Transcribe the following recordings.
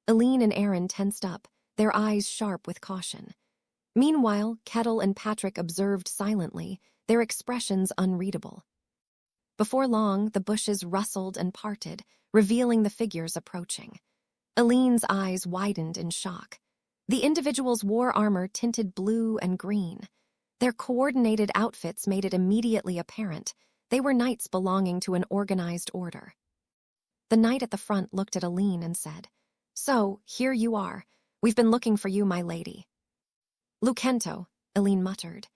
Aline and Aaron tensed up, their eyes sharp with caution. Meanwhile, Kettle and Patrick observed silently, their expressions unreadable. Before long, the bushes rustled and parted, revealing the figures approaching. Aline's eyes widened in shock. The individuals wore armor tinted blue and green. Their coordinated outfits made it immediately apparent they were knights belonging to an organized order. The knight at the front looked at Aline and said, "So, here you are. We've been looking for you, my lady." "Lucento," Aline muttered.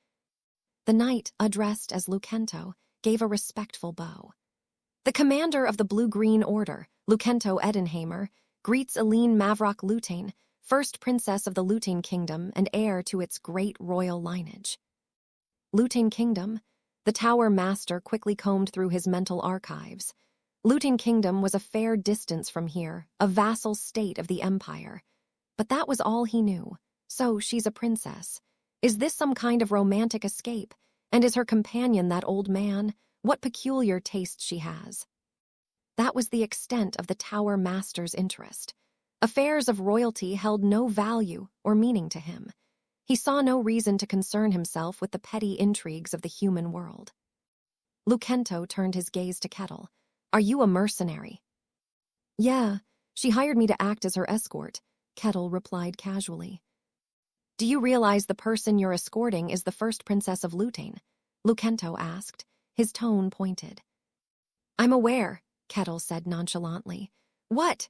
The knight, addressed as Lucento, gave a respectful bow. "The commander of the Blue-Green Order, Lucento Edenhamer, greets Aline Mavrock Lutain, first princess of the Lutain Kingdom and heir to its great royal lineage." Lutain Kingdom? The Tower Master quickly combed through his mental archives. Lutain Kingdom was a fair distance from here, a vassal state of the Empire. But that was all he knew. So she's a princess. Is this some kind of romantic escape? And is her companion that old man? What peculiar taste she has. That was the extent of the Tower Master's interest. Affairs of royalty held no value or meaning to him. He saw no reason to concern himself with the petty intrigues of the human world. Lucento turned his gaze to Kettle. "Are you a mercenary?" "Yeah, she hired me to act as her escort," Kettle replied casually. "Do you realize the person you're escorting is the first princess of Lutain?" Lucento asked, his tone pointed. "I'm aware," Kettle said nonchalantly. "What?"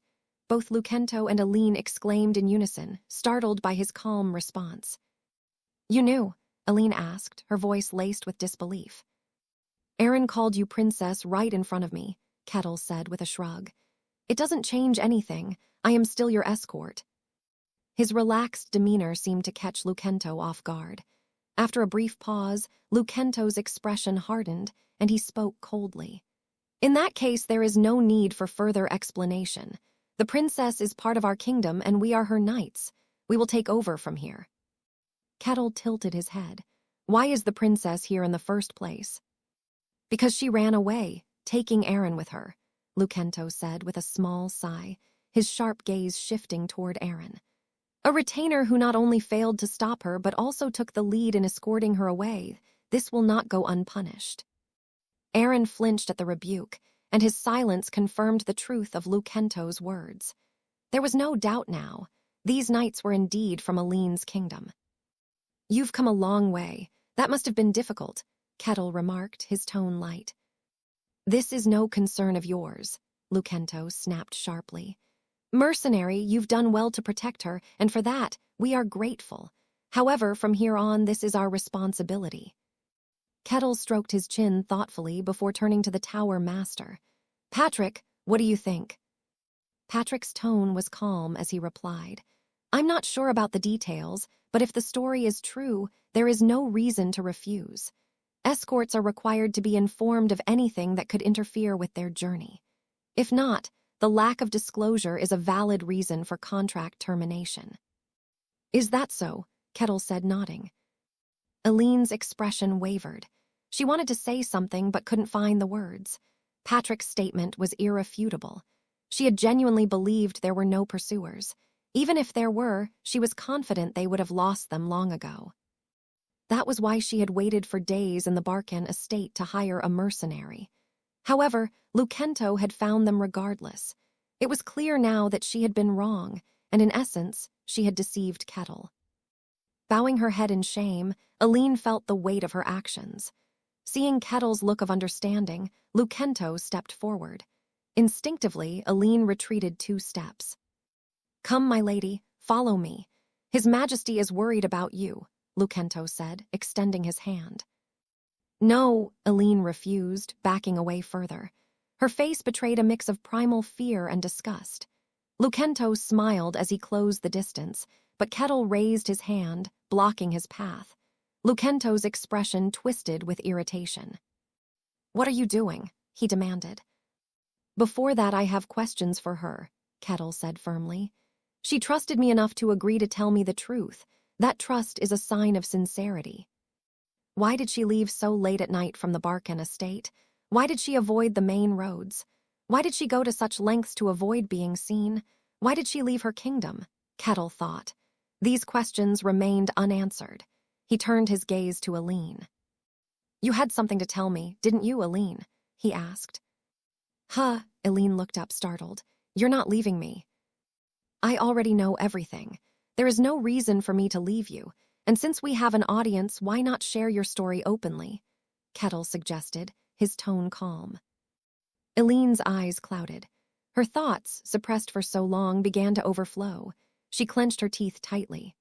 Both Lucento and Aline exclaimed in unison, startled by his calm response. "You knew?" Aline asked, her voice laced with disbelief. "Aaron called you princess right in front of me," Kettle said with a shrug. "It doesn't change anything. I am still your escort." His relaxed demeanor seemed to catch Lucento off guard. After a brief pause, Lucento's expression hardened, and he spoke coldly. "In that case, there is no need for further explanation. The princess is part of our kingdom, and we are her knights. We will take over from here." Kettle tilted his head. "Why is the princess here in the first place?" "Because she ran away, taking Aaron with her," Lucento said with a small sigh, his sharp gaze shifting toward Aaron. "A retainer who not only failed to stop her but also took the lead in escorting her away. This will not go unpunished." Aaron flinched at the rebuke, and his silence confirmed the truth of Lucento's words. There was no doubt now. These knights were indeed from Aline's kingdom. "You've come a long way. That must have been difficult," Kettle remarked, his tone light. "This is no concern of yours," Lucento snapped sharply. "Mercenary, you've done well to protect her, and for that, we are grateful. However, from here on, this is our responsibility." Kettle stroked his chin thoughtfully before turning to the Tower Master. "Patrick, what do you think?" Patrick's tone was calm as he replied, "I'm not sure about the details, but if the story is true, there is no reason to refuse. Escorts are required to be informed of anything that could interfere with their journey. If not, the lack of disclosure is a valid reason for contract termination." "Is that so?" Kettle said, nodding. Aline's expression wavered. She wanted to say something but couldn't find the words. Patrick's statement was irrefutable. She had genuinely believed there were no pursuers. Even if there were, she was confident they would have lost them long ago. That was why she had waited for days in the Barcan estate to hire a mercenary. However, Lucento had found them regardless. It was clear now that she had been wrong, and in essence, she had deceived Kettle. Bowing her head in shame, Aline felt the weight of her actions. Seeing Kettle's look of understanding, Lucento stepped forward. Instinctively, Aline retreated 2 steps. "Come, my lady, follow me. His Majesty is worried about you," Lucento said, extending his hand. "No," Aline refused, backing away further. Her face betrayed a mix of primal fear and disgust. Lucento smiled as he closed the distance, but Kettle raised his hand, blocking his path. Lucento's expression twisted with irritation. "What are you doing?" he demanded. "Before that, I have questions for her," Kettle said firmly. "She trusted me enough to agree to tell me the truth. That trust is a sign of sincerity. Why did she leave so late at night from the Barcan estate? Why did she avoid the main roads? Why did she go to such lengths to avoid being seen? Why did she leave her kingdom? Kettle thought. These questions remained unanswered. He turned his gaze to Aline. You had something to tell me, didn't you, Aline? He asked. Huh, Aline looked up startled. You're not leaving me. I already know everything. There is no reason for me to leave you, and since we have an audience, why not share your story openly? Kettle suggested, his tone calm. Aline's eyes clouded. Her thoughts, suppressed for so long, began to overflow. She clenched her teeth tightly.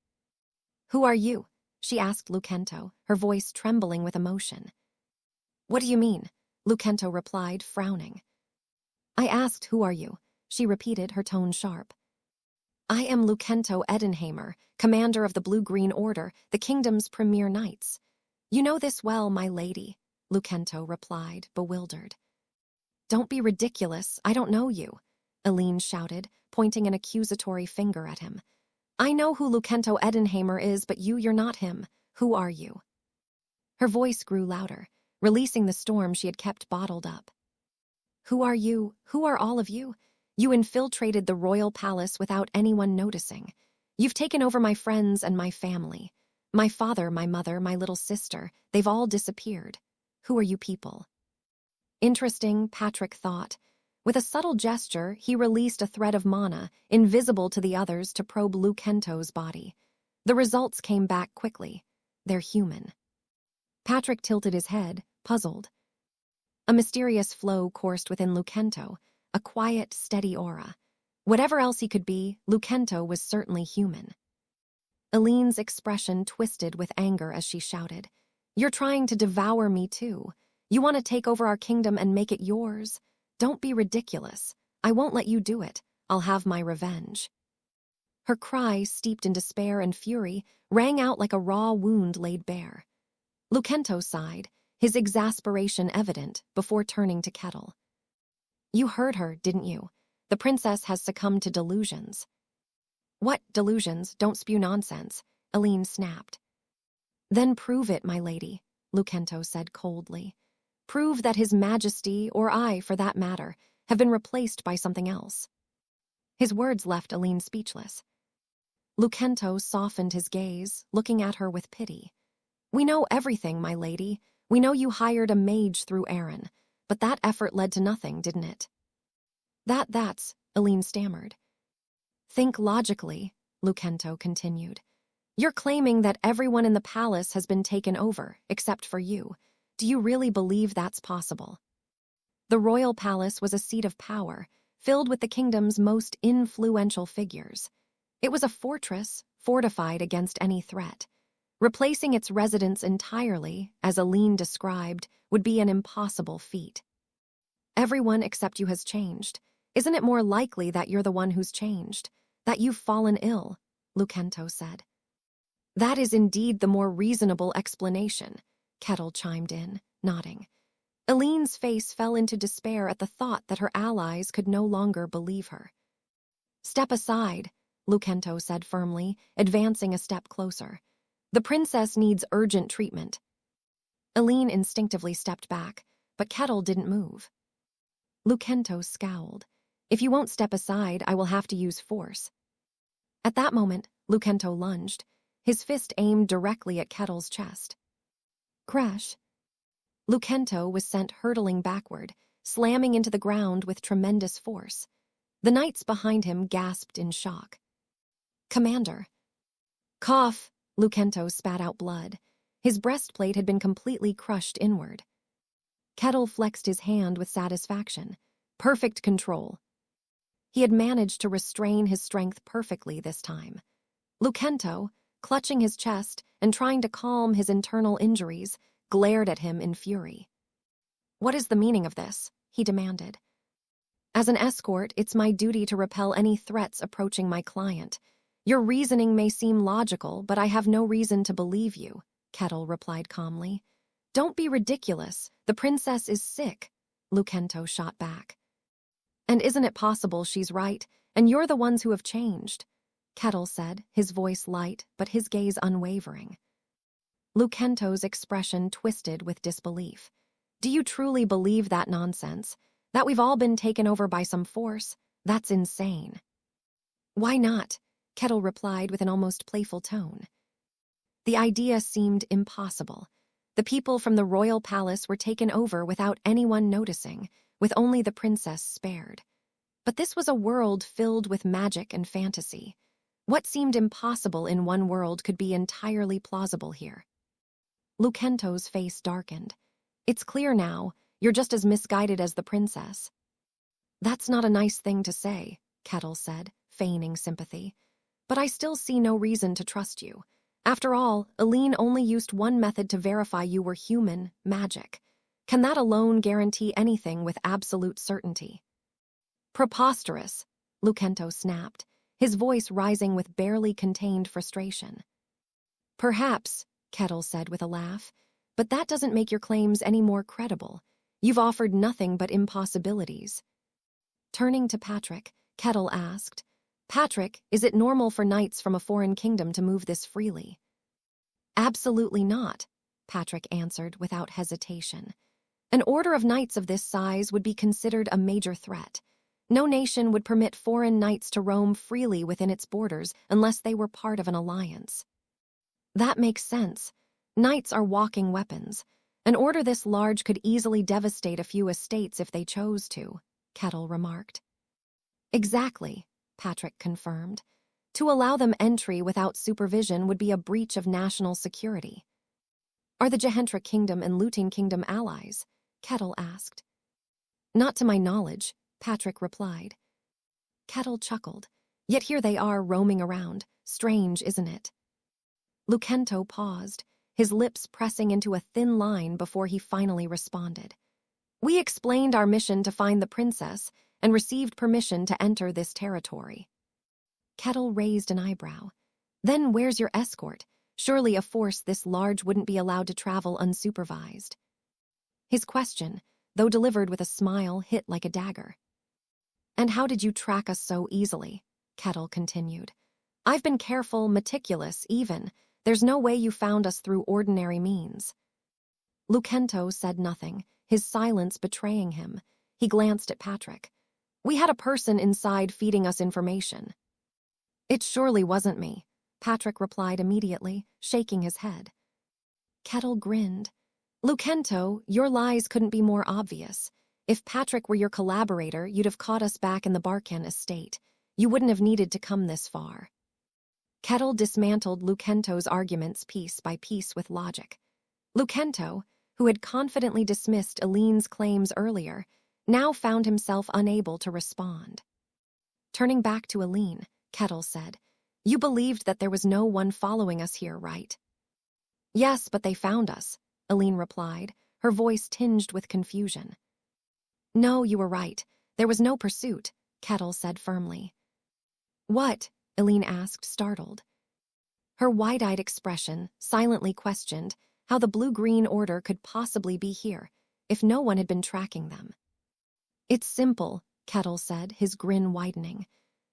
Who are you? She asked Lucento, her voice trembling with emotion. What do you mean? Lucento replied, frowning. I asked, who are you? She repeated, her tone sharp. I am Lucento Edenhamer, commander of the Blue-Green Order, the kingdom's premier knights. You know this well, my lady, Lucento replied, bewildered. Don't be ridiculous, I don't know you, Aline shouted, pointing an accusatory finger at him. I know who Lucento Edenhamer is, but you're not him. Who are you? Her voice grew louder, releasing the storm she had kept bottled up. Who are you? Who are all of you? You infiltrated the royal palace without anyone noticing. You've taken over my friends and my family. My father, my mother, my little sister, they've all disappeared. Who are you people? Interesting, Patrick thought. With a subtle gesture, he released a thread of mana, invisible to the others, to probe Lucento's body. The results came back quickly. They're human. Patrick tilted his head, puzzled. A mysterious flow coursed within Lucento, a quiet, steady aura. Whatever else he could be, Lucento was certainly human. Aline's expression twisted with anger as she shouted, You're trying to devour me too. You want to take over our kingdom and make it yours? Don't be ridiculous. I won't let you do it. I'll have my revenge. Her cry, steeped in despair and fury, rang out like a raw wound laid bare. Lucento sighed, his exasperation evident, before turning to Kettle. You heard her, didn't you? The princess has succumbed to delusions. What delusions? Don't spew nonsense, Aline snapped. Then prove it, my lady, Lucento said coldly. Prove that his majesty, or I, for that matter, have been replaced by something else. His words left Aline speechless. Lucento softened his gaze, looking at her with pity. We know everything, my lady. We know you hired a mage through Aaron, but that effort led to nothing, didn't it? That's, Aline stammered. Think logically, Lucento continued. You're claiming that everyone in the palace has been taken over, except for you. Do you really believe that's possible? The royal palace was a seat of power, filled with the kingdom's most influential figures. It was a fortress, fortified against any threat. Replacing its residents entirely, as Aline described, would be an impossible feat. Everyone except you has changed. Isn't it more likely that you're the one who's changed? That you've fallen ill, Lucento said. That is indeed the more reasonable explanation, Kettle chimed in, nodding. Aline's face fell into despair at the thought that her allies could no longer believe her. Step aside, Lucento said firmly, advancing a step closer. The princess needs urgent treatment. Aline instinctively stepped back, but Kettle didn't move. Lucento scowled. If you won't step aside, I will have to use force. At that moment, Lucento lunged, his fist aimed directly at Kettle's chest. Crash. Lucento was sent hurtling backward, slamming into the ground with tremendous force. The knights behind him gasped in shock. Commander. Cough, Lucento spat out blood. His breastplate had been completely crushed inward. Kettle flexed his hand with satisfaction. Perfect control. He had managed to restrain his strength perfectly this time. Lucento, clutching his chest and trying to calm his internal injuries, glared at him in fury. What is the meaning of this? He demanded. As an escort, it's my duty to repel any threats approaching my client. Your reasoning may seem logical, but I have no reason to believe you, Kettle replied calmly. Don't be ridiculous. The princess is sick, Lucento shot back. And isn't it possible she's right, and you're the ones who have changed? Kettle said, his voice light, but his gaze unwavering. Lucento's expression twisted with disbelief. Do you truly believe that nonsense? That we've all been taken over by some force? That's insane. Why not? Kettle replied with an almost playful tone. The idea seemed impossible. The people from the royal palace were taken over without anyone noticing, with only the princess spared. But this was a world filled with magic and fantasy. What seemed impossible in one world could be entirely plausible here. Lucento's face darkened. It's clear now, you're just as misguided as the princess. That's not a nice thing to say, Kettle said, feigning sympathy. But I still see no reason to trust you. After all, Aline only used one method to verify you were human, magic. Can that alone guarantee anything with absolute certainty? Preposterous, Lucento snapped, his voice rising with barely contained frustration. Perhaps, Kettle said with a laugh, but that doesn't make your claims any more credible. You've offered nothing but impossibilities. Turning to Patrick, Kettle asked, Patrick, is it normal for knights from a foreign kingdom to move this freely? Absolutely not, Patrick answered without hesitation. An order of knights of this size would be considered a major threat. No nation would permit foreign knights to roam freely within its borders unless they were part of an alliance. That makes sense. Knights are walking weapons. An order this large could easily devastate a few estates if they chose to, Kettle remarked. Exactly, Patrick confirmed. To allow them entry without supervision would be a breach of national security. Are the Gehentra Kingdom and Looting Kingdom allies? Kettle asked. Not to my knowledge, Patrick replied. Kettle chuckled. Yet here they are roaming around. Strange, isn't it? Lucento paused, his lips pressing into a thin line before he finally responded. We explained our mission to find the princess and received permission to enter this territory. Kettle raised an eyebrow. Then where's your escort? Surely a force this large wouldn't be allowed to travel unsupervised. His question, though delivered with a smile, hit like a dagger. And how did you track us so easily? Kettle continued. I've been careful, meticulous, even. There's no way you found us through ordinary means. Lucento said nothing, his silence betraying him. He glanced at Patrick. We had a person inside feeding us information. It surely wasn't me, Patrick replied immediately, shaking his head. Kettle grinned. Lucento, your lies couldn't be more obvious. If Patrick were your collaborator, you'd have caught us back in the Barkan estate. You wouldn't have needed to come this far. Kettle dismantled Lucento's arguments piece by piece with logic. Lucento, who had confidently dismissed Aline's claims earlier, now found himself unable to respond. Turning back to Aline, Kettle said, You believed that there was no one following us here, right? Yes, but they found us, Aline replied, her voice tinged with confusion. No, you were right. There was no pursuit, Kettle said firmly. What? Aline asked, startled. Her wide-eyed expression silently questioned how the blue-green order could possibly be here if no one had been tracking them. It's simple, Kettle said, his grin widening.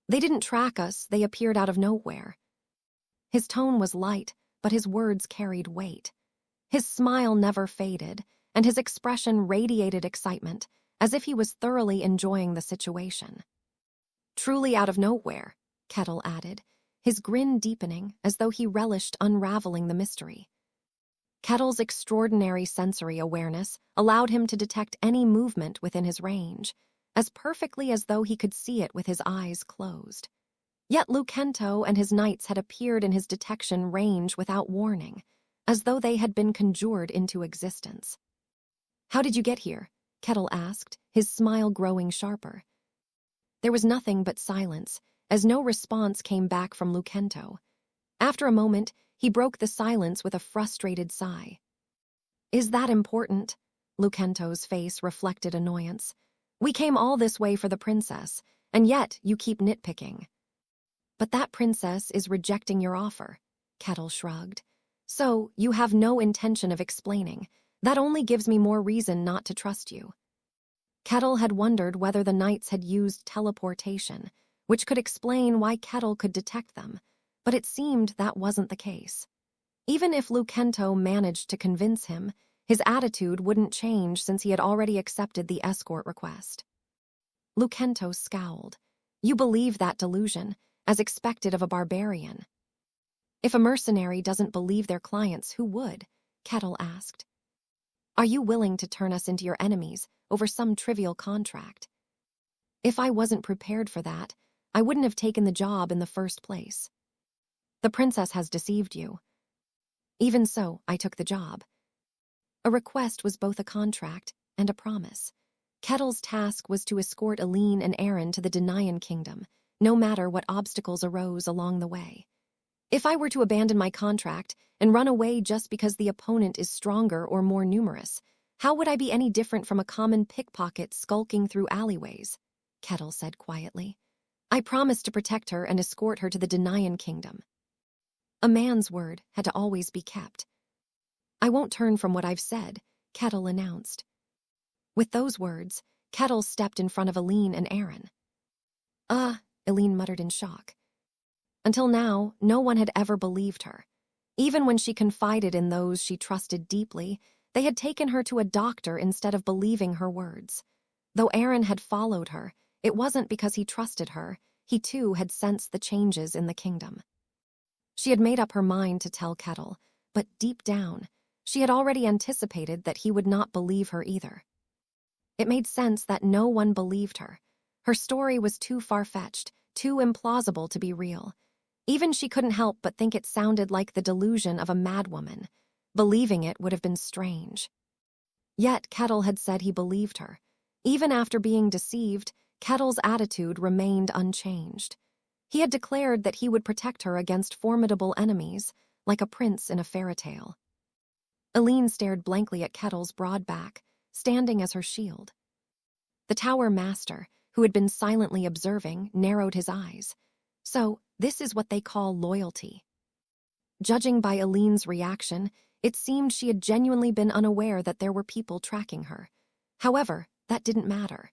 They didn't track us, they appeared out of nowhere. His tone was light, but his words carried weight. His smile never faded, and his expression radiated excitement, as if he was thoroughly enjoying the situation. Truly out of nowhere, Kettle added, his grin deepening as though he relished unraveling the mystery. Kettle's extraordinary sensory awareness allowed him to detect any movement within his range, as perfectly as though he could see it with his eyes closed. Yet Lucento and his knights had appeared in his detection range without warning, as though they had been conjured into existence. How did you get here? Kettle asked, his smile growing sharper. There was nothing but silence, as no response came back from Lucento. After a moment, he broke the silence with a frustrated sigh. Is that important? Lucento's face reflected annoyance. We came all this way for the princess, and yet you keep nitpicking. But that princess is rejecting your offer, Kettle shrugged. So, you have no intention of explaining. That only gives me more reason not to trust you. Kettle had wondered whether the knights had used teleportation, which could explain why Kettle could detect them, but it seemed that wasn't the case. Even if Lucento managed to convince him, his attitude wouldn't change since he had already accepted the escort request. Lucento scowled. You believe that delusion, as expected of a barbarian. If a mercenary doesn't believe their clients, who would? Kettle asked. Are you willing to turn us into your enemies over some trivial contract? If I wasn't prepared for that, I wouldn't have taken the job in the first place. The princess has deceived you. Even so, I took the job. A request was both a contract and a promise. Kettle's task was to escort Aline and Aaron to the Denayan kingdom, no matter what obstacles arose along the way. If I were to abandon my contract and run away just because the opponent is stronger or more numerous, how would I be any different from a common pickpocket skulking through alleyways? Kettle said quietly. I promised to protect her and escort her to the Denayan kingdom. A man's word had to always be kept. I won't turn from what I've said, Kettle announced. With those words, Kettle stepped in front of Aline and Aaron. Aline muttered in shock. Until now, no one had ever believed her. Even when she confided in those she trusted deeply, they had taken her to a doctor instead of believing her words. Though Aaron had followed her, it wasn't because he trusted her. He too had sensed the changes in the kingdom. She had made up her mind to tell Kettle, but deep down, she had already anticipated that he would not believe her either. It made sense that no one believed her. Her story was too far-fetched, too implausible to be real. Even she couldn't help but think it sounded like the delusion of a madwoman. Believing it would have been strange. Yet Kettle had said he believed her. Even after being deceived, Kettle's attitude remained unchanged. He had declared that he would protect her against formidable enemies, like a prince in a fairy tale. Aline stared blankly at Kettle's broad back, standing as her shield. The tower master, who had been silently observing, narrowed his eyes. So, this is what they call loyalty. Judging by Aline's reaction, it seemed she had genuinely been unaware that there were people tracking her. However, that didn't matter.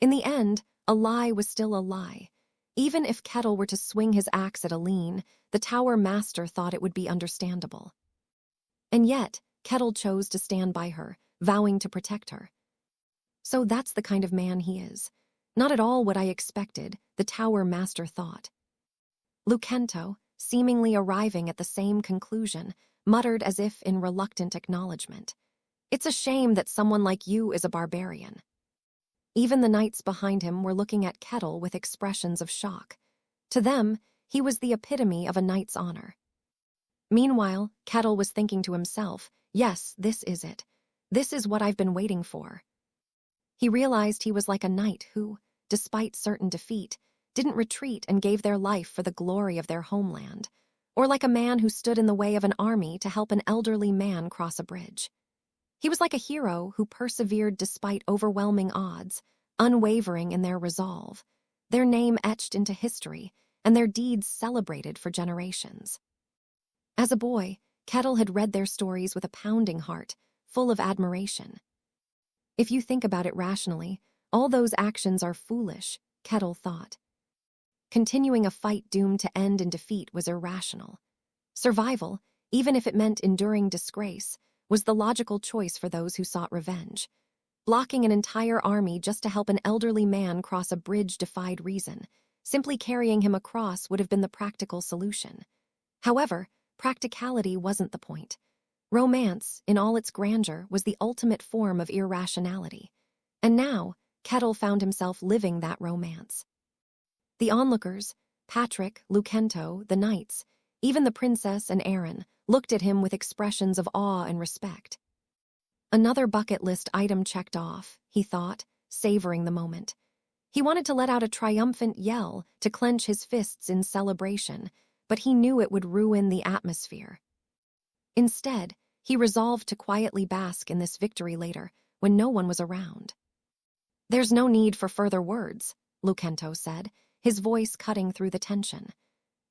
In the end, a lie was still a lie. Even if Kettle were to swing his axe at Aline, the tower master thought it would be understandable. And yet, Kettle chose to stand by her, vowing to protect her. So that's the kind of man he is. Not at all what I expected, the tower master thought. Lucento, seemingly arriving at the same conclusion, muttered as if in reluctant acknowledgement. It's a shame that someone like you is a barbarian. Even the knights behind him were looking at Kettle with expressions of shock. To them, he was the epitome of a knight's honor. Meanwhile, Kettle was thinking to himself, yes, this is it. This is what I've been waiting for. He realized he was like a knight who, despite certain defeat, didn't retreat and gave their life for the glory of their homeland, or like a man who stood in the way of an army to help an elderly man cross a bridge. He was like a hero who persevered despite overwhelming odds, unwavering in their resolve, their name etched into history, and their deeds celebrated for generations. As a boy, Kettle had read their stories with a pounding heart, full of admiration. If you think about it rationally, all those actions are foolish, Kettle thought. Continuing a fight doomed to end in defeat was irrational. Survival, even if it meant enduring disgrace, was the logical choice for those who sought revenge. Blocking an entire army just to help an elderly man cross a bridge defied reason. Simply carrying him across would have been the practical solution. However, practicality wasn't the point. Romance, in all its grandeur, was the ultimate form of irrationality. And now, Kettle found himself living that romance. The onlookers, Patrick, Lucento, the knights, even the princess and Aaron, looked at him with expressions of awe and respect. Another bucket list item checked off, he thought, savoring the moment. He wanted to let out a triumphant yell, to clench his fists in celebration, but he knew it would ruin the atmosphere. Instead, he resolved to quietly bask in this victory later, when no one was around. There's no need for further words, Lucento said, his voice cutting through the tension.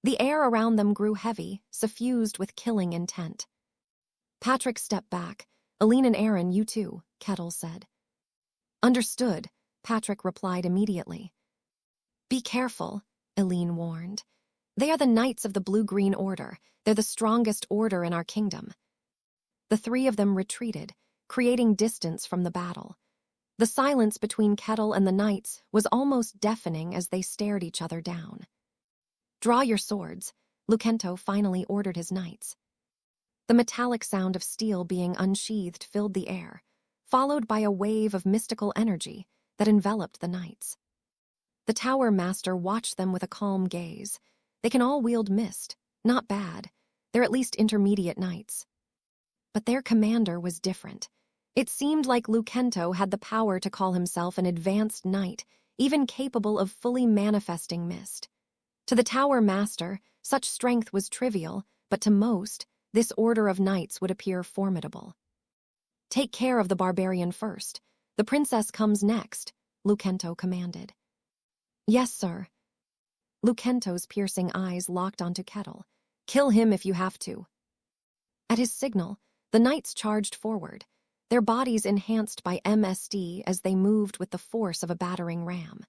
The air around them grew heavy, suffused with killing intent. Patrick stepped back. Aline and Aaron, you too, Kettle said. Understood, Patrick replied immediately. Be careful, Aline warned. They are the Knights of the Blue-Green Order. They're the strongest order in our kingdom. The three of them retreated, creating distance from the battle. The silence between Kettle and the knights was almost deafening as they stared each other down. Draw your swords, Lucento finally ordered his knights. The metallic sound of steel being unsheathed filled the air, followed by a wave of mystical energy that enveloped the knights. The tower master watched them with a calm gaze. They can all wield mist. Not bad. They're at least intermediate knights. But their commander was different. It seemed like Lucento had the power to call himself an advanced knight, even capable of fully manifesting mist. To the tower master, such strength was trivial, but to most, this order of knights would appear formidable. Take care of the barbarian first. The princess comes next, Lucento commanded. Yes, sir. Lucento's piercing eyes locked onto Kettle. Kill him if you have to. At his signal, the knights charged forward, their bodies enhanced by MSD as they moved with the force of a battering ram.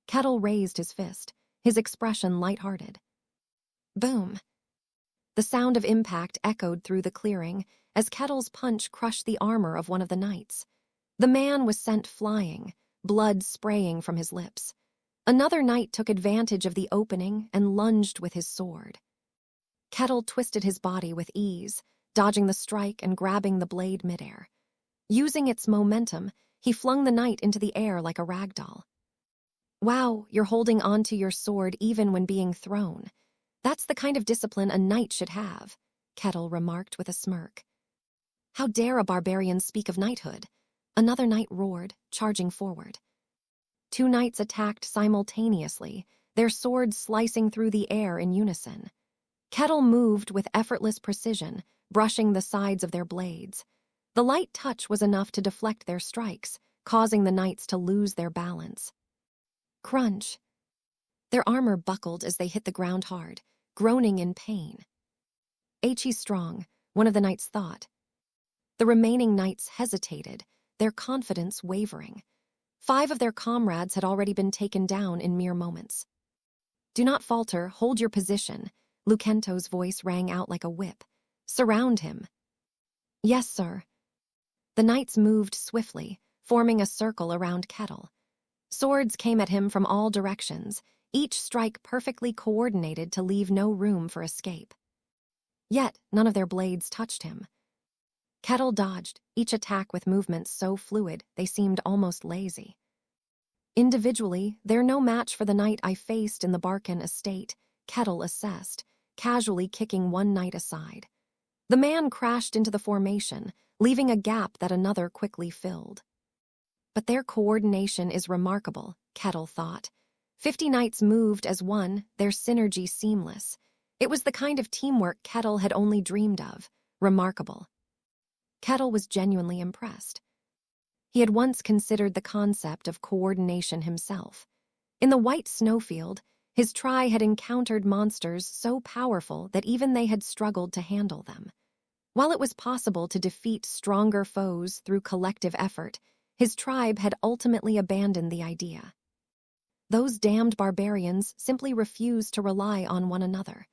Kettle raised his fist, his expression lighthearted. Boom! The sound of impact echoed through the clearing as Kettle's punch crushed the armor of one of the knights. The man was sent flying, blood spraying from his lips. Another knight took advantage of the opening and lunged with his sword. Kettle twisted his body with ease, dodging the strike and grabbing the blade midair. Using its momentum, he flung the knight into the air like a ragdoll. Wow, you're holding on to your sword even when being thrown. That's the kind of discipline a knight should have, Kettle remarked with a smirk. How dare a barbarian speak of knighthood? Another knight roared, charging forward. Two knights attacked simultaneously, their swords slicing through the air in unison. Kettle moved with effortless precision, brushing the sides of their blades. The light touch was enough to deflect their strikes, causing the knights to lose their balance. Crunch. Their armor buckled as they hit the ground hard, groaning in pain. He's strong, one of the knights thought. The remaining knights hesitated, their confidence wavering. 5 of their comrades had already been taken down in mere moments. Do not falter, hold your position, Lucento's voice rang out like a whip. Surround him. Yes, sir. The knights moved swiftly, forming a circle around Kettle. Swords came at him from all directions, each strike perfectly coordinated to leave no room for escape. Yet none of their blades touched him. Kettle dodged, each attack with movements so fluid they seemed almost lazy. Individually, they're no match for the knight I faced in the Barkin estate, Kettle assessed, casually kicking one knight aside. The man crashed into the formation, leaving a gap that another quickly filled. But their coordination is remarkable, Kettle thought. 50 knights moved as one, their synergy seamless. It was the kind of teamwork Kettle had only dreamed of. Remarkable. Kettle was genuinely impressed. He had once considered the concept of coordination himself. In the white snowfield, his tri had encountered monsters so powerful that even they had struggled to handle them. While it was possible to defeat stronger foes through collective effort, his tribe had ultimately abandoned the idea. Those damned barbarians simply refused to rely on one another.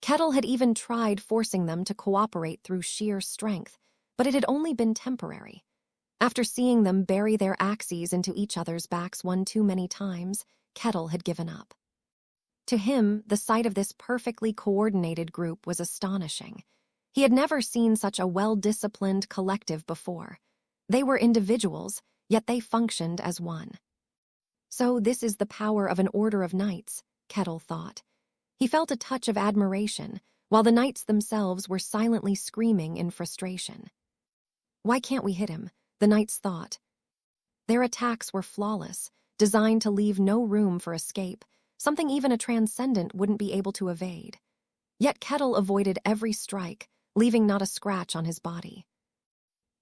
Kettle had even tried forcing them to cooperate through sheer strength, but it had only been temporary. After seeing them bury their axes into each other's backs one too many times, Kettle had given up. To him, the sight of this perfectly coordinated group was astonishing. He had never seen such a well-disciplined collective before. They were individuals, yet they functioned as one. So this is the power of an order of knights, Kettle thought. He felt a touch of admiration, while the knights themselves were silently screaming in frustration. Why can't we hit him? The knights thought. Their attacks were flawless, designed to leave no room for escape, something even a transcendent wouldn't be able to evade. Yet Kettle avoided every strike, leaving not a scratch on his body.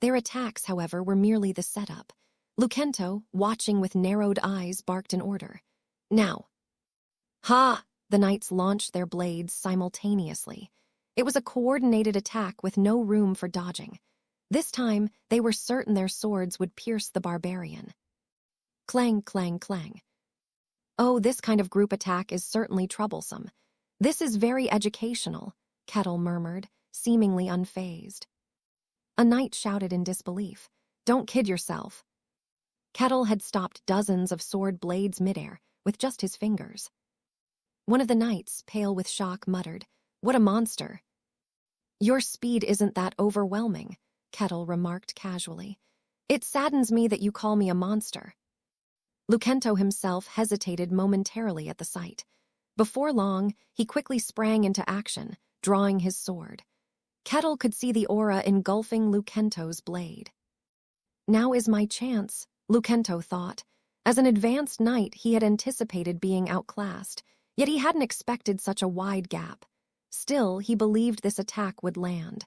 Their attacks, however, were merely the setup. Lucento, watching with narrowed eyes, barked an order. Now. Ha! The knights launched their blades simultaneously. It was a coordinated attack with no room for dodging. This time, they were certain their swords would pierce the barbarian. Clang, clang, clang. Oh, this kind of group attack is certainly troublesome. This is very educational, Kettle murmured, seemingly unfazed. A knight shouted in disbelief. Don't kid yourself. Kettle had stopped dozens of sword blades midair with just his fingers. One of the knights, pale with shock, muttered, "What a monster." "Your speed isn't that overwhelming," Kettle remarked casually. "It saddens me that you call me a monster." Lucento himself hesitated momentarily at the sight. Before long, he quickly sprang into action, drawing his sword. Kettle could see the aura engulfing Lucento's blade. Now is my chance, Lucento thought. As an advanced knight, he had anticipated being outclassed, yet he hadn't expected such a wide gap. Still, he believed this attack would land.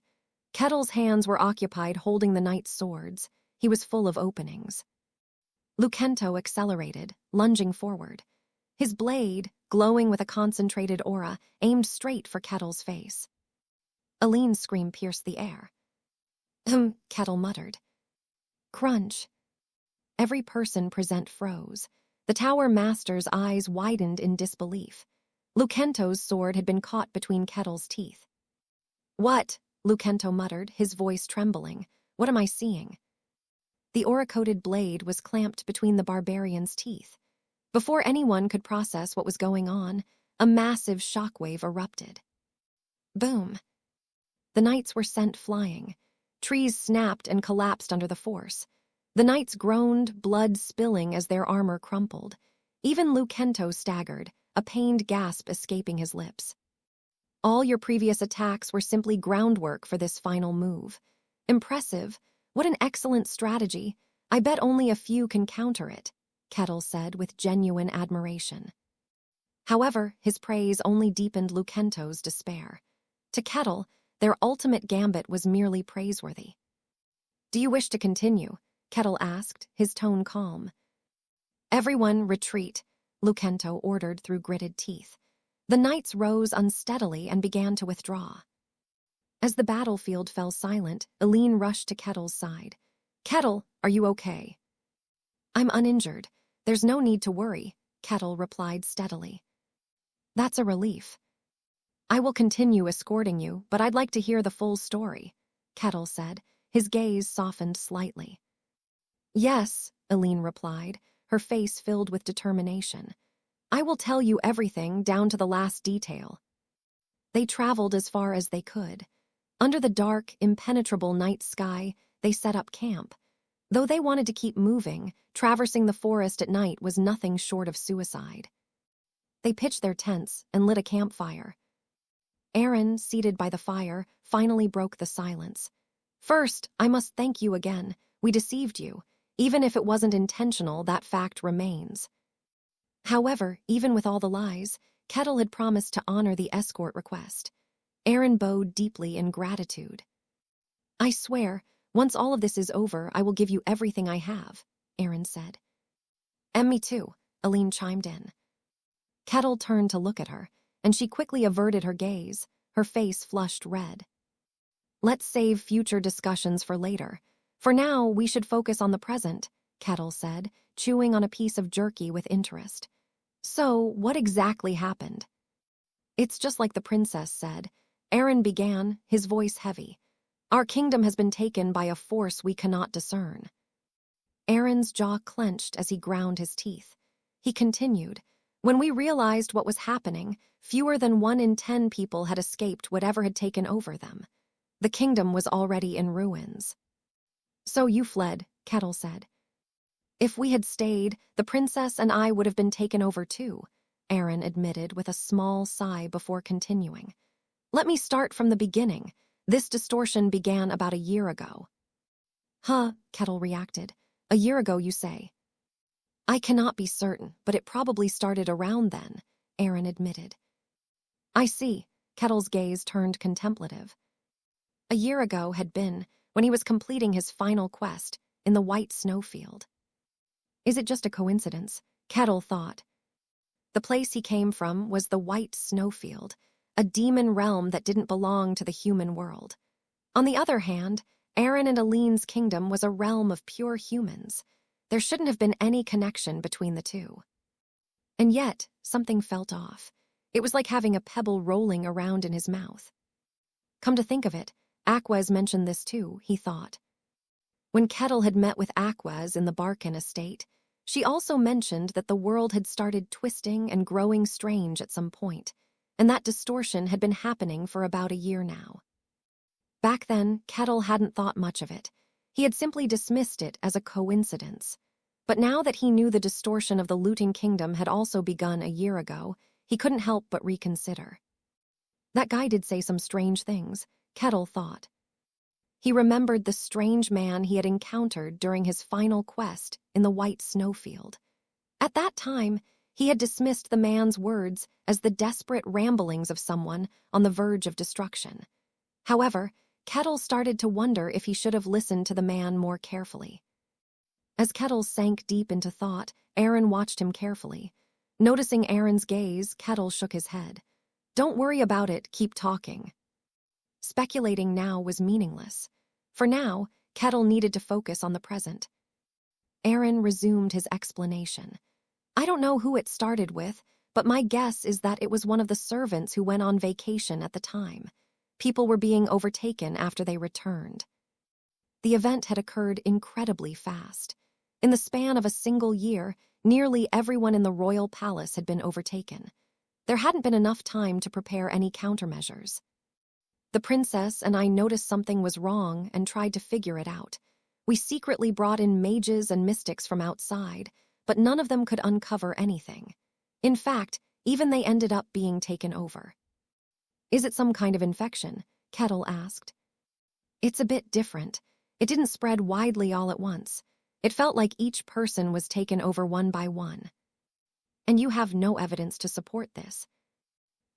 Kettle's hands were occupied holding the knight's swords. He was full of openings. Lucento accelerated, lunging forward. His blade, glowing with a concentrated aura, aimed straight for Kettle's face. Aline's scream pierced the air. Kettle muttered. Crunch. Every person present froze. The tower master's eyes widened in disbelief. Lucento's sword had been caught between Kettle's teeth. "What?" Lucento muttered, his voice trembling. "What am I seeing?" The aura-coated blade was clamped between the barbarian's teeth. Before anyone could process what was going on, a massive shockwave erupted. Boom. The knights were sent flying. Trees snapped and collapsed under the force. The knights groaned, blood spilling as their armor crumpled. Even Lucento staggered, a pained gasp escaping his lips. All your previous attacks were simply groundwork for this final move. Impressive. What an excellent strategy. I bet only a few can counter it, Kettle said with genuine admiration. However, his praise only deepened Lucento's despair. To Kettle, their ultimate gambit was merely praiseworthy. "Do you wish to continue?" Kettle asked, his tone calm. "Everyone retreat," Lucento ordered through gritted teeth. The knights rose unsteadily and began to withdraw. As the battlefield fell silent, Aline rushed to Kettle's side. "Kettle, are you okay?" "I'm uninjured. There's no need to worry," Kettle replied steadily. "That's a relief." "I will continue escorting you, but I'd like to hear the full story," Kettle said, his gaze softened slightly. "Yes," Aline replied, her face filled with determination. "I will tell you everything down to the last detail." They traveled as far as they could. Under the dark, impenetrable night sky, they set up camp. Though they wanted to keep moving, traversing the forest at night was nothing short of suicide. They pitched their tents and lit a campfire. Aaron, seated by the fire, finally broke the silence. "First, I must thank you again. We deceived you. Even if it wasn't intentional, that fact remains." However, even with all the lies, Kettle had promised to honor the escort request. Aaron bowed deeply in gratitude. "I swear, once all of this is over, I will give you everything I have," Aaron said. "And me too," Aline chimed in. Kettle turned to look at her, and she quickly averted her gaze, her face flushed red. "Let's save future discussions for later. For now, we should focus on the present," Kettle said, chewing on a piece of jerky with interest. "So, what exactly happened?" "It's just like the princess said," Aaron began, his voice heavy. "Our kingdom has been taken by a force we cannot discern." Aaron's jaw clenched as he ground his teeth. He continued, "When we realized what was happening, fewer than 1 in 10 people had escaped whatever had taken over them. The kingdom was already in ruins." "So you fled," Kettle said. "If we had stayed, the princess and I would have been taken over too," Aaron admitted with a small sigh before continuing. "Let me start from the beginning. This distortion began about a year ago." "Huh," Kettle reacted. "A year ago, you say?" "I cannot be certain, but it probably started around then," Aaron admitted. "I see." Kettle's gaze turned contemplative. A year ago had been when he was completing his final quest in the white snowfield. Is it just a coincidence? Kettle thought. The place he came from was the white snowfield, a demon realm that didn't belong to the human world. On the other hand, Aaron and Aline's kingdom was a realm of pure humans. There shouldn't have been any connection between the two. And yet, something felt off. It was like having a pebble rolling around in his mouth. Come to think of it, Aquez mentioned this too, he thought. When Kettle had met with Aquez in the Barkin estate, She also mentioned that the world had started twisting and growing strange at some point, and that distortion had been happening for about a year now. Back then, Kettle hadn't thought much of it. He had simply dismissed it as a coincidence. But now that he knew the distortion of the looting kingdom had also begun a year ago, he couldn't help but reconsider. That guy did say some strange things, Kettle thought. He remembered the strange man he had encountered during his final quest in the white snowfield. At that time, he had dismissed the man's words as the desperate ramblings of someone on the verge of destruction. However, Kettle started to wonder if he should have listened to the man more carefully. As Kettle sank deep into thought, Aaron watched him carefully. Noticing Aaron's gaze, Kettle shook his head. "Don't worry about it, keep talking." Speculating now was meaningless. For now, Kettle needed to focus on the present. Aaron resumed his explanation. "I don't know who it started with, but my guess is that it was one of the servants who went on vacation at the time. People were being overtaken after they returned." The event had occurred incredibly fast. In the span of a single year, nearly everyone in the royal palace had been overtaken. There hadn't been enough time to prepare any countermeasures. The princess and I noticed something was wrong and tried to figure it out. We secretly brought in mages and mystics from outside, but none of them could uncover anything. In fact, even they ended up being taken over. "Is it some kind of infection?" Kettle asked. "It's a bit different. It didn't spread widely all at once. It felt like each person was taken over one by one. And you have no evidence to support this."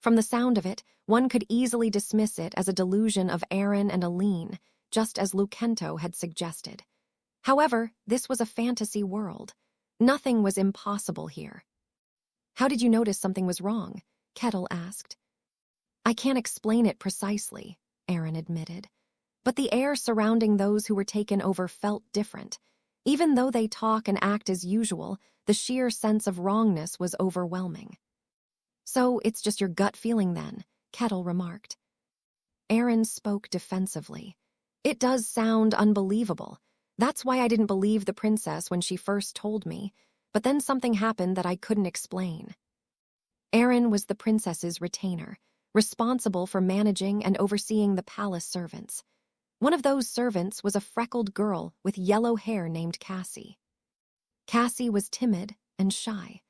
From the sound of it, one could easily dismiss it as a delusion of Aaron and Aline, just as Lucento had suggested. However, this was a fantasy world. Nothing was impossible here. "How did you notice something was wrong?" Kettle asked. "I can't explain it precisely," Aaron admitted. "But the air surrounding those who were taken over felt different. Even though they talk and act as usual, the sheer sense of wrongness was overwhelming." "So it's just your gut feeling then," Kettle remarked. Aaron spoke defensively. "It does sound unbelievable. That's why I didn't believe the princess when she first told me, but then something happened that I couldn't explain." Aaron was the princess's retainer, responsible for managing and overseeing the palace servants. One of those servants was a freckled girl with yellow hair named Cassie. Cassie was timid and shy.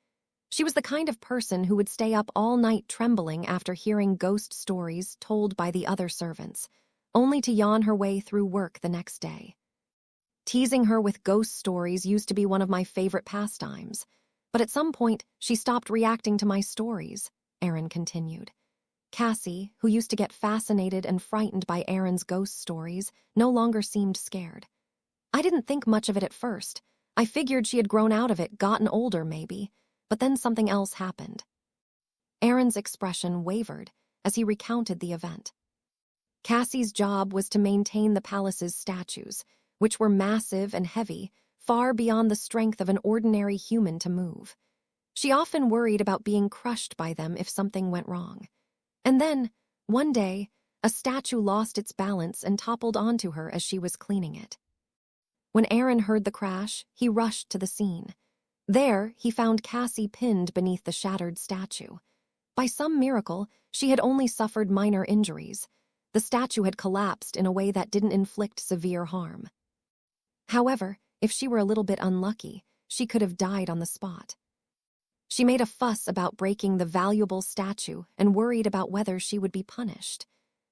She was the kind of person who would stay up all night trembling after hearing ghost stories told by the other servants, only to yawn her way through work the next day. Teasing her with ghost stories used to be one of my favorite pastimes, but at some point she stopped reacting to my stories, Aaron continued. Cassie, who used to get fascinated and frightened by Aaron's ghost stories, no longer seemed scared. I didn't think much of it at first. I figured she had grown out of it, gotten older maybe, but then something else happened. Aaron's expression wavered as he recounted the event. Cassie's job was to maintain the palace's statues, which were massive and heavy, far beyond the strength of an ordinary human to move. She often worried about being crushed by them if something went wrong. And then, one day, a statue lost its balance and toppled onto her as she was cleaning it. When Aaron heard the crash, he rushed to the scene. There, he found Cassie pinned beneath the shattered statue. By some miracle, she had only suffered minor injuries. The statue had collapsed in a way that didn't inflict severe harm. However, if she were a little bit unlucky, she could have died on the spot. She made a fuss about breaking the valuable statue and worried about whether she would be punished.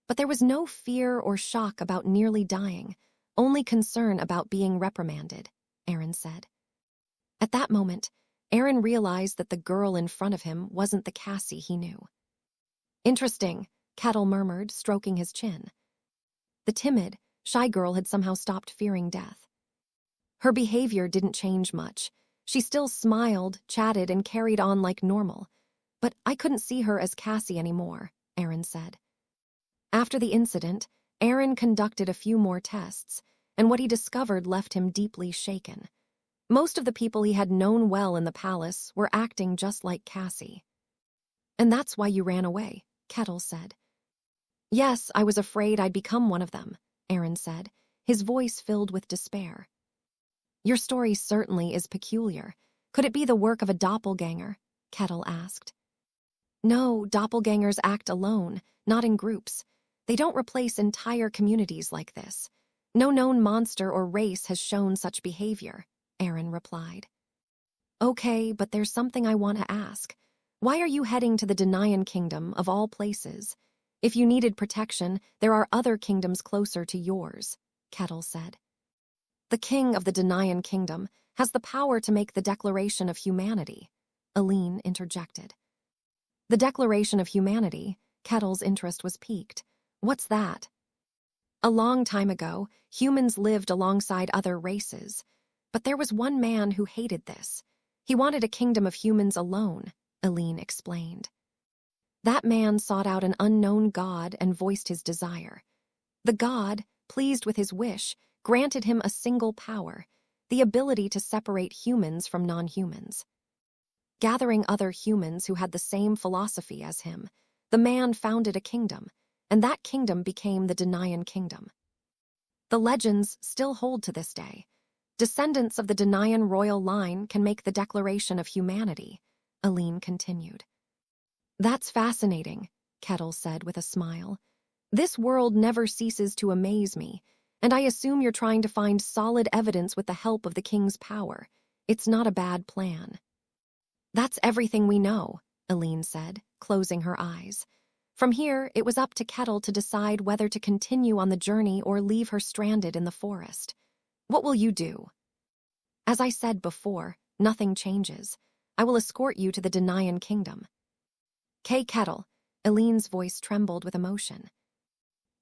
But there was no fear or shock about nearly dying, only concern about being reprimanded, Aaron said. At that moment, Aaron realized that the girl in front of him wasn't the Cassie he knew. "Interesting," Kettle murmured, stroking his chin. The timid, shy girl had somehow stopped fearing death. Her behavior didn't change much. She still smiled, chatted, and carried on like normal. But I couldn't see her as Cassie anymore, Aaron said. After the incident, Aaron conducted a few more tests, and what he discovered left him deeply shaken. Most of the people he had known well in the palace were acting just like Cassie. "And that's why you ran away," Kettle said. "Yes, I was afraid I'd become one of them," Aaron said, his voice filled with despair. "Your story certainly is peculiar. Could it be the work of a doppelganger? Kettle asked. No, doppelgangers act alone, not in groups. They don't replace entire communities like this. No known monster or race has shown such behavior, Aaron replied. Okay, but there's something I want to ask. Why are you heading to the Denayan Kingdom, of all places? If you needed protection, there are other kingdoms closer to yours, Kettle said. The king of the Denayan Kingdom has the power to make the Declaration of Humanity, Aline interjected. The Declaration of Humanity? Kettle's interest was piqued. What's that? A long time ago, humans lived alongside other races. But there was one man who hated this. He wanted a kingdom of humans alone, Aline explained. That man sought out an unknown god and voiced his desire. The god, pleased with his wish, granted him a single power, the ability to separate humans from non-humans. Gathering other humans who had the same philosophy as him, the man founded a kingdom, and that kingdom became the Denayan Kingdom. The legends still hold to this day. Descendants of the Denayan royal line can make the Declaration of Humanity, Aline continued. That's fascinating, Kettle said with a smile. This world never ceases to amaze me, and I assume you're trying to find solid evidence with the help of the king's power. It's not a bad plan. That's everything we know, Aline said, closing her eyes. From here, it was up to Kettle to decide whether to continue on the journey or leave her stranded in the forest. What will you do? As I said before, nothing changes. I will escort you to the Denayan Kingdom. Kettle, Aline's voice trembled with emotion.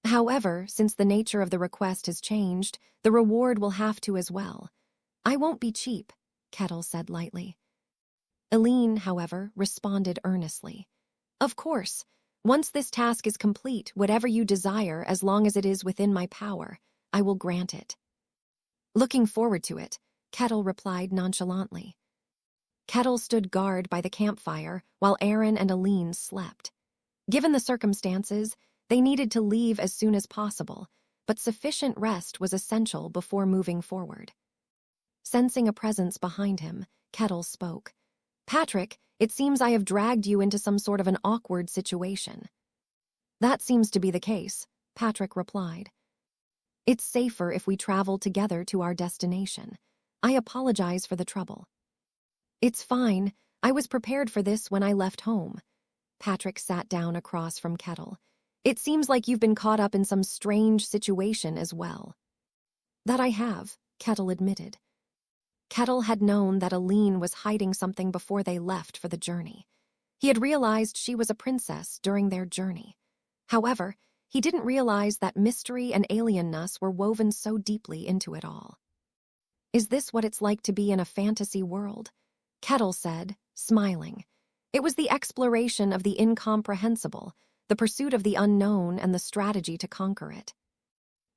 However, since the nature of the request has changed, the reward will have to as well. I won't be cheap, Kettle said lightly. Aline, however, responded earnestly. Of course. Once this task is complete, whatever you desire, as long as it is within my power, I will grant it. Looking forward to it, Kettle replied nonchalantly. Kettle stood guard by the campfire while Aaron and Aline slept. Given the circumstances, they needed to leave as soon as possible, but sufficient rest was essential before moving forward. Sensing a presence behind him, Kettle spoke. Patrick, it seems I have dragged you into some sort of an awkward situation. That seems to be the case, Patrick replied. It's safer if we travel together to our destination. I apologize for the trouble. It's fine. I was prepared for this when I left home. Patrick sat down across from Kettle. It seems like you've been caught up in some strange situation as well. That I have, Kettle admitted. Kettle had known that Aline was hiding something before they left for the journey. He had realized she was a princess during their journey. However, he didn't realize that mystery and alienness were woven so deeply into it all. Is this what it's like to be in a fantasy world? Kettle said, smiling. It was the exploration of the incomprehensible, the pursuit of the unknown and the strategy to conquer it.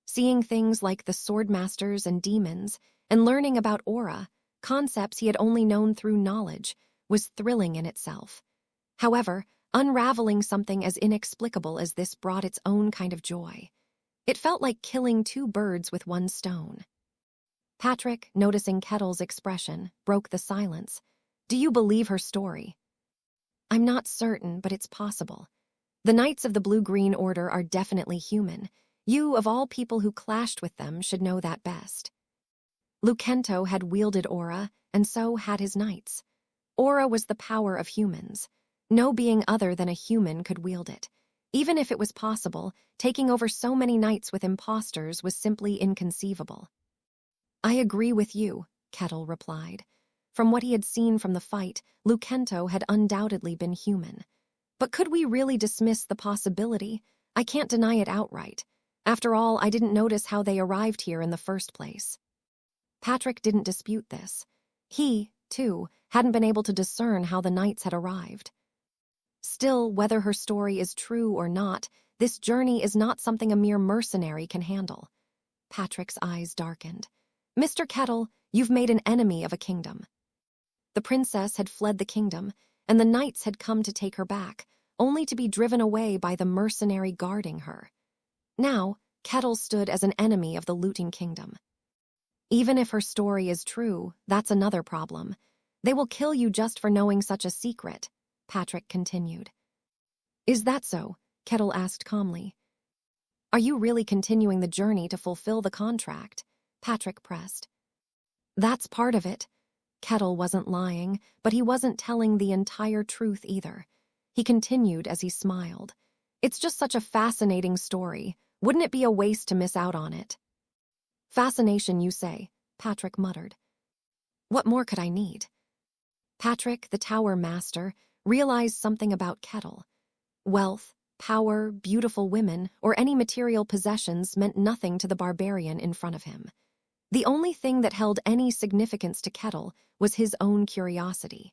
Seeing things like the swordmasters and demons, and learning about aura, concepts he had only known through knowledge, was thrilling in itself. However, unraveling something as inexplicable as this brought its own kind of joy. It felt like killing two birds with one stone. Patrick, noticing Kettle's expression, broke the silence. Do you believe her story? I'm not certain, but it's possible. The Knights of the Blue-Green Order are definitely human. You, of all people who clashed with them, should know that best. Lucento had wielded aura, and so had his knights. Aura was the power of humans. No being other than a human could wield it. Even if it was possible, taking over so many knights with imposters was simply inconceivable. I agree with you, Kettle replied. From what he had seen from the fight, Lucento had undoubtedly been human. But could we really dismiss the possibility? I can't deny it outright. After all, I didn't notice how they arrived here in the first place. Patrick didn't dispute this. He, too, hadn't been able to discern how the knights had arrived. Still, whether her story is true or not, this journey is not something a mere mercenary can handle. Patrick's eyes darkened. Mr. Kettle, you've made an enemy of a kingdom. The princess had fled the kingdom, and the knights had come to take her back, only to be driven away by the mercenary guarding her. Now, Kettle stood as an enemy of the looting kingdom. Even if her story is true, that's another problem. They will kill you just for knowing such a secret, Patrick continued. Is that so? Kettle asked calmly. Are you really continuing the journey to fulfill the contract? Patrick pressed. That's part of it. Kettle wasn't lying, but he wasn't telling the entire truth either. He continued as he smiled. It's just such a fascinating story. Wouldn't it be a waste to miss out on it? Fascination, you say, Patrick muttered. What more could I need? Patrick, the tower master, realized something about Kettle. Wealth, power, beautiful women, or any material possessions meant nothing to the barbarian in front of him. The only thing that held any significance to Kettle was his own curiosity.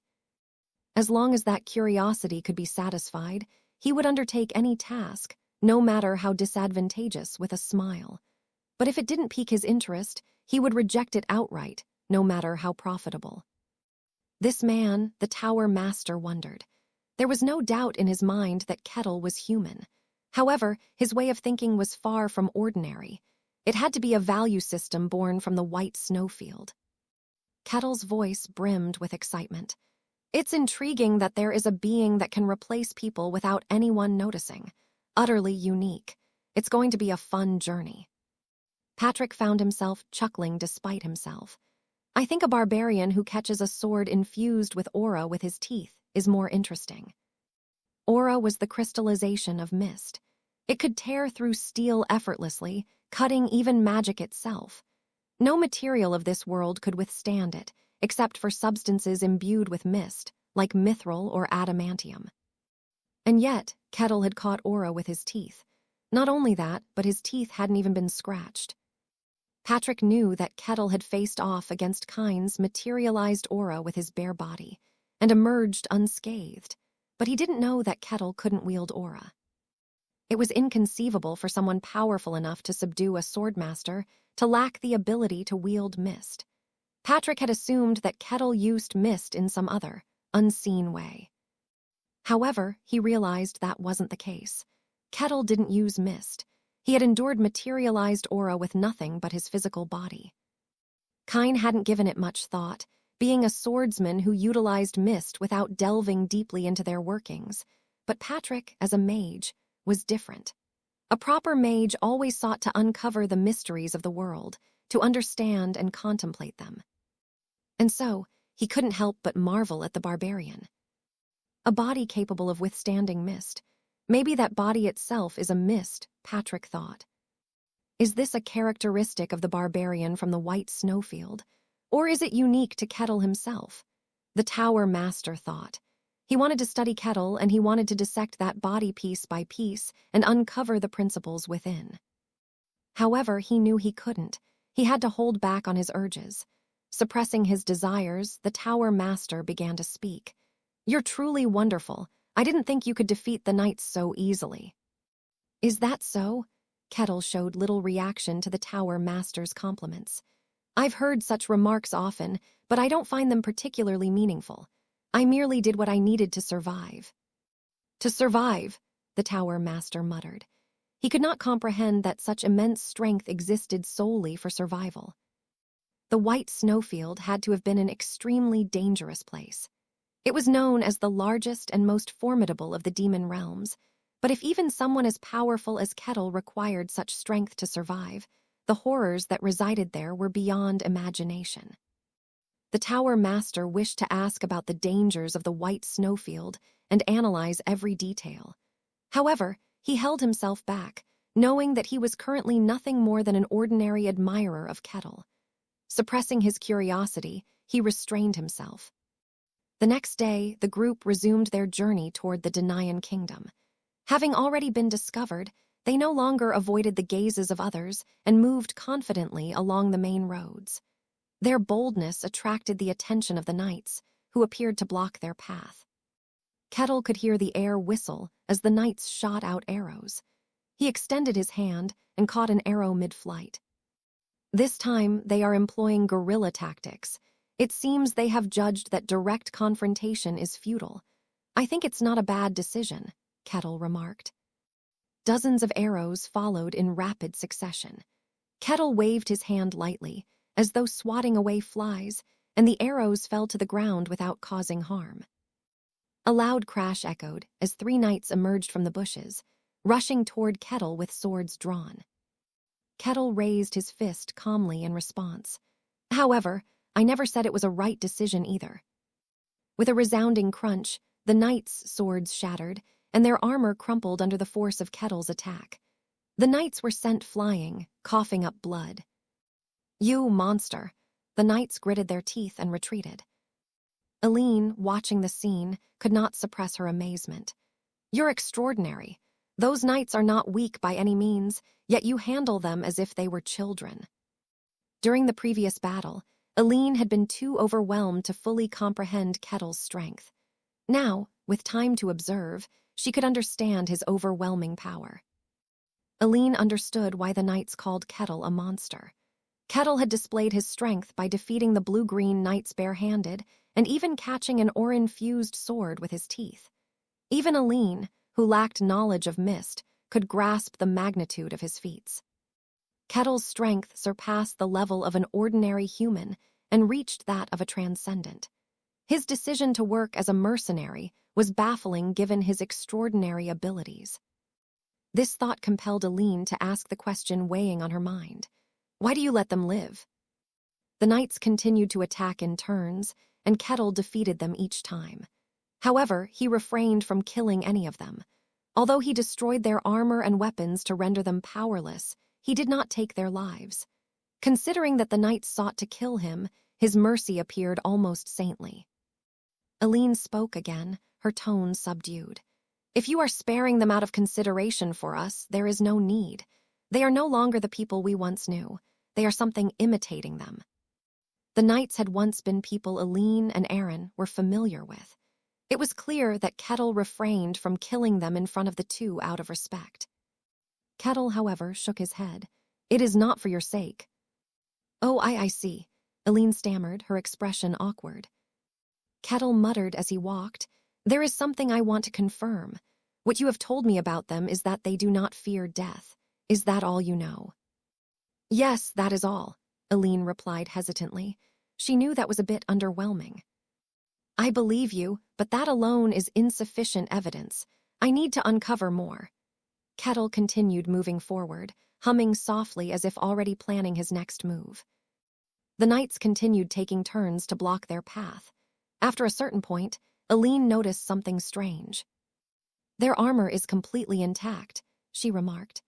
As long as that curiosity could be satisfied, he would undertake any task, no matter how disadvantageous, with a smile. But if it didn't pique his interest, he would reject it outright, no matter how profitable. This man, the tower master, wondered. There was no doubt in his mind that Kettle was human. However, his way of thinking was far from ordinary. It had to be a value system born from the white snowfield. Kettle's voice brimmed with excitement. It's intriguing that there is a being that can replace people without anyone noticing. Utterly unique. It's going to be a fun journey. Patrick found himself chuckling despite himself. I think a barbarian who catches a sword infused with aura with his teeth is more interesting. Aura was the crystallization of mist. It could tear through steel effortlessly, cutting even magic itself. No material of this world could withstand it, except for substances imbued with mist, like mithril or adamantium. And yet, Kettle had caught aura with his teeth. Not only that, but his teeth hadn't even been scratched. Patrick knew that Kettle had faced off against Kine's materialized aura with his bare body, and emerged unscathed, but he didn't know that Kettle couldn't wield aura. It was inconceivable for someone powerful enough to subdue a swordmaster to lack the ability to wield mist. Patrick had assumed that Kettle used mist in some other, unseen way. However, he realized that wasn't the case. Kettle didn't use mist. He had endured materialized aura with nothing but his physical body. Kine hadn't given it much thought, being a swordsman who utilized mist without delving deeply into their workings. But Patrick, as a mage, was different. A proper mage always sought to uncover the mysteries of the world, to understand and contemplate them. And so, he couldn't help but marvel at the barbarian. A body capable of withstanding mist. Maybe that body itself is a mist, Patrick thought. Is this a characteristic of the barbarian from the white snowfield? Or is it unique to Kettle himself? The tower master thought. He wanted to study Kettle, and he wanted to dissect that body piece by piece and uncover the principles within. However, he knew he couldn't. He had to hold back on his urges. Suppressing his desires, the tower master began to speak. You're truly wonderful. I didn't think you could defeat the knights so easily. Is that so? Kettle showed little reaction to the tower master's compliments. I've heard such remarks often, but I don't find them particularly meaningful. I merely did what I needed to survive. To survive, the tower master muttered. He could not comprehend that such immense strength existed solely for survival. The white snowfield had to have been an extremely dangerous place. It was known as the largest and most formidable of the demon realms, but if even someone as powerful as Kettle required such strength to survive, the horrors that resided there were beyond imagination. The tower master wished to ask about the dangers of the white snowfield and analyze every detail. However, he held himself back, knowing that he was currently nothing more than an ordinary admirer of Kettle. Suppressing his curiosity, he restrained himself. The next day, the group resumed their journey toward the Denayan kingdom. Having already been discovered, they no longer avoided the gazes of others and moved confidently along the main roads. Their boldness attracted the attention of the knights, who appeared to block their path. Kettle could hear the air whistle as the knights shot out arrows. He extended his hand and caught an arrow mid-flight. This time, they are employing guerrilla tactics. It seems they have judged that direct confrontation is futile. I think it's not a bad decision, Kettle remarked. Dozens of arrows followed in rapid succession. Kettle waved his hand lightly, as though swatting away flies, and the arrows fell to the ground without causing harm. A loud crash echoed as 3 knights emerged from the bushes, rushing toward Kettle with swords drawn. Kettle raised his fist calmly in response. However, I never said it was a right decision either. With a resounding crunch, the knights' swords shattered, and their armor crumpled under the force of Kettle's attack. The knights were sent flying, coughing up blood. "You monster!" The knights gritted their teeth and retreated. Aline, watching the scene, could not suppress her amazement. "You're extraordinary. Those knights are not weak by any means, yet you handle them as if they were children." During the previous battle, Aline had been too overwhelmed to fully comprehend Kettle's strength. Now, with time to observe, she could understand his overwhelming power. Aline understood why the knights called Kettle a monster. Kettle had displayed his strength by defeating the blue-green knights barehanded and even catching an Orin-fused sword with his teeth. Even Aline, who lacked knowledge of mist, could grasp the magnitude of his feats. Kettle's strength surpassed the level of an ordinary human and reached that of a transcendent. His decision to work as a mercenary was baffling given his extraordinary abilities. This thought compelled Aline to ask the question weighing on her mind. Why do you let them live? The knights continued to attack in turns, and Kettle defeated them each time. However, he refrained from killing any of them. Although he destroyed their armor and weapons to render them powerless, he did not take their lives. Considering that the knights sought to kill him, his mercy appeared almost saintly. Aline spoke again, her tone subdued. If you are sparing them out of consideration for us, there is no need. They are no longer the people we once knew. They are something imitating them. The knights had once been people Aline and Aaron were familiar with. It was clear that Kettle refrained from killing them in front of the two out of respect. Kettle, however, shook his head. It is not for your sake. Oh, I see. Aline stammered, her expression awkward. Kettle muttered as he walked. There is something I want to confirm. What you have told me about them is that they do not fear death. Is that all you know? Yes, that is all, Aline replied hesitantly. She knew that was a bit underwhelming. I believe you, but that alone is insufficient evidence. I need to uncover more. Kettle continued moving forward, humming softly as if already planning his next move. The knights continued taking turns to block their path. After a certain point, Aline noticed something strange. Their armor is completely intact, she remarked.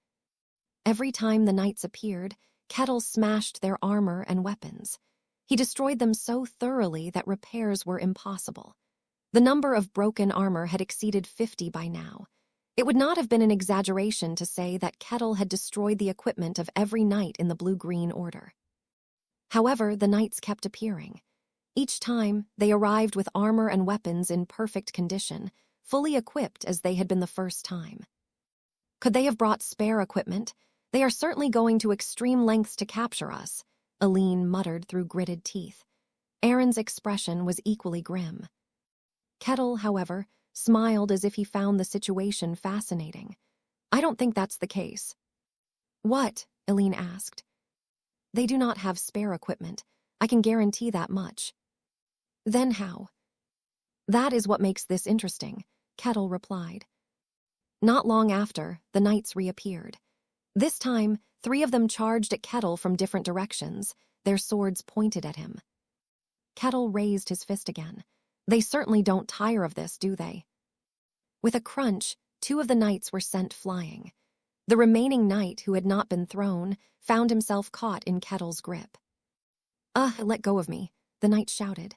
Every time the knights appeared, Kettle smashed their armor and weapons. He destroyed them so thoroughly that repairs were impossible. The number of broken armor had exceeded 50 by now. It would not have been an exaggeration to say that Kettle had destroyed the equipment of every knight in the blue-green order. However, the knights kept appearing. Each time, they arrived with armor and weapons in perfect condition, fully equipped as they had been the first time. Could they have brought spare equipment? They are certainly going to extreme lengths to capture us, Aline muttered through gritted teeth. Aaron's expression was equally grim. Kettle, however, smiled as if he found the situation fascinating. I don't think that's the case. What? Aline asked. They do not have spare equipment. I can guarantee that much. Then how? That is what makes this interesting, Kettle replied. Not long after, the knights reappeared. This time, 3 of them charged at Kettle from different directions, their swords pointed at him. Kettle raised his fist again. They certainly don't tire of this, do they? With a crunch, 2 of the knights were sent flying. The remaining knight, who had not been thrown, found himself caught in Kettle's grip. Let go of me, the knight shouted.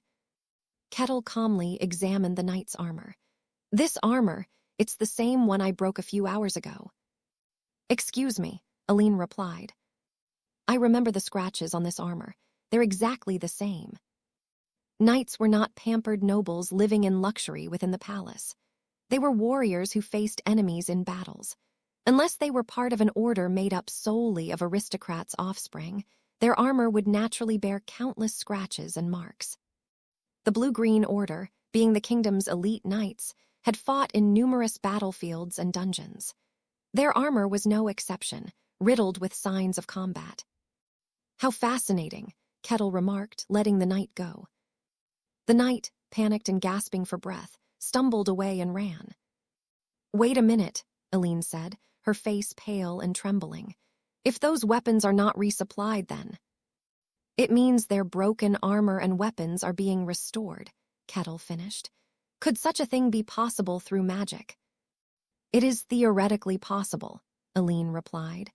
Kettle calmly examined the knight's armor. This armor, it's the same one I broke a few hours ago. Excuse me, Aline replied. I remember the scratches on this armor. They're exactly the same. Knights were not pampered nobles living in luxury within the palace. They were warriors who faced enemies in battles. Unless they were part of an order made up solely of aristocrats' offspring, their armor would naturally bear countless scratches and marks. The blue-green order, being the kingdom's elite knights, had fought in numerous battlefields and dungeons. Their armor was no exception, riddled with signs of combat. How fascinating, Kettle remarked, letting the knight go. The knight, panicked and gasping for breath, stumbled away and ran. "Wait a minute," Aline said, her face pale and trembling. "If those weapons are not resupplied, then—" "It means their broken armor and weapons are being restored," Kettle finished. "Could such a thing be possible through magic?" "It is theoretically possible," Aline replied,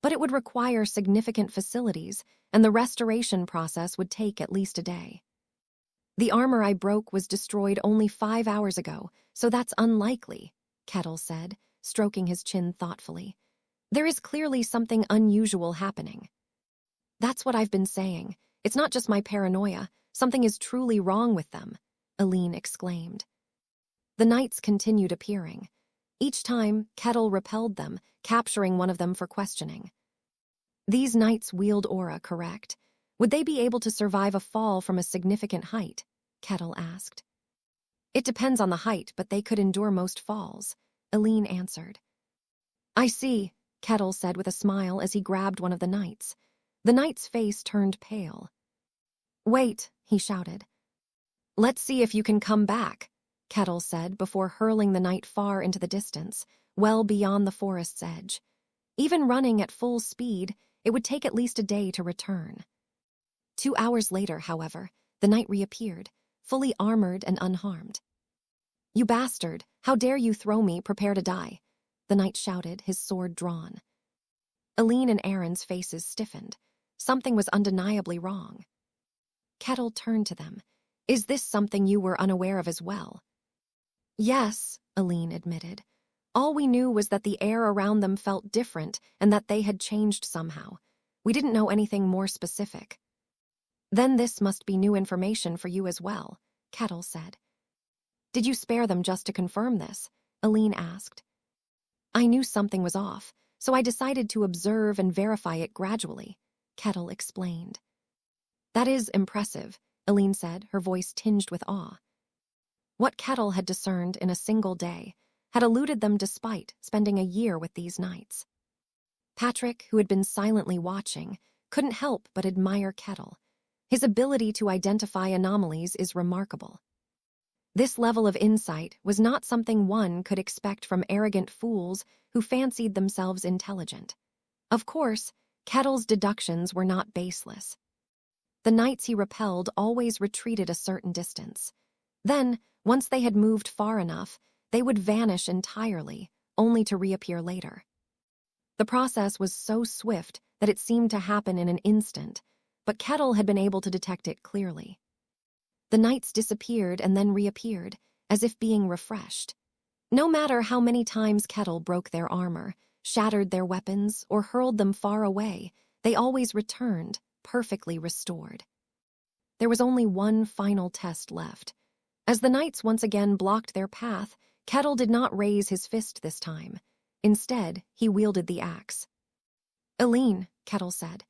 "but it would require significant facilities, and the restoration process would take at least a day. The armor I broke was destroyed only 5 hours ago, so that's unlikely," Kettle said, stroking his chin thoughtfully. "There is clearly something unusual happening." "That's what I've been saying. It's not just my paranoia. Something is truly wrong with them," Aline exclaimed. The knights continued appearing. Each time, Kettle repelled them, capturing one of them for questioning. "These knights wield aura, correct? Would they be able to survive a fall from a significant height?" Kettle asked. "It depends on the height, but they could endure most falls," Aline answered. "I see," Kettle said with a smile as he grabbed one of the knights. The knight's face turned pale. "Wait," he shouted. "Let's see if you can come back," Kettle said before hurling the knight far into the distance, well beyond the forest's edge. Even running at full speed, it would take at least a day to return. 2 hours later, however, the knight reappeared, fully armored and unharmed. "You bastard! How dare you throw me, prepare to die!" the knight shouted, his sword drawn. Aline and Aaron's faces stiffened. Something was undeniably wrong. Kettle turned to them. "Is this something you were unaware of as well?" "Yes," Aline admitted. "All we knew was that the air around them felt different and that they had changed somehow. We didn't know anything more specific." "Then this must be new information for you as well," Kettle said. "Did you spare them just to confirm this?" Aline asked. "I knew something was off, so I decided to observe and verify it gradually," Kettle explained. "That is impressive," Aline said, her voice tinged with awe. What Kettle had discerned in a single day had eluded them despite spending a year with these knights. Patrick, who had been silently watching, couldn't help but admire Kettle. His ability to identify anomalies is remarkable. This level of insight was not something one could expect from arrogant fools who fancied themselves intelligent. Of course, Kettle's deductions were not baseless. The knights he repelled always retreated a certain distance. Then, once they had moved far enough, they would vanish entirely, only to reappear later. The process was so swift that it seemed to happen in an instant, but Kettle had been able to detect it clearly. The knights disappeared and then reappeared, as if being refreshed. No matter how many times Kettle broke their armor, shattered their weapons, or hurled them far away, they always returned, perfectly restored. There was only one final test left. As the knights once again blocked their path, Kettle did not raise his fist this time. Instead, he wielded the axe. "Aline," Kettle said.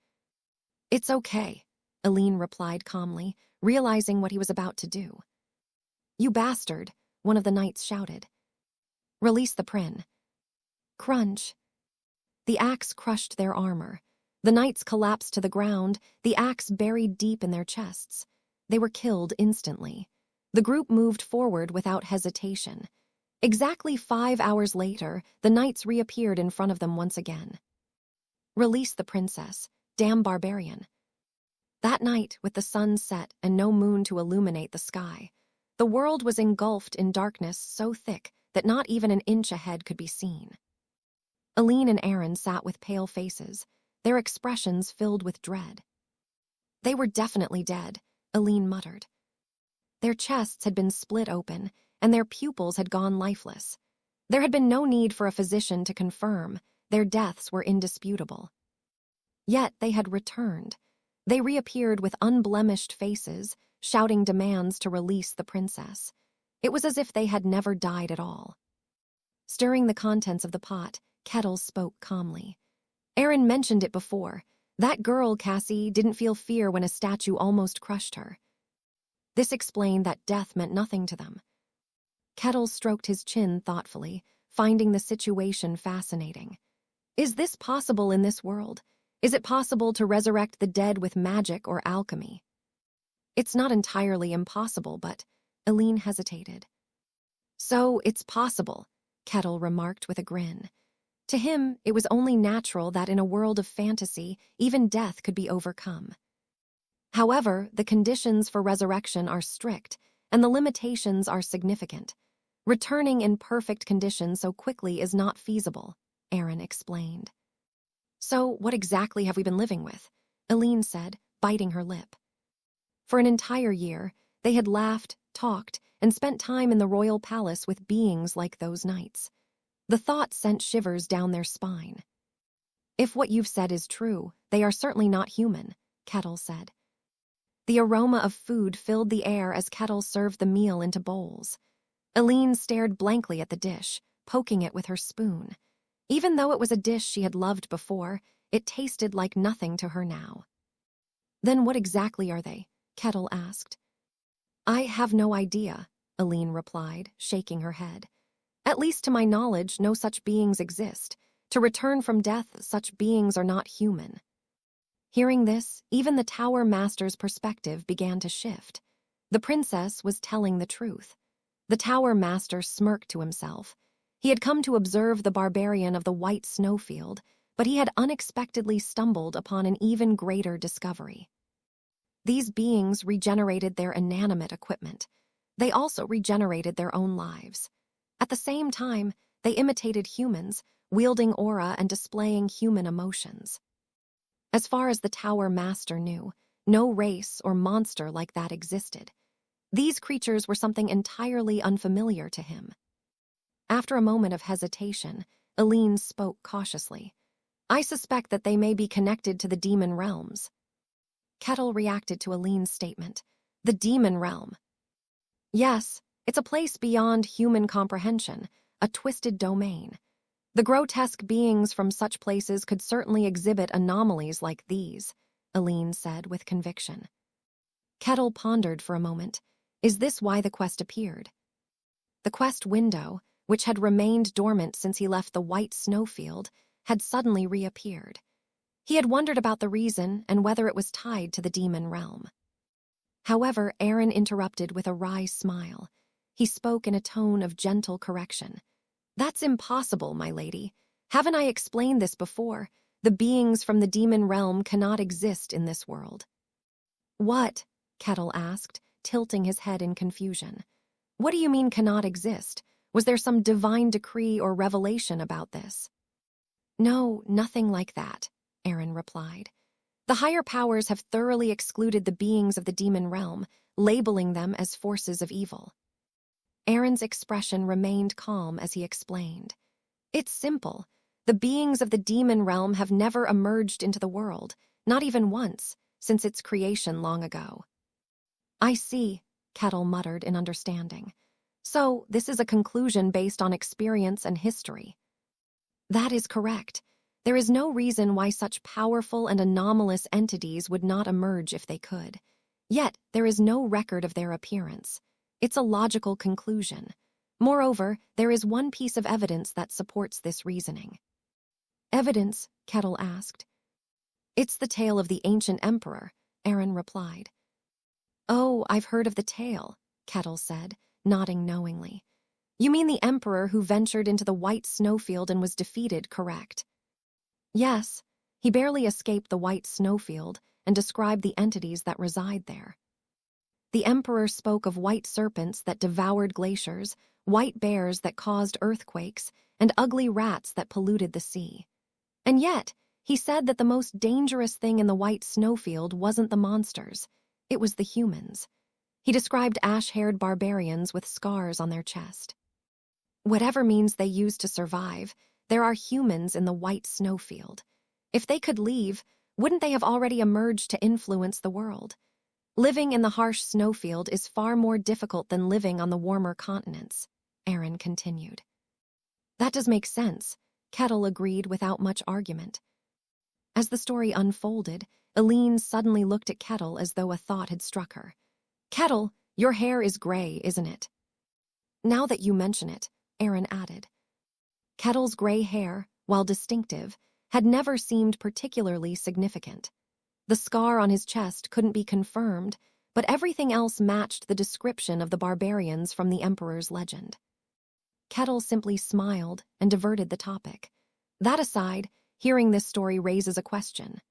"It's okay," Aline replied calmly, realizing what he was about to do. "You bastard," one of the knights shouted. "Release the prin." Crunch. The axe crushed their armor. The knights collapsed to the ground, the axe buried deep in their chests. They were killed instantly. The group moved forward without hesitation. Exactly 5 hours later, the knights reappeared in front of them once again. "Release the princess. Damn barbarian." That night, with the sun set and no moon to illuminate the sky, the world was engulfed in darkness so thick that not even an inch ahead could be seen. Aline and Aaron sat with pale faces, their expressions filled with dread. "They were definitely dead," Aline muttered. Their chests had been split open, and their pupils had gone lifeless. There had been no need for a physician to confirm. Their deaths were indisputable. Yet they had returned. They reappeared with unblemished faces, shouting demands to release the princess. It was as if they had never died at all. Stirring the contents of the pot, Kettle spoke calmly. "Aaron mentioned it before. That girl, Cassie, didn't feel fear when a statue almost crushed her." This explained that death meant nothing to them. Kettle stroked his chin thoughtfully, finding the situation fascinating. "Is this possible in this world? Is it possible to resurrect the dead with magic or alchemy?" It's not entirely impossible, but Eileen hesitated. So it's possible, Kettle remarked with a grin. To him, it was only natural that in a world of fantasy, even death could be overcome. However, the conditions for resurrection are strict, and the limitations are significant. Returning in perfect condition so quickly is not feasible, Aaron explained. So what exactly have we been living with? Eileen said, biting her lip. For an entire year, they had laughed, talked, and spent time in the royal palace with beings like those knights. The thought sent shivers down their spine. If what you've said is true, they are certainly not human, Kettle said. The aroma of food filled the air as Kettle served the meal into bowls. Eileen stared blankly at the dish, poking it with her spoon. Even though it was a dish she had loved before, it tasted like nothing to her now. Then what exactly are they? Kettle asked. I have no idea, Eileen replied, shaking her head. At least to my knowledge, no such beings exist. To return from death, such beings are not human. Hearing this, even the Tower Master's perspective began to shift. The princess was telling the truth. The Tower Master smirked to himself. He had come to observe the barbarian of the white snowfield, but he had unexpectedly stumbled upon an even greater discovery. These beings regenerated their inanimate equipment. They also regenerated their own lives. At the same time, they imitated humans, wielding aura and displaying human emotions. As far as the Tower Master knew, no race or monster like that existed. These creatures were something entirely unfamiliar to him. After a moment of hesitation, Eileen spoke cautiously. I suspect that they may be connected to the demon realms. Kettle reacted to Eileen's statement. The demon realm. Yes, it's a place beyond human comprehension, a twisted domain. The grotesque beings from such places could certainly exhibit anomalies like these, Eileen said with conviction. Kettle pondered for a moment. Is this why the quest appeared? The quest window, which had remained dormant since he left the white snowfield, had suddenly reappeared. He had wondered about the reason and whether it was tied to the demon realm. However, Aaron interrupted with a wry smile. He spoke in a tone of gentle correction. That's impossible, my lady. Haven't I explained this before? The beings from the demon realm cannot exist in this world. What? Kettle asked, tilting his head in confusion. What do you mean cannot exist? Was there some divine decree or revelation about this? No, nothing like that, Aaron replied. The higher powers have thoroughly excluded the beings of the demon realm, labeling them as forces of evil. Aaron's expression remained calm as he explained. It's simple. The beings of the demon realm have never emerged into the world, not even once, since its creation long ago. I see, Kettle muttered in understanding. So, this is a conclusion based on experience and history. That is correct. There is no reason why such powerful and anomalous entities would not emerge if they could. Yet, there is no record of their appearance. It's a logical conclusion. Moreover, there is one piece of evidence that supports this reasoning. Evidence? Kettle asked. It's the tale of the ancient emperor, Aaron replied. Oh, I've heard of the tale, Kettle said, nodding knowingly. You mean the emperor who ventured into the white snowfield and was defeated, correct? Yes, he barely escaped the white snowfield and described the entities that reside there. The emperor spoke of white serpents that devoured glaciers, white bears that caused earthquakes, and ugly rats that polluted the sea. And yet, he said that the most dangerous thing in the white snowfield wasn't the monsters, it was the humans. He described ash-haired barbarians with scars on their chest. Whatever means they used to survive, there are humans in the white snowfield. If they could leave, wouldn't they have already emerged to influence the world? Living in the harsh snowfield is far more difficult than living on the warmer continents, Aaron continued. That does make sense, Kettle agreed without much argument. As the story unfolded, Eileen suddenly looked at Kettle as though a thought had struck her. Kettle, your hair is gray, isn't it? Now that you mention it, Aaron added. Kettle's gray hair, while distinctive, had never seemed particularly significant. The scar on his chest couldn't be confirmed, but everything else matched the description of the barbarians from the Emperor's legend. Kettle simply smiled and diverted the topic. That aside, hearing this story raises a question.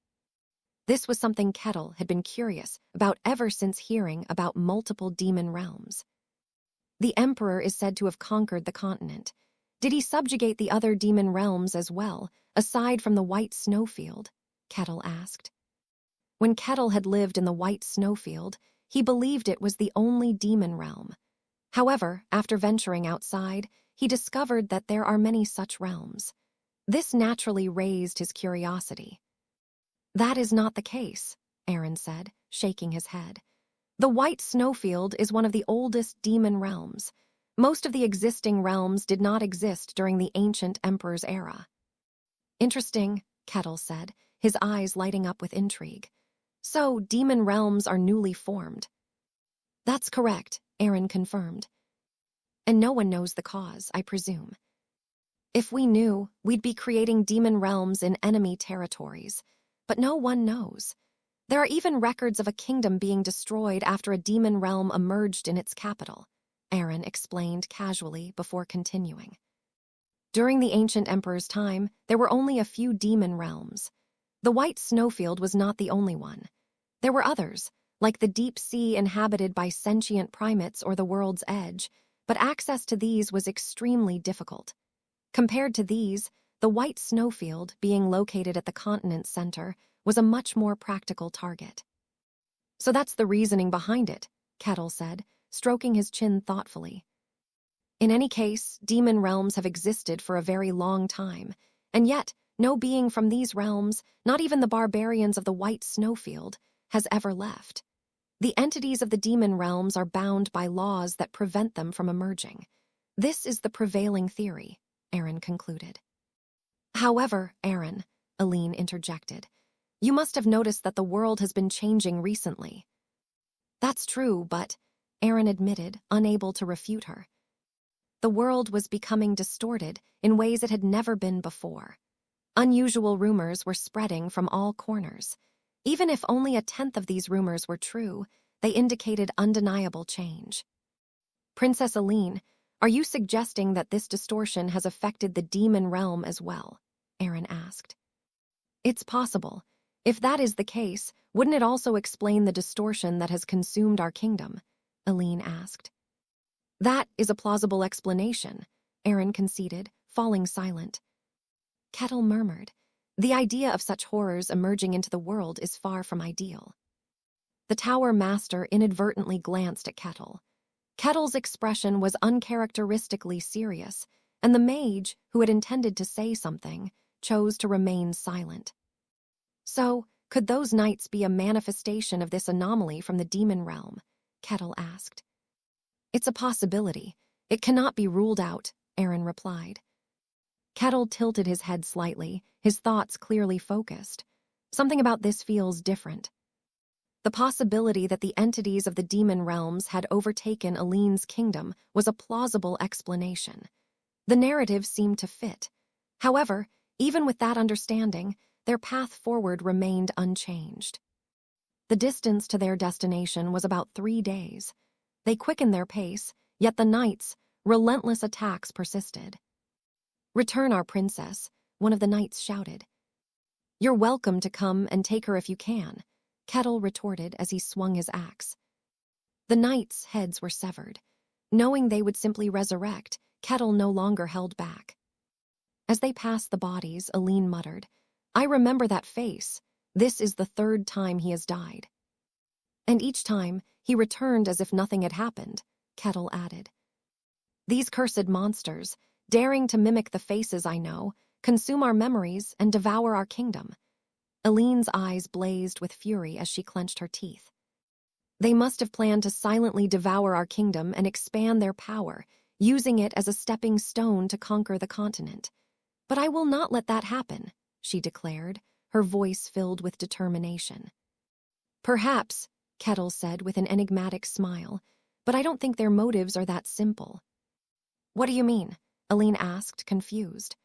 This was something Kettle had been curious about ever since hearing about multiple demon realms. The Emperor is said to have conquered the continent. Did he subjugate the other demon realms as well, aside from the White Snowfield? Kettle asked. When Kettle had lived in the White Snowfield, he believed it was the only demon realm. However, after venturing outside, he discovered that there are many such realms. This naturally raised his curiosity. That is not the case, Aaron said, shaking his head. The White Snowfield is one of the oldest demon realms. Most of the existing realms did not exist during the ancient Emperor's era. Interesting, Kettle said, his eyes lighting up with intrigue. So, demon realms are newly formed. That's correct, Aaron confirmed. And no one knows the cause, I presume. If we knew, we'd be creating demon realms in enemy territories. But no one knows. There are even records of a kingdom being destroyed after a demon realm emerged in its capital, Aaron explained casually before continuing. During the ancient emperor's time, there were only a few demon realms. The White Snowfield was not the only one. There were others, like the deep sea inhabited by sentient primates or the world's edge, but access to these was extremely difficult. Compared to these, the White Snowfield, being located at the continent's center, was a much more practical target. So that's the reasoning behind it, Kettle said, stroking his chin thoughtfully. In any case, demon realms have existed for a very long time, and yet no being from these realms, not even the barbarians of the White Snowfield, has ever left. The entities of the demon realms are bound by laws that prevent them from emerging. This is the prevailing theory, Aaron concluded. However, Aaron, Aline interjected, you must have noticed that the world has been changing recently. That's true, but, Aaron admitted, unable to refute her. The world was becoming distorted in ways it had never been before. Unusual rumors were spreading from all corners. Even if only 1/10 of these rumors were true, they indicated undeniable change. Princess Aline, are you suggesting that this distortion has affected the demon realm as well? Aaron asked. It's possible. If that is the case, wouldn't it also explain the distortion that has consumed our kingdom? Aline asked. That is a plausible explanation, Aaron conceded, falling silent. Kettle murmured. The idea of such horrors emerging into the world is far from ideal. The tower master inadvertently glanced at Kettle. Kettle's expression was uncharacteristically serious, and the mage, who had intended to say something, chose to remain silent. So, could those nights be a manifestation of this anomaly from the demon realm? Kettle asked. It's a possibility. It cannot be ruled out, Aaron replied. Kettle tilted his head slightly, his thoughts clearly focused. Something about this feels different. The possibility that the entities of the demon realms had overtaken Aline's kingdom was a plausible explanation. The narrative seemed to fit. However, even with that understanding, their path forward remained unchanged. The distance to their destination was about 3 days. They quickened their pace, yet the knights' relentless attacks persisted. Return our princess, one of the knights shouted. You're welcome to come and take her if you can, Kettle retorted as he swung his axe. The knights' heads were severed. Knowing they would simply resurrect, Kettle no longer held back. As they passed the bodies, Aline muttered, I remember that face. This is the 3rd time he has died. And each time, he returned as if nothing had happened, Kettle added. These cursed monsters, daring to mimic the faces I know, consume our memories and devour our kingdom. Aline's eyes blazed with fury as she clenched her teeth. They must have planned to silently devour our kingdom and expand their power, using it as a stepping stone to conquer the continent. But I will not let that happen, she declared, her voice filled with determination. Perhaps, Kettle said with an enigmatic smile, but I don't think their motives are that simple. What do you mean? Aline asked, confused.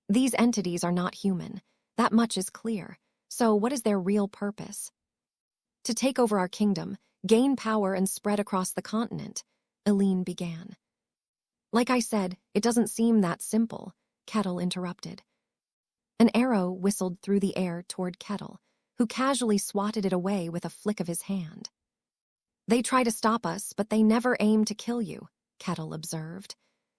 These entities are not human. That much is clear. So what is their real purpose? To take over our kingdom, gain power and spread across the continent, Eileen began. Like I said, it doesn't seem that simple, Kettle interrupted. An arrow whistled through the air toward Kettle, who casually swatted it away with a flick of his hand. They try to stop us, but they never aim to kill you, Kettle observed.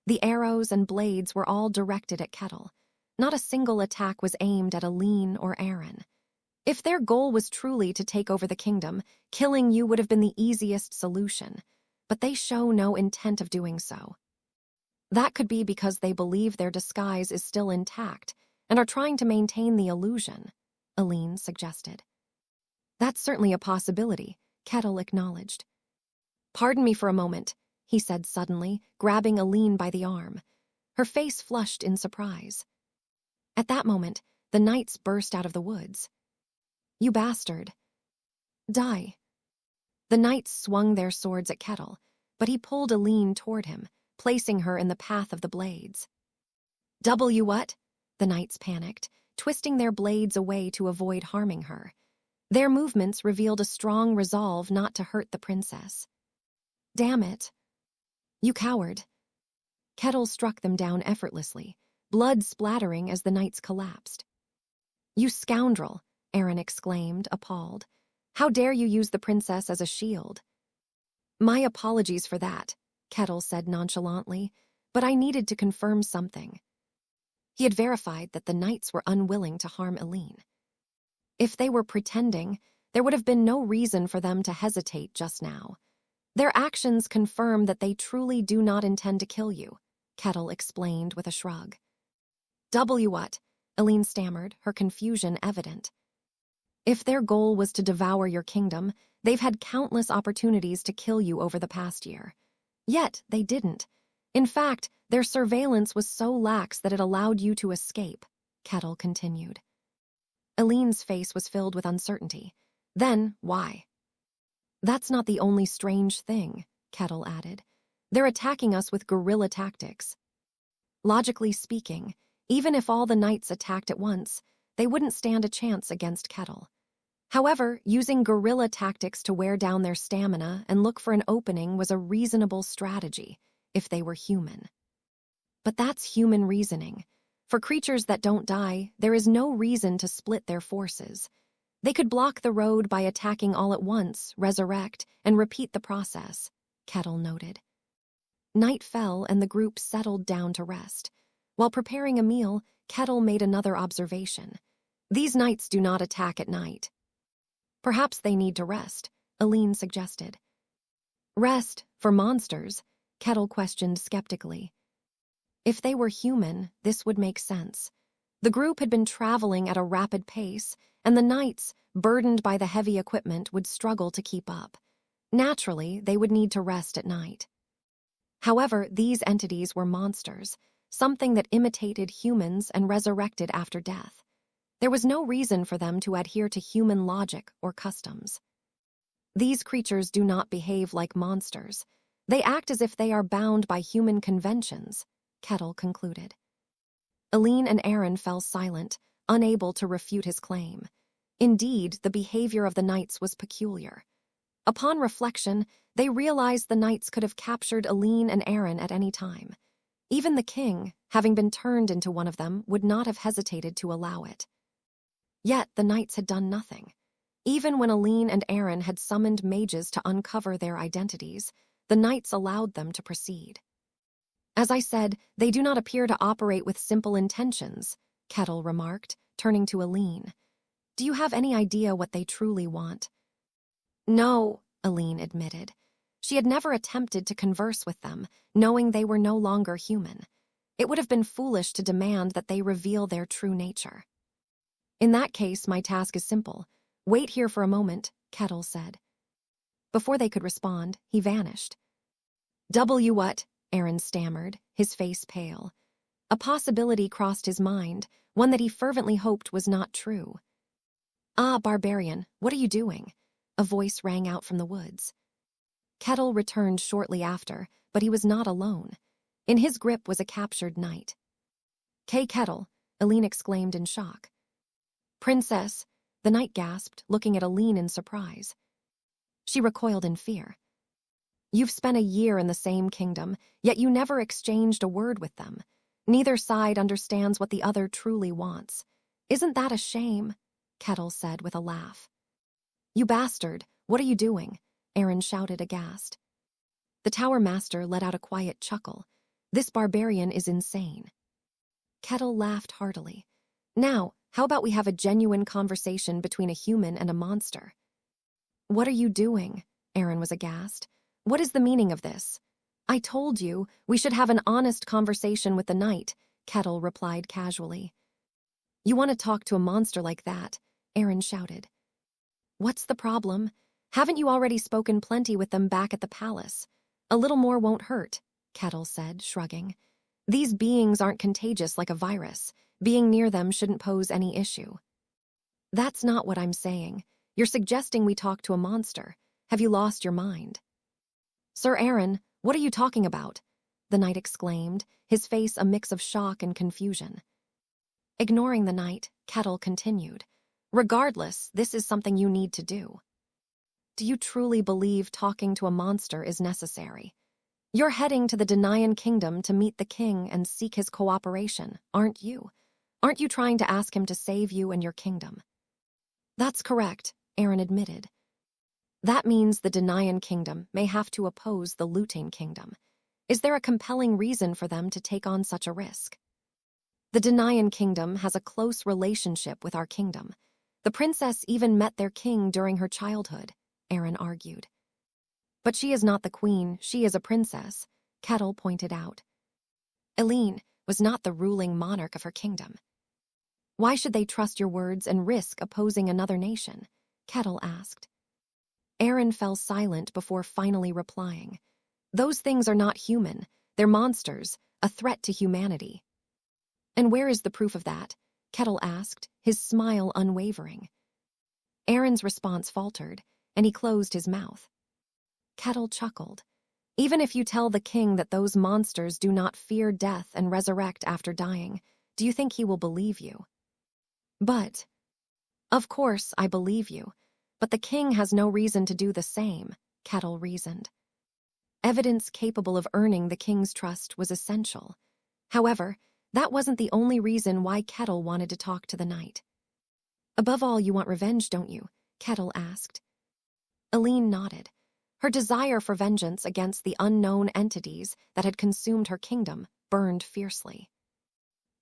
The arrows and blades were all directed at Kettle. Not a single attack was aimed at Eileen or Aaron. If their goal was truly to take over the kingdom, killing you would have been the easiest solution, but they show no intent of doing so. That could be because they believe their disguise is still intact and are trying to maintain the illusion, Eileen suggested. That's certainly a possibility, Kettle acknowledged. Pardon me for a moment, he said suddenly, grabbing Eileen by the arm. Her face flushed in surprise. At that moment, the knights burst out of the woods. You bastard. Die. The knights swung their swords at Kettle, but he pulled Eileen toward him, placing her in the path of the blades. What? The knights panicked, twisting their blades away to avoid harming her. Their movements revealed a strong resolve not to hurt the princess. Damn it. You coward. Kettle struck them down effortlessly, blood splattering as the knights collapsed. You scoundrel, Aaron exclaimed, appalled. How dare you use the princess as a shield? My apologies for that, Kettle said nonchalantly, but I needed to confirm something. He had verified that the knights were unwilling to harm Eileen. If they were pretending, there would have been no reason for them to hesitate just now. Their actions confirm that they truly do not intend to kill you, Kettle explained with a shrug. What? Eileen stammered, her confusion evident. If their goal was to devour your kingdom, they've had countless opportunities to kill you over the past year. Yet, they didn't. In fact, their surveillance was so lax that it allowed you to escape, Kettle continued. Eileen's face was filled with uncertainty. Then, why? That's not the only strange thing, Kettle added. They're attacking us with guerrilla tactics. Logically speaking, even if all the knights attacked at once, they wouldn't stand a chance against Kettle. However, using guerrilla tactics to wear down their stamina and look for an opening was a reasonable strategy, if they were human. But that's human reasoning. For creatures that don't die, there is no reason to split their forces. They could block the road by attacking all at once, resurrect, and repeat the process, Kettle noted. Night fell and the group settled down to rest. While preparing a meal, Kettle made another observation. These knights do not attack at night. Perhaps they need to rest, Eileen suggested. Rest for monsters? Kettle questioned skeptically. If they were human, this would make sense. The group had been traveling at a rapid pace, and the knights, burdened by the heavy equipment, would struggle to keep up. Naturally, they would need to rest at night. However, these entities were monsters, something that imitated humans and resurrected after death. There was no reason for them to adhere to human logic or customs. These creatures do not behave like monsters. They act as if they are bound by human conventions, Kettle concluded. Eileen and Aaron fell silent, unable to refute his claim. Indeed, the behavior of the knights was peculiar. Upon reflection, they realized the knights could have captured Eileen and Aaron at any time. Even the king, having been turned into one of them, would not have hesitated to allow it. Yet the knights had done nothing. Even when Eileen and Aaron had summoned mages to uncover their identities, the knights allowed them to proceed. As I said, they do not appear to operate with simple intentions, Kettle remarked, turning to Eileen. Do you have any idea what they truly want? No, Eileen admitted. She had never attempted to converse with them, knowing they were no longer human. It would have been foolish to demand that they reveal their true nature. In that case, my task is simple. Wait here for a moment, Kettle said. Before they could respond, he vanished. What? Aaron stammered, his face pale. A possibility crossed his mind, one that he fervently hoped was not true. Ah, barbarian, what are you doing? A voice rang out from the woods. Kettle returned shortly after, but he was not alone. In his grip was a captured knight. Kettle, Eileen exclaimed in shock. Princess, the knight gasped, looking at Eileen in surprise. She recoiled in fear. You've spent a year in the same kingdom, yet you never exchanged a word with them. Neither side understands what the other truly wants. Isn't that a shame? Kettle said with a laugh. You bastard, what are you doing? Aaron shouted aghast. The tower master let out a quiet chuckle. This barbarian is insane. Kettle laughed heartily. Now, how about we have a genuine conversation between a human and a monster? What are you doing? Aaron was aghast. What is the meaning of this? I told you, we should have an honest conversation with the knight, Kettle replied casually. You want to talk to a monster like that? Aaron shouted. What's the problem? Haven't you already spoken plenty with them back at the palace? A little more won't hurt, Kettle said, shrugging. These beings aren't contagious like a virus. Being near them shouldn't pose any issue. That's not what I'm saying. You're suggesting we talk to a monster. Have you lost your mind? Sir Aaron, what are you talking about? The knight exclaimed, his face a mix of shock and confusion. Ignoring the knight, Kettle continued. Regardless, this is something you need to do. Do you truly believe talking to a monster is necessary? You're heading to the Denaian kingdom to meet the king and seek his cooperation, aren't you? Aren't you trying to ask him to save you and your kingdom? That's correct, Aaron admitted. That means the Denaian kingdom may have to oppose the Lutain kingdom. Is there a compelling reason for them to take on such a risk? The Denaian kingdom has a close relationship with our kingdom. The princess even met their king during her childhood, Aaron argued. But she is not the queen, she is a princess, Kettle pointed out. Eileen was not the ruling monarch of her kingdom. Why should they trust your words and risk opposing another nation? Kettle asked. Aaron fell silent before finally replying. Those things are not human. They're monsters, a threat to humanity. And where is the proof of that? Kettle asked, his smile unwavering. Aaron's response faltered, and he closed his mouth. Kettle chuckled. Even if you tell the king that those monsters do not fear death and resurrect after dying, do you think he will believe you? But, of course, I believe you. But the king has no reason to do the same, Kettle reasoned. Evidence capable of earning the king's trust was essential. However, that wasn't the only reason why Kettle wanted to talk to the knight. Above all, you want revenge, don't you? Kettle asked. Eileen nodded. Her desire for vengeance against the unknown entities that had consumed her kingdom burned fiercely.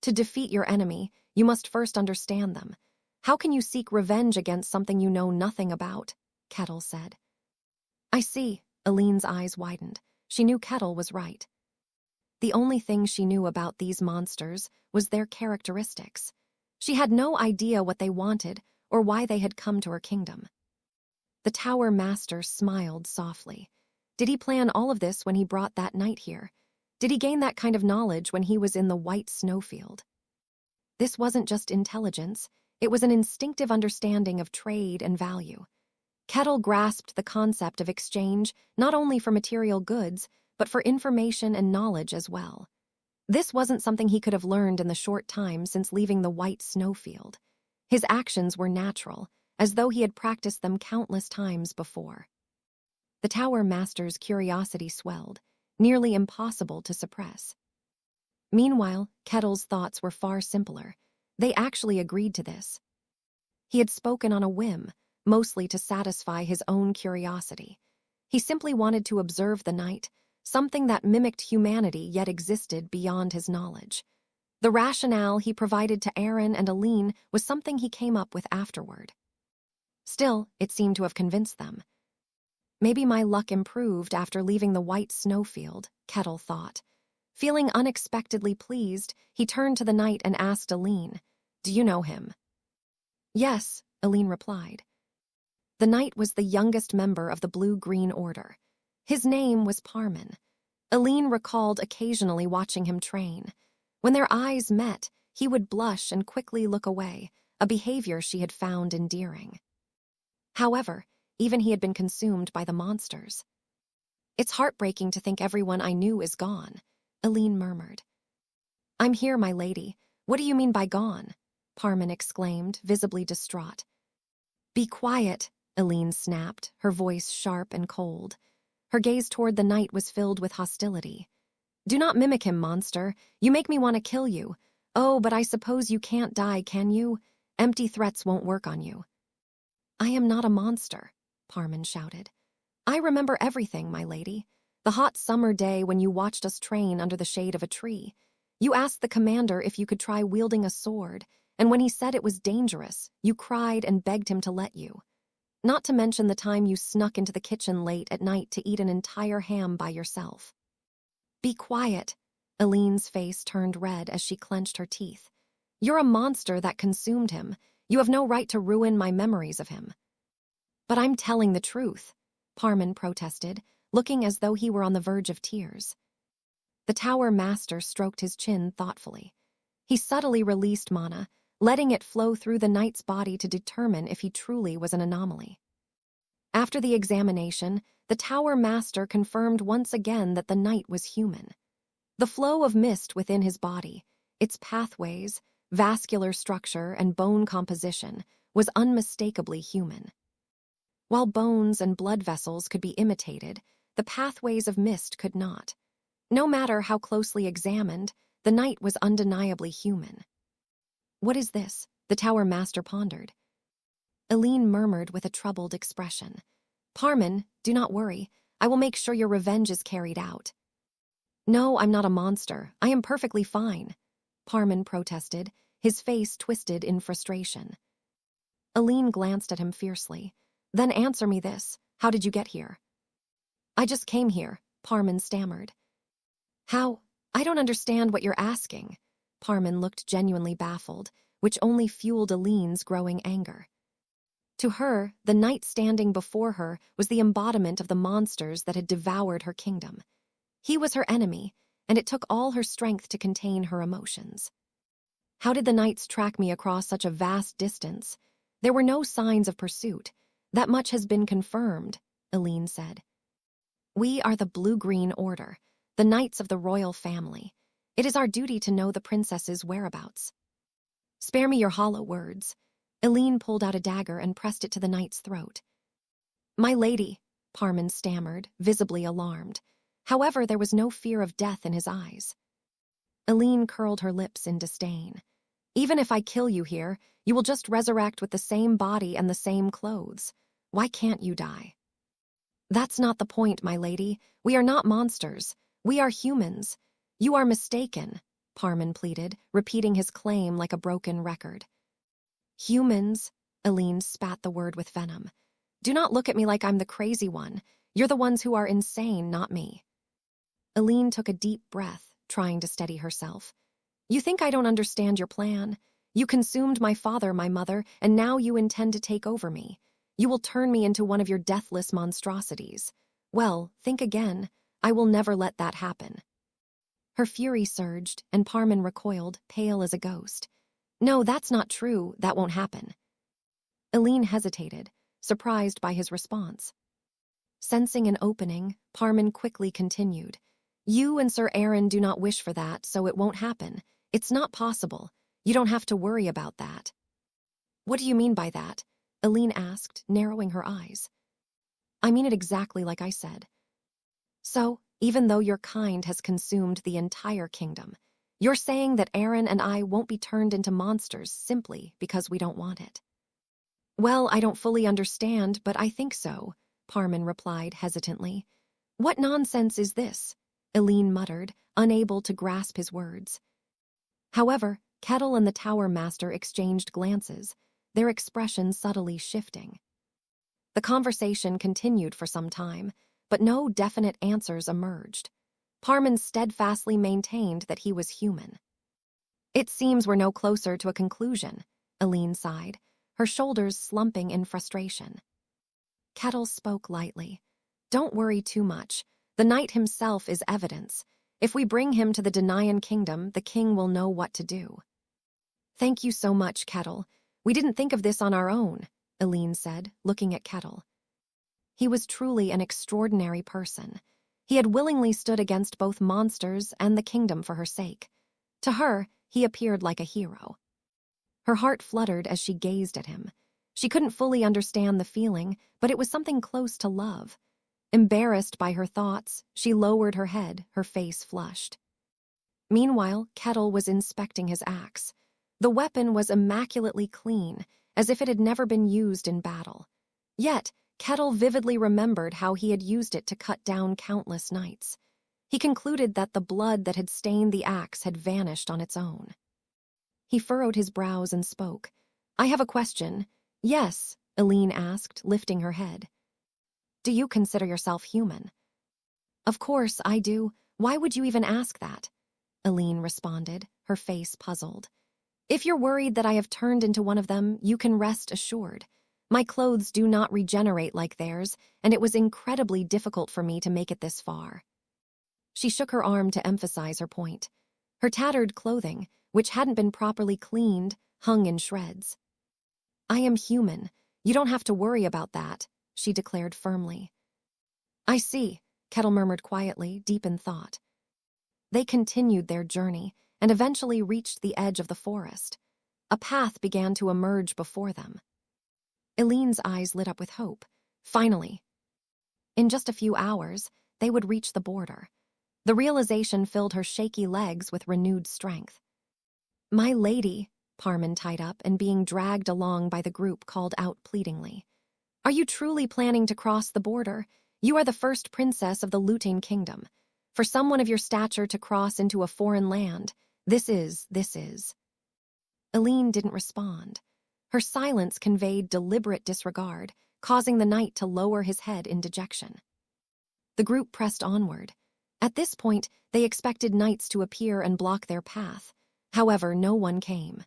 To defeat your enemy, you must first understand them. How can you seek revenge against something you know nothing about? Kettle said. I see, Eileen's eyes widened. She knew Kettle was right. The only thing she knew about these monsters was their characteristics. She had no idea what they wanted or why they had come to her kingdom. The tower master smiled softly. Did he plan all of this when he brought that knight here? Did he gain that kind of knowledge when he was in the white snowfield? This wasn't just intelligence. It was an instinctive understanding of trade and value. Kettle grasped the concept of exchange not only for material goods, but for information and knowledge as well. This wasn't something he could have learned in the short time since leaving the white snowfield. His actions were natural, as though he had practiced them countless times before. The tower master's curiosity swelled, nearly impossible to suppress. Meanwhile, Kettle's thoughts were far simpler. They actually agreed to this. He had spoken on a whim, mostly to satisfy his own curiosity. He simply wanted to observe the knight, something that mimicked humanity yet existed beyond his knowledge. The rationale he provided to Aaron and Eileen was something he came up with afterward. Still, it seemed to have convinced them. Maybe my luck improved after leaving the white snowfield, Kettle thought. Feeling unexpectedly pleased, he turned to the knight and asked Eileen, "Do you know him?" "Yes," Eileen replied. The knight was the youngest member of the Blue-Green Order. His name was Parman. Eileen recalled occasionally watching him train. When their eyes met, he would blush and quickly look away, a behavior she had found endearing. However, even he had been consumed by the monsters. "It's heartbreaking to think everyone I knew is gone," Eileen murmured. "I'm here, my lady. What do you mean by gone?" Parman exclaimed, visibly distraught. "Be quiet," Aline snapped, her voice sharp and cold. Her gaze toward the knight was filled with hostility. "Do not mimic him, monster. You make me want to kill you. Oh, but I suppose you can't die, can you? Empty threats won't work on you." "I am not a monster," Parman shouted. "I remember everything, my lady. The hot summer day when you watched us train under the shade of a tree. You asked the commander if you could try wielding a sword, and when he said it was dangerous, you cried and begged him to let you. Not to mention the time you snuck into the kitchen late at night to eat an entire ham by yourself." "Be quiet." Aline's face turned red as she clenched her teeth. "You're a monster that consumed him. You have no right to ruin my memories of him." "But I'm telling the truth," Parman protested, looking as though he were on the verge of tears. The tower master stroked his chin thoughtfully. He subtly released mana, letting it flow through the knight's body to determine if he truly was an anomaly. After the examination, the tower master confirmed once again that the knight was human. The flow of mist within his body, its pathways, vascular structure, and bone composition was unmistakably human. While bones and blood vessels could be imitated, the pathways of mist could not. No matter how closely examined, the knight was undeniably human. "What is this?" the tower master pondered. Aline murmured with a troubled expression. "Parman, do not worry. I will make sure your revenge is carried out." "No, I'm not a monster. I am perfectly fine," Parman protested, his face twisted in frustration. Aline glanced at him fiercely. "Then answer me this. How did you get here?" "I just came here," Parman stammered. "How? I don't understand what you're asking." Parman looked genuinely baffled, which only fueled Aline's growing anger. To her, the knight standing before her was the embodiment of the monsters that had devoured her kingdom. He was her enemy, and it took all her strength to contain her emotions. "How did the knights track me across such a vast distance? There were no signs of pursuit. That much has been confirmed," Aline said. "We are the Blue-Green Order, the knights of the royal family. It is our duty to know the princess's whereabouts." "Spare me your hollow words." Aline pulled out a dagger and pressed it to the knight's throat. "My lady," Parman stammered, visibly alarmed. However, there was no fear of death in his eyes. Aline curled her lips in disdain. "Even if I kill you here, you will just resurrect with the same body and the same clothes. Why can't you die?" "That's not the point, my lady. We are not monsters. We are humans. You are mistaken," Parman pleaded, repeating his claim like a broken record. "Humans," Aline spat the word with venom. "Do not look at me like I'm the crazy one. You're the ones who are insane, not me." Aline took a deep breath, trying to steady herself. "You think I don't understand your plan? You consumed my father, my mother, and now you intend to take over me. You will turn me into one of your deathless monstrosities. Well, think again. I will never let that happen." Her fury surged, and Parman recoiled, pale as a ghost. "No, that's not true. That won't happen." Aline hesitated, surprised by his response. Sensing an opening, Parman quickly continued. "You and Sir Aaron do not wish for that, so it won't happen. It's not possible. You don't have to worry about that." "What do you mean by that?" Aline asked, narrowing her eyes. "I mean it exactly like I said. So, even though your kind has consumed the entire kingdom, you're saying that Aaron and I won't be turned into monsters simply because we don't want it." "Well, I don't fully understand, but I think so," Parman replied hesitantly. "What nonsense is this?" Aline muttered, unable to grasp his words. However, Kettle and the tower master exchanged glances, their expressions subtly shifting. The conversation continued for some time, but no definite answers emerged. Parman steadfastly maintained that he was human. "It seems we're no closer to a conclusion," Aline sighed, her shoulders slumping in frustration. Kettle spoke lightly. "Don't worry too much. The knight himself is evidence. If we bring him to the Denayan kingdom, the king will know what to do." "Thank you so much, Kettle. We didn't think of this on our own," Aline said, looking at Kettle. He was truly an extraordinary person. He had willingly stood against both monsters and the kingdom for her sake. To her, he appeared like a hero. Her heart fluttered as she gazed at him. She couldn't fully understand the feeling, but it was something close to love. Embarrassed by her thoughts, she lowered her head, her face flushed. Meanwhile, Kettle was inspecting his axe. The weapon was immaculately clean, as if it had never been used in battle. Yet, Kettle vividly remembered how he had used it to cut down countless knights. He concluded that the blood that had stained the axe had vanished on its own. He furrowed his brows and spoke. "I have a question." "Yes," Eileen asked, lifting her head. "Do you consider yourself human?" "Of course I do. Why would you even ask that?" Eileen responded, her face puzzled. "If you're worried that I have turned into one of them, you can rest assured. My clothes do not regenerate like theirs, and it was incredibly difficult for me to make it this far." She shook her arm to emphasize her point. Her tattered clothing, which hadn't been properly cleaned, hung in shreds. "I am human. You don't have to worry about that," she declared firmly. "I see," Kettle murmured quietly, deep in thought. They continued their journey and eventually reached the edge of the forest. A path began to emerge before them. Eileen's eyes lit up with hope. Finally. In just a few hours, they would reach the border. The realization filled her shaky legs with renewed strength. "My lady," Parman, tied up and being dragged along by the group, called out pleadingly. "Are you truly planning to cross the border? You are the first princess of the Looting Kingdom. For someone of your stature to cross into a foreign land, this is. Eileen didn't respond. Her silence conveyed deliberate disregard, causing the knight to lower his head in dejection. The group pressed onward. At this point, they expected knights to appear and block their path. However, no one came.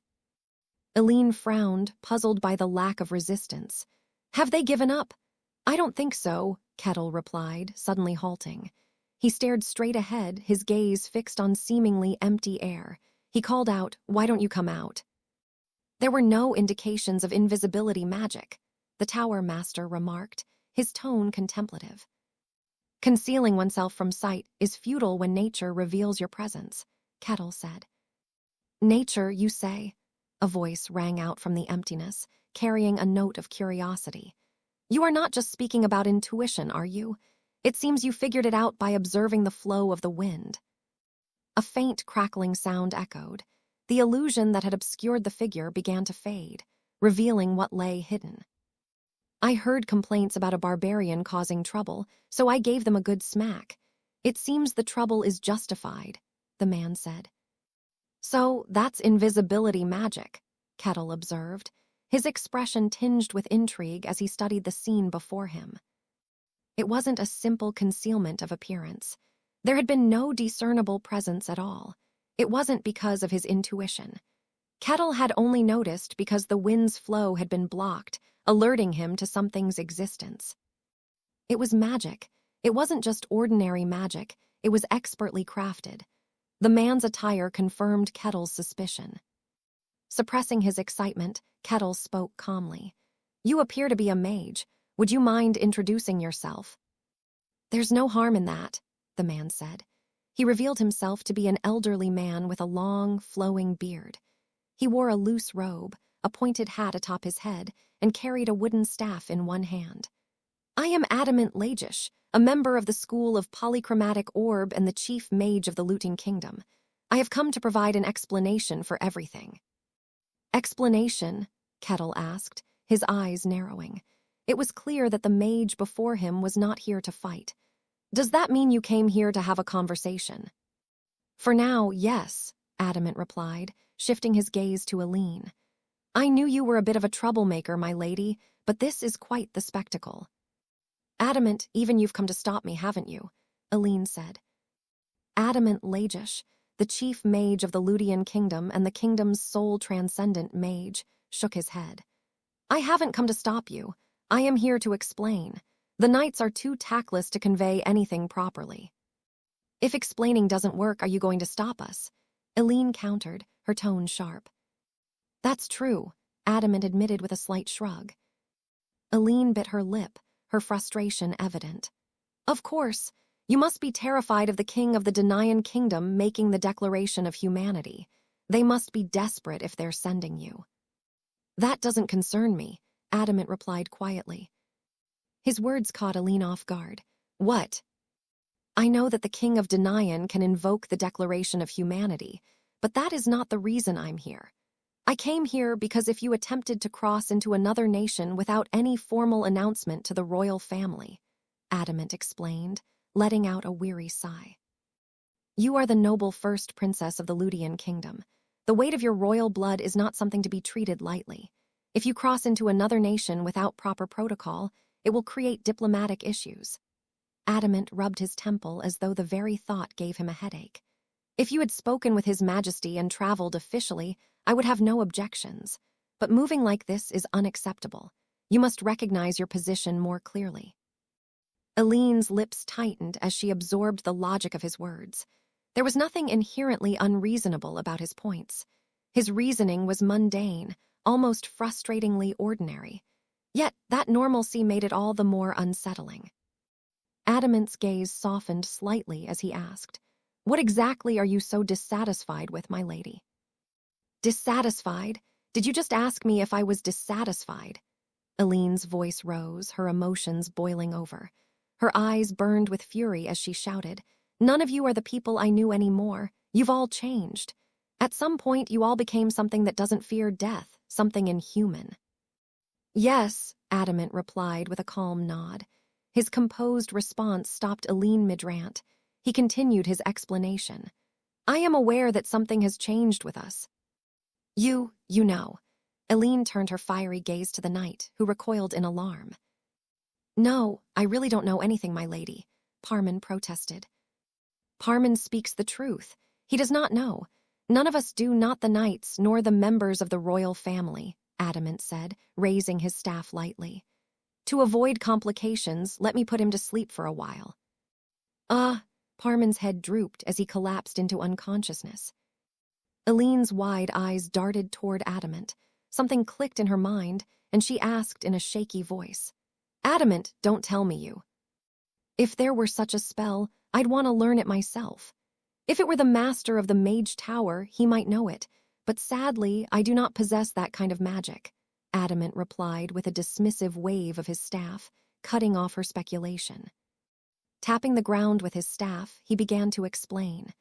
Eileen frowned, puzzled by the lack of resistance. "Have they given up?" "I don't think so," Kettle replied, suddenly halting. He stared straight ahead, his gaze fixed on seemingly empty air. He called out, "Why don't you come out?" There were no indications of invisibility magic, the tower master remarked, his tone contemplative. "Concealing oneself from sight is futile when nature reveals your presence," Kettle said. "Nature, you say?" A voice rang out from the emptiness, carrying a note of curiosity. "You are not just speaking about intuition, are you? It seems you figured it out by observing the flow of the wind." A faint crackling sound echoed. The illusion that had obscured the figure began to fade, revealing what lay hidden. "I heard complaints about a barbarian causing trouble, so I gave them a good smack. It seems the trouble is justified," the man said. "So that's invisibility magic," Kettle observed, his expression tinged with intrigue as he studied the scene before him. It wasn't a simple concealment of appearance. There had been no discernible presence at all. It wasn't because of his intuition. Kettle had only noticed because the wind's flow had been blocked, alerting him to something's existence. It was magic. It wasn't just ordinary magic, it was expertly crafted. The man's attire confirmed Kettle's suspicion. Suppressing his excitement, Kettle spoke calmly. "You appear to be a mage. Would you mind introducing yourself?" "There's no harm in that," the man said. He revealed himself to be an elderly man with a long, flowing beard. He wore a loose robe, a pointed hat atop his head, and carried a wooden staff in one hand. "I am Adamant Lagish, a member of the School of Polychromatic Orb and the chief mage of the Looting Kingdom. I have come to provide an explanation for everything." "Explanation?" Kettle asked, his eyes narrowing. It was clear that the mage before him was not here to fight. "Does that mean you came here to have a conversation?" "For now, yes," Adamant replied, shifting his gaze to Eileen. "I knew you were a bit of a troublemaker, my lady, but this is quite the spectacle." "Adamant, even you've come to stop me, haven't you?" Eileen said. Adamant Lagish, the chief mage of the Ludian Kingdom and the kingdom's sole transcendent mage, shook his head. "I haven't come to stop you. I am here to explain. The knights are too tactless to convey anything properly." "If explaining doesn't work, are you going to stop us?" Eileen countered, her tone sharp. "That's true," Adamant admitted with a slight shrug. Eileen bit her lip, her frustration evident. "Of course, you must be terrified of the king of the Denaian Kingdom making the declaration of humanity. They must be desperate if they're sending you." "That doesn't concern me," Adamant replied quietly. His words caught Aline off guard. What? I know that the King of Denian can invoke the Declaration of Humanity, but that is not the reason I'm here. I came here because if you attempted to cross into another nation without any formal announcement to the royal family, Adamant explained, letting out a weary sigh. You are the noble first princess of the Ludian kingdom. The weight of your royal blood is not something to be treated lightly. If you cross into another nation without proper protocol, it will create diplomatic issues. Adamant rubbed his temple as though the very thought gave him a headache. If you had spoken with His Majesty and traveled officially, I would have no objections. But moving like this is unacceptable. You must recognize your position more clearly. Aline's lips tightened as she absorbed the logic of his words. There was nothing inherently unreasonable about his points. His reasoning was mundane, almost frustratingly ordinary. Yet that normalcy made it all the more unsettling. Adamant's gaze softened slightly as he asked, What exactly are you so dissatisfied with, my lady? Dissatisfied? Did you just ask me if I was dissatisfied? Aline's voice rose, her emotions boiling over. Her eyes burned with fury as she shouted, None of you are the people I knew anymore. You've all changed. At some point, you all became something that doesn't fear death, something inhuman. Yes, Adamant replied with a calm nod. His composed response stopped Aline mid-rant. He continued his explanation. I am aware that something has changed with us. You know. Aline turned her fiery gaze to the knight, who recoiled in alarm. No, I really don't know anything, my lady, Parman protested. Parman speaks the truth. He does not know. None of us do, not the knights, nor the members of the royal family, Adamant said, raising his staff lightly. To avoid complications, let me put him to sleep for a while. Parman's head drooped as he collapsed into unconsciousness. Aline's wide eyes darted toward Adamant. Something clicked in her mind, and she asked in a shaky voice, Adamant, don't tell me you. If there were such a spell, I'd want to learn it myself. If it were the master of the Mage Tower, he might know it, but sadly, I do not possess that kind of magic, Adamant replied with a dismissive wave of his staff, cutting off her speculation. Tapping the ground with his staff, he began to explain.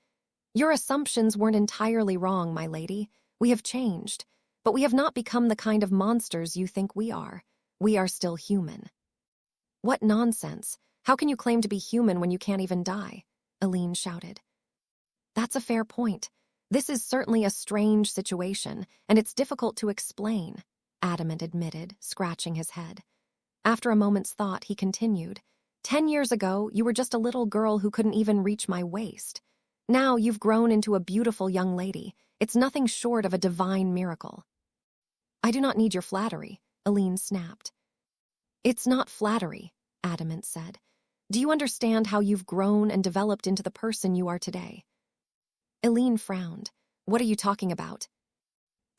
Your assumptions weren't entirely wrong, my lady. We have changed, but we have not become the kind of monsters you think we are. We are still human. What nonsense! How can you claim to be human when you can't even die? Aline shouted. That's a fair point. This is certainly a strange situation, and it's difficult to explain, Adamant admitted, scratching his head. After a moment's thought, he continued, 10 years ago, you were just a little girl who couldn't even reach my waist. Now you've grown into a beautiful young lady. It's nothing short of a divine miracle. I do not need your flattery, Aline snapped. It's not flattery, Adamant said. Do you understand how you've grown and developed into the person you are today? Aline frowned. What are you talking about?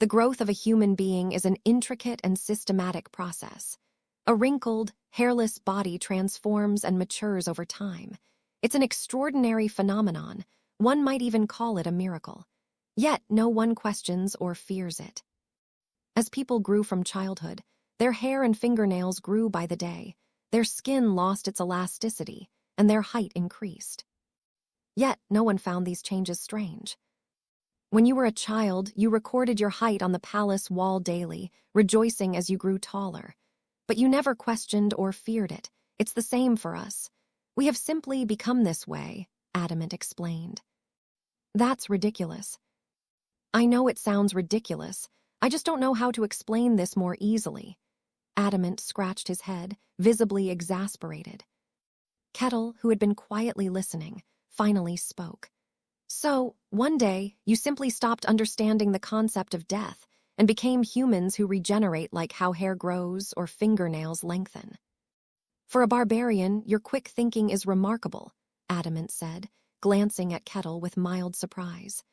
The growth of a human being is an intricate and systematic process. A wrinkled, hairless body transforms and matures over time. It's an extraordinary phenomenon. One might even call it a miracle. Yet no one questions or fears it. As people grew from childhood, their hair and fingernails grew by the day, their skin lost its elasticity, and their height increased. Yet no one found these changes strange. When you were a child, you recorded your height on the palace wall daily, rejoicing as you grew taller. But you never questioned or feared it. It's the same for us. We have simply become this way, Adamant explained. That's ridiculous. I know it sounds ridiculous. I just don't know how to explain this more easily. Adamant scratched his head, visibly exasperated. Kettle, who had been quietly listening, finally spoke. So, one day, you simply stopped understanding the concept of death and became humans who regenerate like how hair grows or fingernails lengthen. For a barbarian, your quick thinking is remarkable, Adamant said, glancing at Kettle with mild surprise.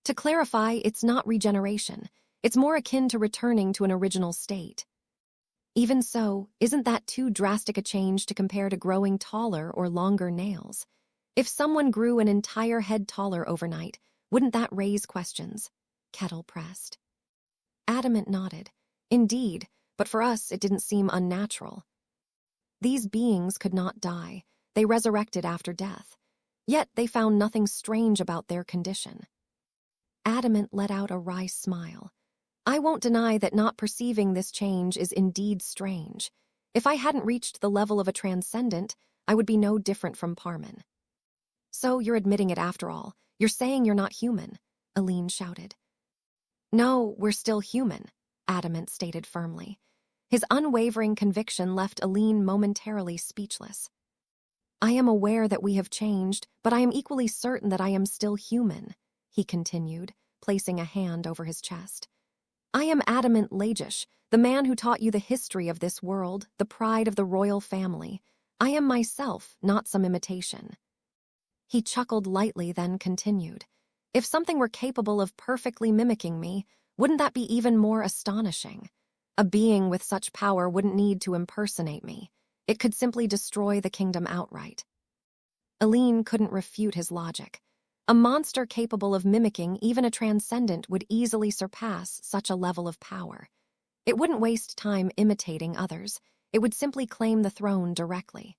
To clarify, it's not regeneration. It's more akin to returning to an original state. Even so, isn't that too drastic a change to compare to growing taller or longer nails? If someone grew an entire head taller overnight, wouldn't that raise questions? Kettle pressed. Adamant nodded. Indeed, but for us it didn't seem unnatural. These beings could not die. They resurrected after death. Yet they found nothing strange about their condition. Adamant let out a wry smile. I won't deny that not perceiving this change is indeed strange. If I hadn't reached the level of a transcendent, I would be no different from Parman. So you're admitting it after all. You're saying you're not human, Aline shouted. No, we're still human, Adamant stated firmly. His unwavering conviction left Aline momentarily speechless. I am aware that we have changed, but I am equally certain that I am still human, he continued, placing a hand over his chest. I am Adamant Lagish, the man who taught you the history of this world, the pride of the royal family. I am myself, not some imitation. He chuckled lightly, then continued. If something were capable of perfectly mimicking me, wouldn't that be even more astonishing? A being with such power wouldn't need to impersonate me. It could simply destroy the kingdom outright. Aline couldn't refute his logic. A monster capable of mimicking even a transcendent would easily surpass such a level of power. It wouldn't waste time imitating others. It would simply claim the throne directly.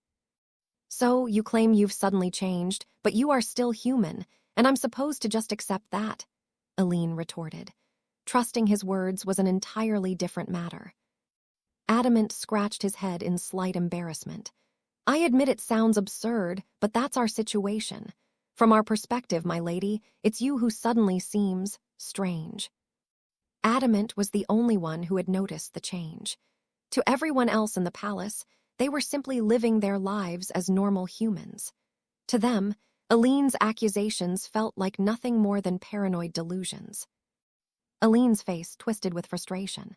So you claim you've suddenly changed, but you are still human, and I'm supposed to just accept that, Aline retorted. Trusting his words was an entirely different matter. Adamant scratched his head in slight embarrassment. I admit it sounds absurd, but that's our situation. From our perspective, my lady, it's you who suddenly seems strange. Adamant was the only one who had noticed the change. To everyone else in the palace, they were simply living their lives as normal humans. To them, Aline's accusations felt like nothing more than paranoid delusions. Aline's face twisted with frustration.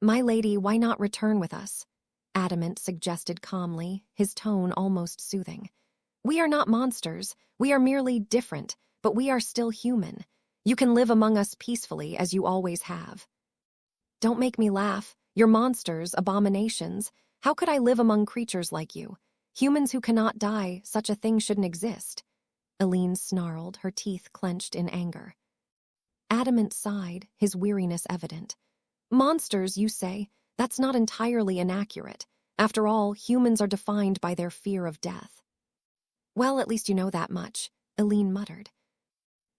My lady, why not return with us? Adamant suggested calmly, his tone almost soothing. We are not monsters, we are merely different, but we are still human. You can live among us peacefully as you always have. Don't make me laugh. You're monsters, abominations. How could I live among creatures like you? Humans who cannot die, such a thing shouldn't exist. Aline snarled, her teeth clenched in anger. Adamant sighed, his weariness evident. Monsters, you say? That's not entirely inaccurate. After all, humans are defined by their fear of death. Well, at least you know that much, Aline muttered.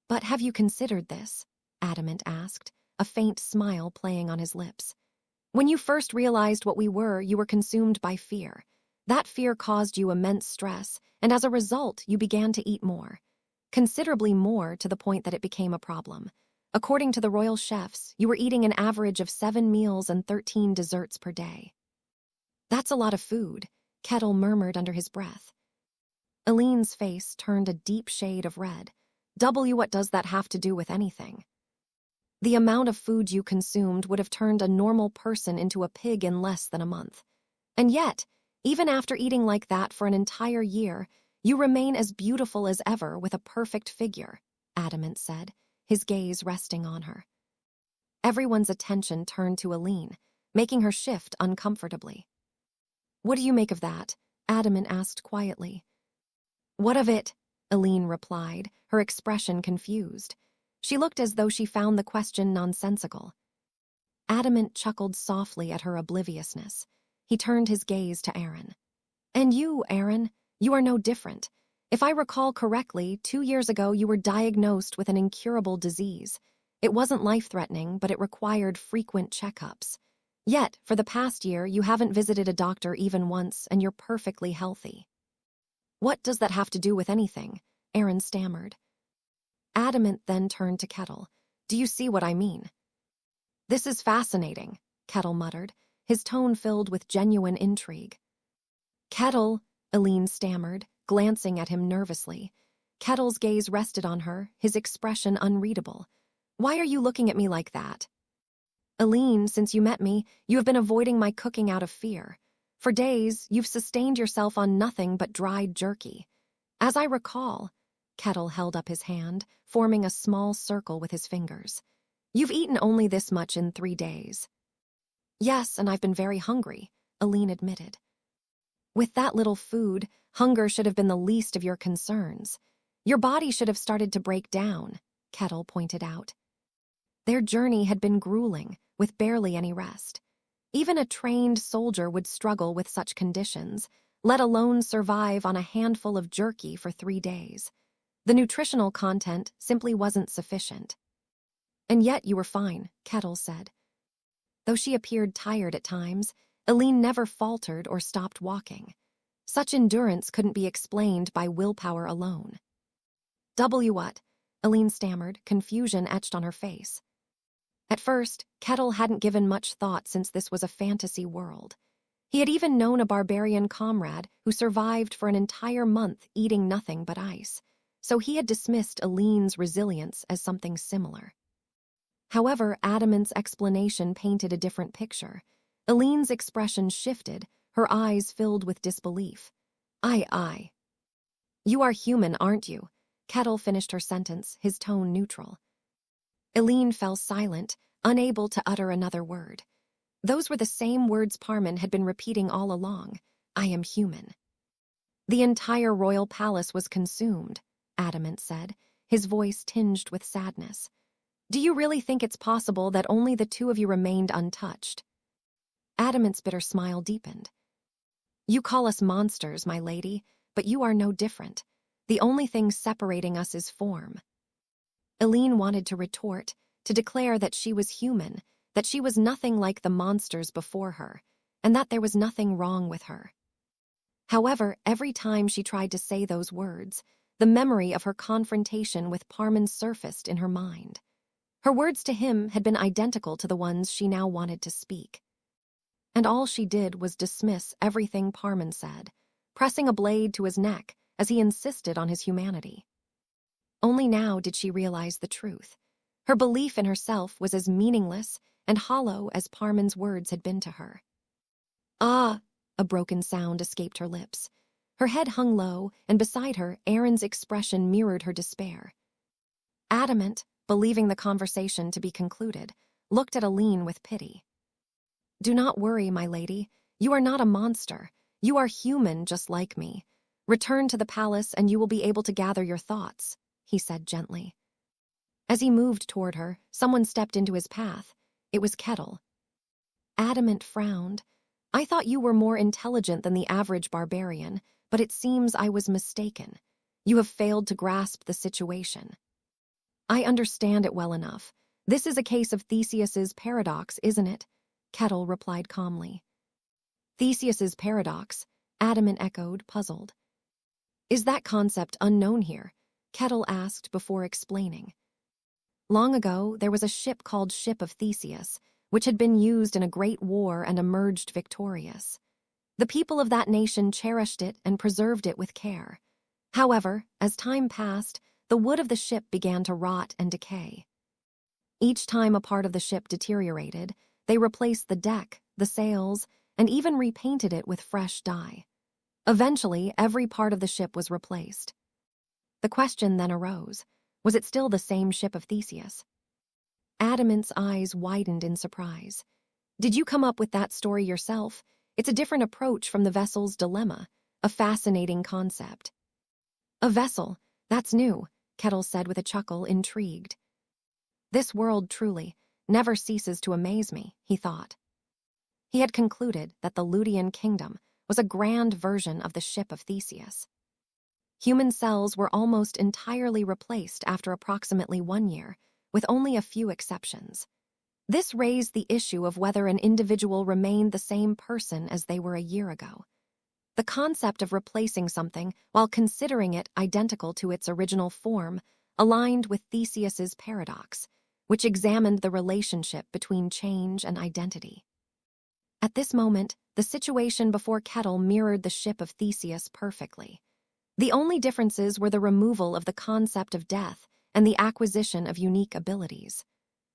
But have you considered this? Adamant asked, a faint smile playing on his lips. When you first realized what we were, you were consumed by fear. That fear caused you immense stress, and as a result, you began to eat more. Considerably more, to the point that it became a problem. According to the royal chefs, you were eating an average of 7 meals and 13 desserts per day. That's a lot of food, Kettle murmured under his breath. Aline's face turned a deep shade of red. What does that have to do with anything? The amount of food you consumed would have turned a normal person into a pig in less than a month. And yet, even after eating like that for an entire year, you remain as beautiful as ever with a perfect figure, Adamant said, his gaze resting on her. Everyone's attention turned to Aline, making her shift uncomfortably. What do you make of that? Adamant asked quietly. What of it? Aline replied, her expression confused. She looked as though she found the question nonsensical. Adamant chuckled softly at her obliviousness. He turned his gaze to Aaron. And you, Aaron, you are no different. If I recall correctly, 2 years ago you were diagnosed with an incurable disease. It wasn't life-threatening, but it required frequent checkups. Yet, for the past year, you haven't visited a doctor even once, and you're perfectly healthy. What does that have to do with anything? Aaron stammered. Adamant then turned to Kettle. Do you see what I mean? This is fascinating, Kettle muttered, his tone filled with genuine intrigue. Kettle, Aline stammered, glancing at him nervously. Kettle's gaze rested on her, his expression unreadable. Why are you looking at me like that? Aline, since you met me, you have been avoiding my cooking out of fear. For days, you've sustained yourself on nothing but dried jerky. As I recall, Kettle held up his hand, forming a small circle with his fingers. You've eaten only this much in 3 days. Yes, and I've been very hungry, Aline admitted. With that little food, hunger should have been the least of your concerns. Your body should have started to break down, Kettle pointed out. Their journey had been grueling, with barely any rest. Even a trained soldier would struggle with such conditions, let alone survive on a handful of jerky for 3 days. The nutritional content simply wasn't sufficient. And yet you were fine, Kettle said. Though she appeared tired at times, Eileen never faltered or stopped walking. Such endurance couldn't be explained by willpower alone. What? Eileen stammered, confusion etched on her face. At first, Kettle hadn't given much thought since this was a fantasy world. He had even known a barbarian comrade who survived for an entire month eating nothing but ice, so he had dismissed Eileen's resilience as something similar. However, Adamant's explanation painted a different picture. Eileen's expression shifted, her eyes filled with disbelief. Aye. You are human, aren't you? Kettle finished her sentence, his tone neutral. Eileen fell silent, unable to utter another word. Those were the same words Parman had been repeating all along. I am human. The entire royal palace was consumed, Adamant said, his voice tinged with sadness. Do you really think it's possible that only the 2 of you remained untouched? Adamant's bitter smile deepened. You call us monsters, my lady, but you are no different. The only thing separating us is form. Eileen wanted to retort, to declare that she was human, that she was nothing like the monsters before her, and that there was nothing wrong with her. However, every time she tried to say those words, the memory of her confrontation with Parman surfaced in her mind. Her words to him had been identical to the ones she now wanted to speak. And all she did was dismiss everything Parman said, pressing a blade to his neck as he insisted on his humanity. Only now did she realize the truth. Her belief in herself was as meaningless and hollow as Parman's words had been to her. Ah! A broken sound escaped her lips. Her head hung low, and beside her, Aaron's expression mirrored her despair. Adamant, believing the conversation to be concluded, looked at Eileen with pity. Do not worry, my lady. You are not a monster. You are human just like me. Return to the palace and you will be able to gather your thoughts, he said gently. As he moved toward her, someone stepped into his path. It was Kettle. Adamant frowned. I thought you were more intelligent than the average barbarian, but it seems I was mistaken. You have failed to grasp the situation. I understand it well enough. This is a case of Theseus's paradox, isn't it? Kettle replied calmly. Theseus's paradox, Adamant echoed, puzzled. Is that concept unknown here? Kettle asked before explaining. Long ago, there was a ship called Ship of Theseus, which had been used in a great war and emerged victorious. The people of that nation cherished it and preserved it with care. However, as time passed, the wood of the ship began to rot and decay. Each time a part of the ship deteriorated, they replaced the deck, the sails, and even repainted it with fresh dye. Eventually, every part of the ship was replaced. The question then arose, was it still the same ship of Theseus? Adamant's eyes widened in surprise. Did you come up with that story yourself? It's a different approach from the vessel's dilemma, a fascinating concept. A vessel, that's new, Kettle said with a chuckle, intrigued. This world truly never ceases to amaze me, he thought. He had concluded that the Ludian kingdom was a grand version of the ship of Theseus. Human cells were almost entirely replaced after approximately 1 year, with only a few exceptions. This raised the issue of whether an individual remained the same person as they were a year ago. The concept of replacing something while considering it identical to its original form aligned with Theseus's paradox, which examined the relationship between change and identity. At this moment, the situation before Kettle mirrored the ship of Theseus perfectly. The only differences were the removal of the concept of death and the acquisition of unique abilities.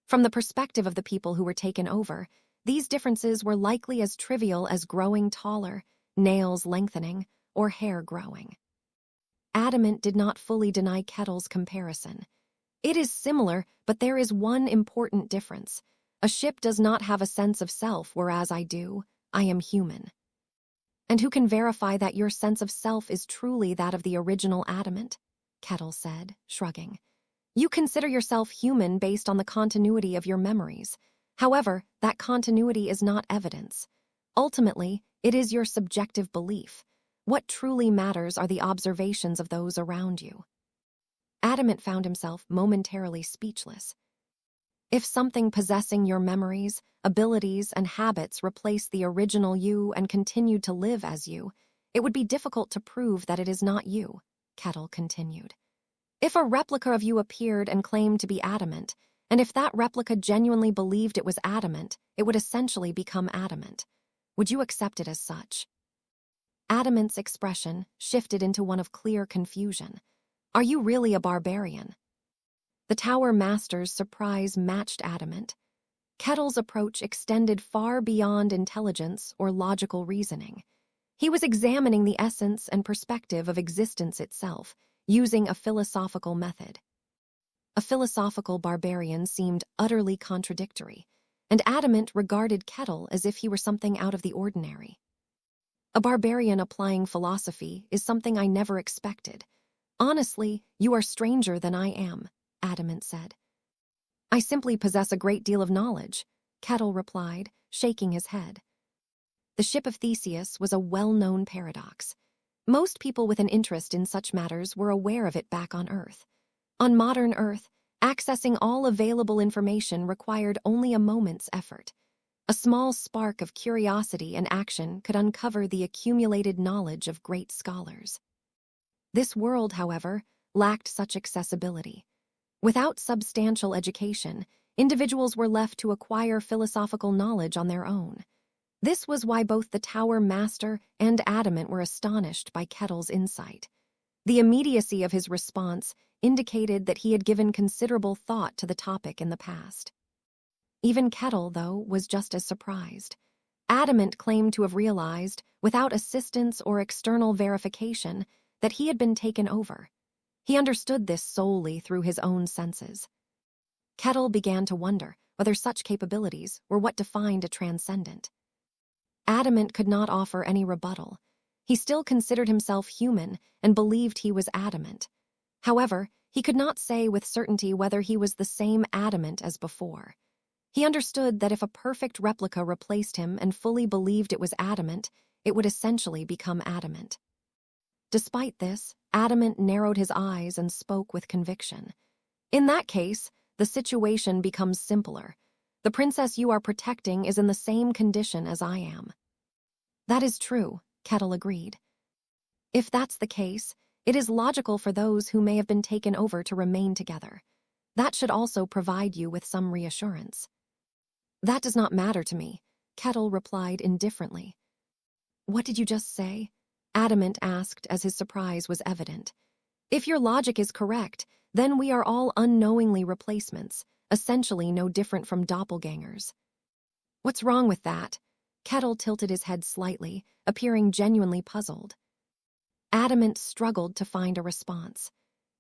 From the perspective of the people who were taken over, these differences were likely as trivial as growing taller, nails lengthening, or hair growing. Adamant did not fully deny Kettle's comparison. It is similar, but there is one important difference. A ship does not have a sense of self, whereas I do. I am human. And who can verify that your sense of self is truly that of the original Adamant? Kettle said, shrugging. You consider yourself human based on the continuity of your memories. However, that continuity is not evidence. Ultimately, it is your subjective belief. What truly matters are the observations of those around you. Adamant found himself momentarily speechless. If something possessing your memories, abilities, and habits replaced the original you and continued to live as you, it would be difficult to prove that it is not you, Kettle continued. If a replica of you appeared and claimed to be Adamant, and if that replica genuinely believed it was Adamant, it would essentially become Adamant. Would you accept it as such? Adamant's expression shifted into one of clear confusion. Are you really a barbarian? The Tower Master's surprise matched Adamant. Kettle's approach extended far beyond intelligence or logical reasoning. He was examining the essence and perspective of existence itself, using a philosophical method. A philosophical barbarian seemed utterly contradictory, and Adamant regarded Kettle as if he were something out of the ordinary. A barbarian applying philosophy is something I never expected. Honestly, you are stranger than I am, Adamant said. I simply possess a great deal of knowledge, Kettle replied, shaking his head. The ship of Theseus was a well-known paradox. Most people with an interest in such matters were aware of it back on Earth. On modern Earth, accessing all available information required only a moment's effort. A small spark of curiosity and action could uncover the accumulated knowledge of great scholars. This world, however, lacked such accessibility. Without substantial education, individuals were left to acquire philosophical knowledge on their own. This was why both the Tower Master and Adamant were astonished by Kettle's insight. The immediacy of his response indicated that he had given considerable thought to the topic in the past. Even Kettle, though, was just as surprised. Adamant claimed to have realized, without assistance or external verification, that he had been taken over. He understood this solely through his own senses. Kettle began to wonder whether such capabilities were what defined a transcendent. Adamant could not offer any rebuttal. He still considered himself human and believed he was Adamant. However, he could not say with certainty whether he was the same Adamant as before. He understood that if a perfect replica replaced him and fully believed it was Adamant, it would essentially become Adamant. Despite this, Adamant narrowed his eyes and spoke with conviction. In that case, the situation becomes simpler. The princess you are protecting is in the same condition as I am. That is true, Kettle agreed. If that's the case, it is logical for those who may have been taken over to remain together. That should also provide you with some reassurance. That does not matter to me, Kettle replied indifferently. What did you just say? Adamant asked as his surprise was evident. If your logic is correct, then we are all unknowingly replacements, essentially no different from doppelgangers. What's wrong with that? Kettle tilted his head slightly, appearing genuinely puzzled. Adamant struggled to find a response.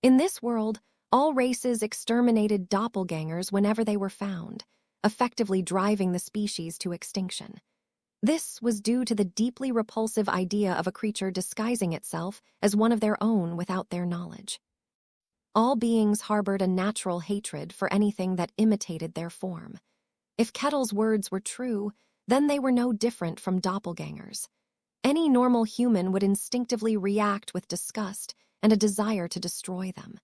In this world, all races exterminated doppelgangers whenever they were found, effectively driving the species to extinction. This was due to the deeply repulsive idea of a creature disguising itself as one of their own without their knowledge. All beings harbored a natural hatred for anything that imitated their form. If Kettle's words were true, then they were no different from doppelgangers. Any normal human would instinctively react with disgust and a desire to destroy them.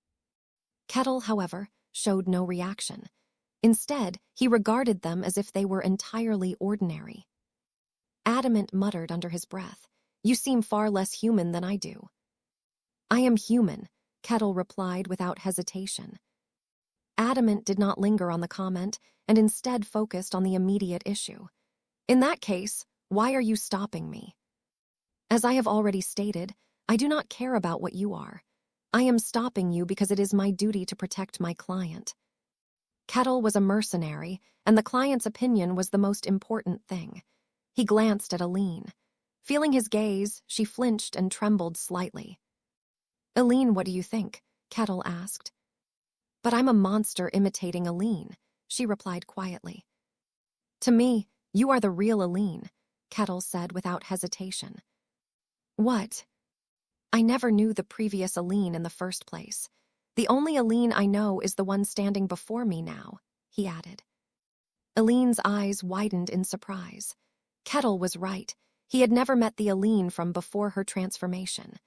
Kettle, however, showed no reaction. Instead, he regarded them as if they were entirely ordinary. Adamant muttered under his breath, "You seem far less human than I do." "I am human," Kettle replied without hesitation. Adamant did not linger on the comment and instead focused on the immediate issue. "In that case, why are you stopping me?" "As I have already stated, I do not care about what you are. I am stopping you because it is my duty to protect my client." Kettle was a mercenary, and the client's opinion was the most important thing. He glanced at Aline. Feeling his gaze, she flinched and trembled slightly. "Aline, what do you think?" Kettle asked. "But I'm a monster imitating Aline," she replied quietly. "To me, you are the real Aline," Kettle said without hesitation. "What?" "I never knew the previous Aline in the first place. The only Aline I know is the one standing before me now," he added. Aline's eyes widened in surprise. Kettle was right. He had never met the Aline from before her transformation.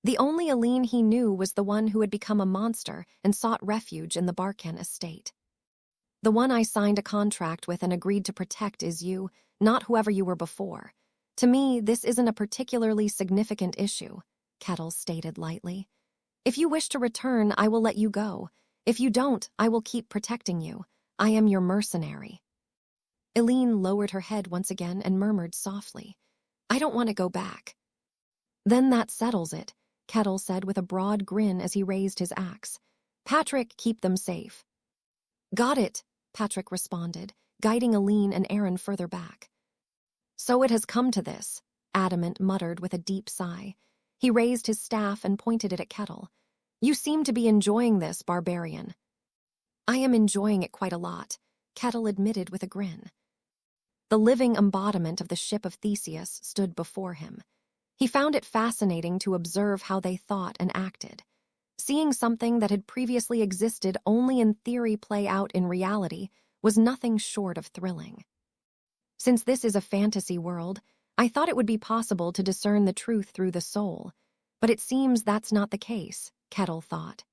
The only Aline he knew was the one who had become a monster and sought refuge in the Barkan estate. The one I signed a contract with and agreed to protect is you, not whoever you were before. To me, this isn't a particularly significant issue, Kettle stated lightly. If you wish to return, I will let you go. If you don't, I will keep protecting you. I am your mercenary. Aline lowered her head once again and murmured softly, I don't want to go back. Then that settles it, Kettle said with a broad grin as he raised his axe. Patrick, keep them safe. Got it, Patrick responded, guiding Aline and Aaron further back. So it has come to this, Adamant muttered with a deep sigh. He raised his staff and pointed it at Kettle. You seem to be enjoying this, barbarian. I am enjoying it quite a lot, Kettle admitted with a grin. The living embodiment of the ship of Theseus stood before him. He found it fascinating to observe how they thought and acted. Seeing something that had previously existed only in theory play out in reality was nothing short of thrilling. Since this is a fantasy world, I thought it would be possible to discern the truth through the soul, but it seems that's not the case, Kettle thought.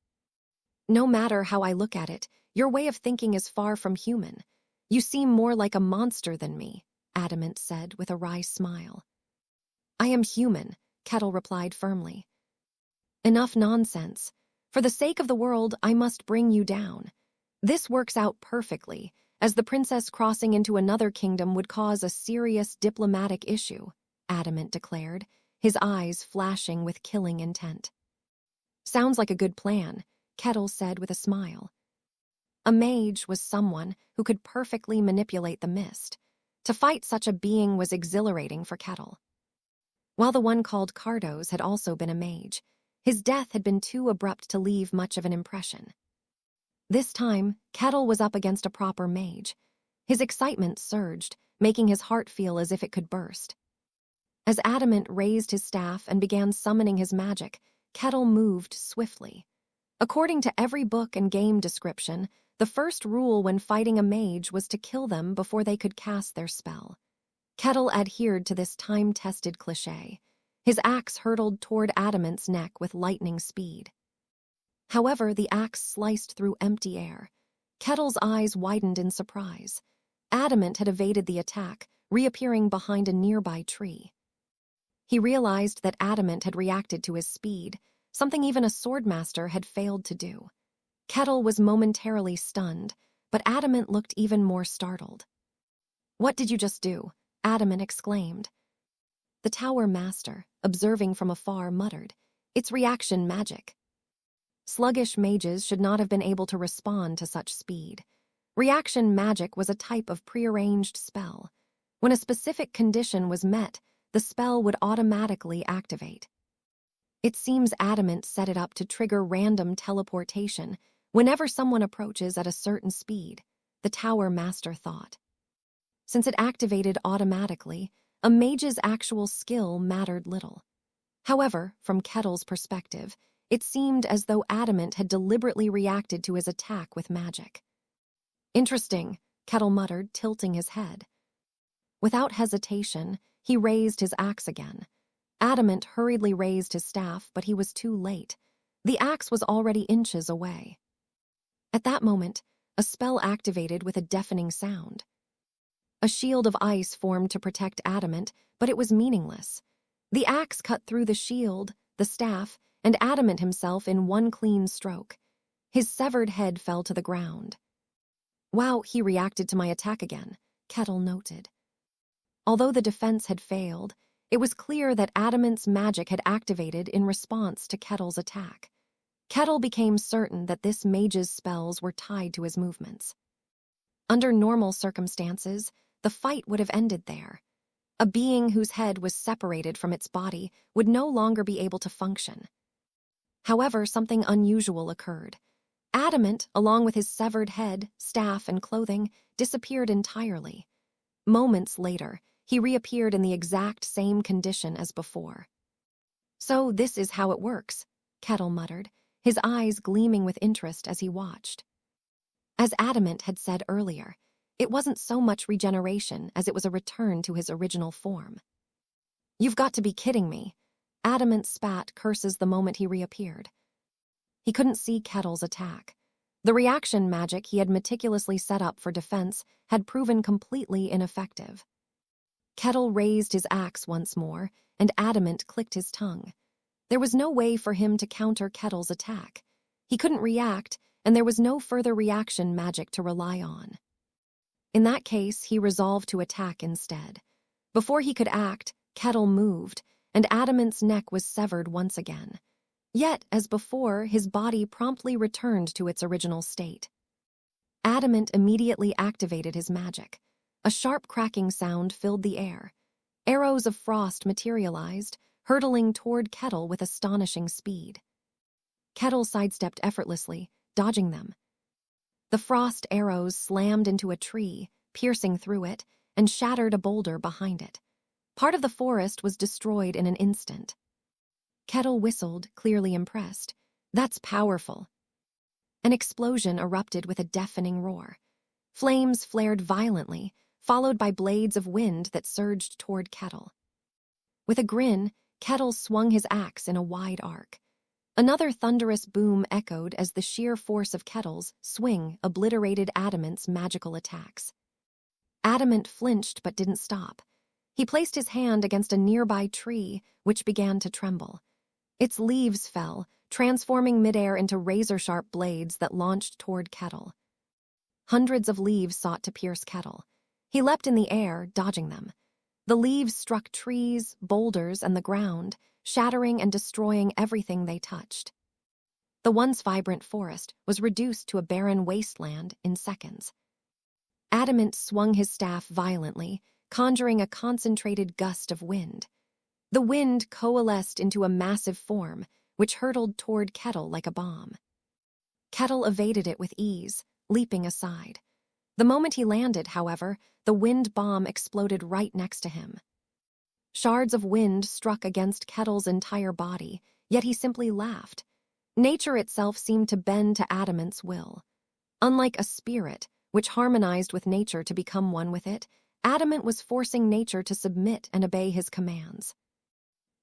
No matter how I look at it, your way of thinking is far from human. You seem more like a monster than me, Adamant said with a wry smile. I am human, Kettle replied firmly. Enough nonsense. For the sake of the world, I must bring you down. This works out perfectly, as the princess crossing into another kingdom would cause a serious diplomatic issue, Adamant declared, his eyes flashing with killing intent. Sounds like a good plan, Kettle said with a smile. A mage was someone who could perfectly manipulate the mist. To fight such a being was exhilarating for Kettle. While the one called Cardos had also been a mage, his death had been too abrupt to leave much of an impression. This time, Kettle was up against a proper mage. His excitement surged, making his heart feel as if it could burst. As Adamant raised his staff and began summoning his magic, Kettle moved swiftly. According to every book and game description, the first rule when fighting a mage was to kill them before they could cast their spell. Kettle adhered to this time-tested cliché. His axe hurtled toward Adamant's neck with lightning speed. However, the axe sliced through empty air. Kettle's eyes widened in surprise. Adamant had evaded the attack, reappearing behind a nearby tree. He realized that Adamant had reacted to his speed, something even a swordmaster had failed to do. Kettle was momentarily stunned, but Adamant looked even more startled. What did you just do? Adamant exclaimed. The tower master, observing from afar, muttered, It's reaction magic. Sluggish mages should not have been able to respond to such speed. Reaction magic was a type of prearranged spell. When a specific condition was met, the spell would automatically activate. It seems Adamant set it up to trigger random teleportation whenever someone approaches at a certain speed, the tower master thought. Since it activated automatically, a mage's actual skill mattered little. However, from Kettle's perspective, it seemed as though Adamant had deliberately reacted to his attack with magic. Interesting, Kettle muttered, tilting his head. Without hesitation, he raised his axe again. Adamant hurriedly raised his staff, but he was too late. The axe was already inches away. At that moment, a spell activated with a deafening sound. A shield of ice formed to protect Adamant, but it was meaningless. The axe cut through the shield, the staff, and Adamant himself in one clean stroke. His severed head fell to the ground. Wow, he reacted to my attack again, Kettle noted. Although the defense had failed, it was clear that Adamant's magic had activated in response to Kettle's attack. Kettle became certain that this mage's spells were tied to his movements. Under normal circumstances, the fight would have ended there. A being whose head was separated from its body would no longer be able to function. However, something unusual occurred. Adamant, along with his severed head, staff, and clothing, disappeared entirely. Moments later, he reappeared in the exact same condition as before. So this is how it works, Kettle muttered, his eyes gleaming with interest as he watched. As Adamant had said earlier, It wasn't so much regeneration as it was a return to his original form. "You've got to be kidding me." Adamant spat curses the moment he reappeared. He couldn't see Kettle's attack. The reaction magic he had meticulously set up for defense had proven completely ineffective. Kettle raised his axe once more, and Adamant clicked his tongue. There was no way for him to counter Kettle's attack. He couldn't react, and there was no further reaction magic to rely on. In that case, he resolved to attack instead. Before he could act, Kettle moved, and Adamant's neck was severed once again. Yet, as before, his body promptly returned to its original state. Adamant immediately activated his magic. A sharp cracking sound filled the air. Arrows of frost materialized, hurtling toward Kettle with astonishing speed. Kettle sidestepped effortlessly, dodging them. The frost arrows slammed into a tree, piercing through it, and shattered a boulder behind it. Part of the forest was destroyed in an instant. Kettle whistled, clearly impressed. "That's powerful." An explosion erupted with a deafening roar. Flames flared violently, followed by blades of wind that surged toward Kettle. With a grin, Kettle swung his axe in a wide arc. Another thunderous boom echoed as the sheer force of Kettle's swing obliterated Adamant's magical attacks. Adamant flinched but didn't stop. He placed his hand against a nearby tree, which began to tremble. Its leaves fell, transforming midair into razor-sharp blades that launched toward Kettle. Hundreds of leaves sought to pierce Kettle. He leapt in the air, dodging them. The leaves struck trees, boulders, and the ground, shattering and destroying everything they touched. The once vibrant forest was reduced to a barren wasteland in seconds. Adamant swung his staff violently, conjuring a concentrated gust of wind. The wind coalesced into a massive form, which hurtled toward Kettle like a bomb. Kettle evaded it with ease, leaping aside. The moment he landed, however, the wind bomb exploded right next to him. Shards of wind struck against Kettle's entire body, yet he simply laughed. Nature itself seemed to bend to Adamant's will. Unlike a spirit, which harmonized with nature to become one with it, Adamant was forcing nature to submit and obey his commands.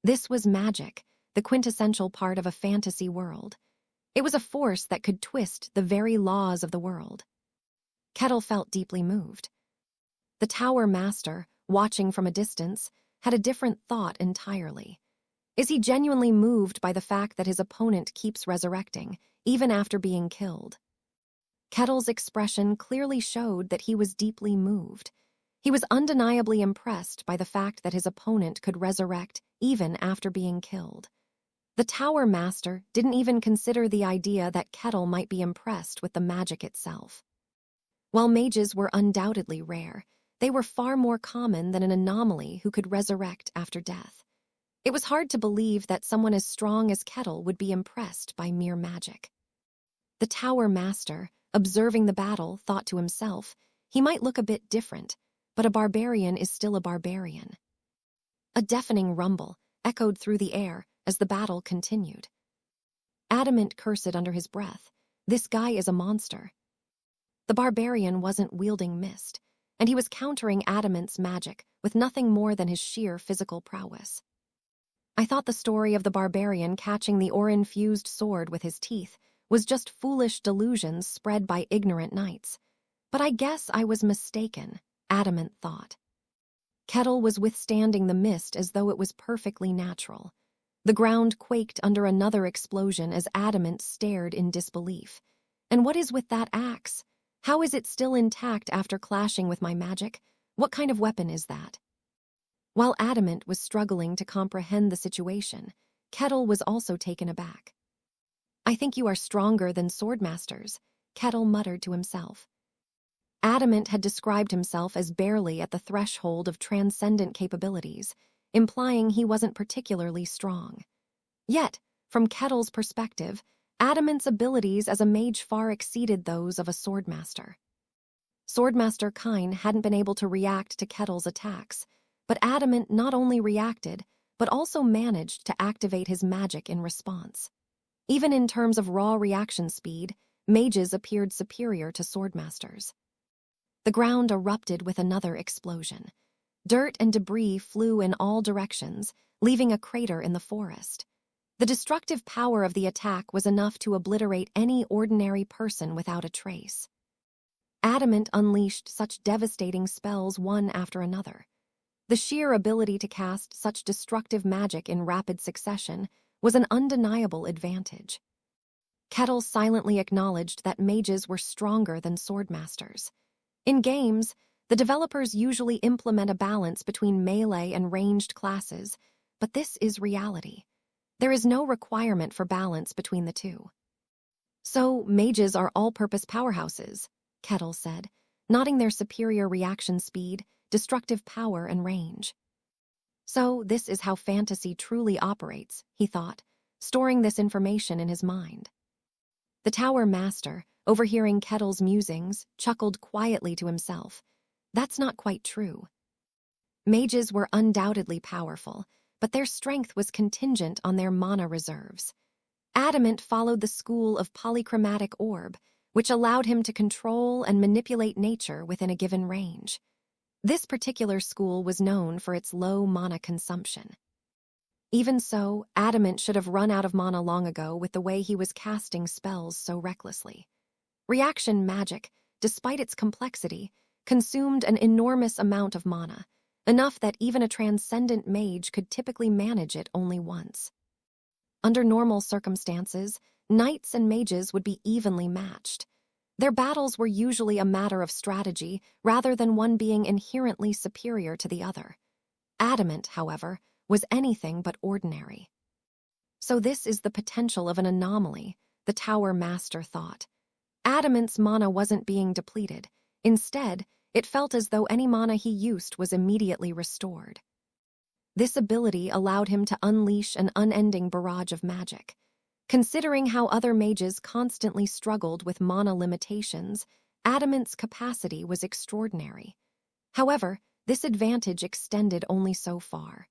This was magic, the quintessential part of a fantasy world. It was a force that could twist the very laws of the world. Kettle felt deeply moved. The Tower Master, watching from a distance, had a different thought entirely. Is he genuinely moved by the fact that his opponent keeps resurrecting, even after being killed? Kettle's expression clearly showed that he was deeply moved. He was undeniably impressed by the fact that his opponent could resurrect even after being killed. The Tower Master didn't even consider the idea that Kettle might be impressed with the magic itself. While mages were undoubtedly rare, they were far more common than an anomaly who could resurrect after death. It was hard to believe that someone as strong as Kettle would be impressed by mere magic. The Tower Master, observing the battle, thought to himself, he might look a bit different, but a barbarian is still a barbarian. A deafening rumble echoed through the air as the battle continued. Adamant cursed under his breath. This guy is a monster. The barbarian wasn't wielding mist, and he was countering Adamant's magic with nothing more than his sheer physical prowess. I thought the story of the barbarian catching the ore-infused sword with his teeth was just foolish delusions spread by ignorant knights. But I guess I was mistaken, Adamant thought. Kettle was withstanding the mist as though it was perfectly natural. The ground quaked under another explosion as Adamant stared in disbelief. And what is with that axe? How is it still intact after clashing with my magic? What kind of weapon is that? While Adamant was struggling to comprehend the situation, Kettle was also taken aback. I think you are stronger than swordmasters, Kettle muttered to himself. Adamant had described himself as barely at the threshold of transcendent capabilities, implying he wasn't particularly strong. Yet, from Kettle's perspective, Adamant's abilities as a mage far exceeded those of a swordmaster. Swordmaster Kine hadn't been able to react to Kettle's attacks, but Adamant not only reacted, but also managed to activate his magic in response. Even in terms of raw reaction speed, mages appeared superior to swordmasters. The ground erupted with another explosion. Dirt and debris flew in all directions, leaving a crater in the forest. The destructive power of the attack was enough to obliterate any ordinary person without a trace. Adamant unleashed such devastating spells one after another. The sheer ability to cast such destructive magic in rapid succession was an undeniable advantage. Kettle silently acknowledged that mages were stronger than swordmasters. In games, the developers usually implement a balance between melee and ranged classes, but this is reality. There is no requirement for balance between the two. So, mages are all-purpose powerhouses, Kettle said, noting their superior reaction speed, destructive power, and range. So, this is how fantasy truly operates, he thought, storing this information in his mind. The Tower Master, overhearing Kettle's musings, chuckled quietly to himself. That's not quite true. Mages were undoubtedly powerful, but their strength was contingent on their mana reserves. Adamant followed the school of polychromatic orb, which allowed him to control and manipulate nature within a given range. This particular school was known for its low mana consumption. Even so, Adamant should have run out of mana long ago with the way he was casting spells so recklessly. Reaction magic, despite its complexity, consumed an enormous amount of mana, enough that even a transcendent mage could typically manage it only once. Under normal circumstances, knights and mages would be evenly matched. Their battles were usually a matter of strategy rather than one being inherently superior to the other. Adamant, however, was anything but ordinary. So this is the potential of an anomaly, the Tower Master thought. Adamant's mana wasn't being depleted. Instead, it felt as though any mana he used was immediately restored. This ability allowed him to unleash an unending barrage of magic. Considering how other mages constantly struggled with mana limitations, Adamant's capacity was extraordinary. However, this advantage extended only so far.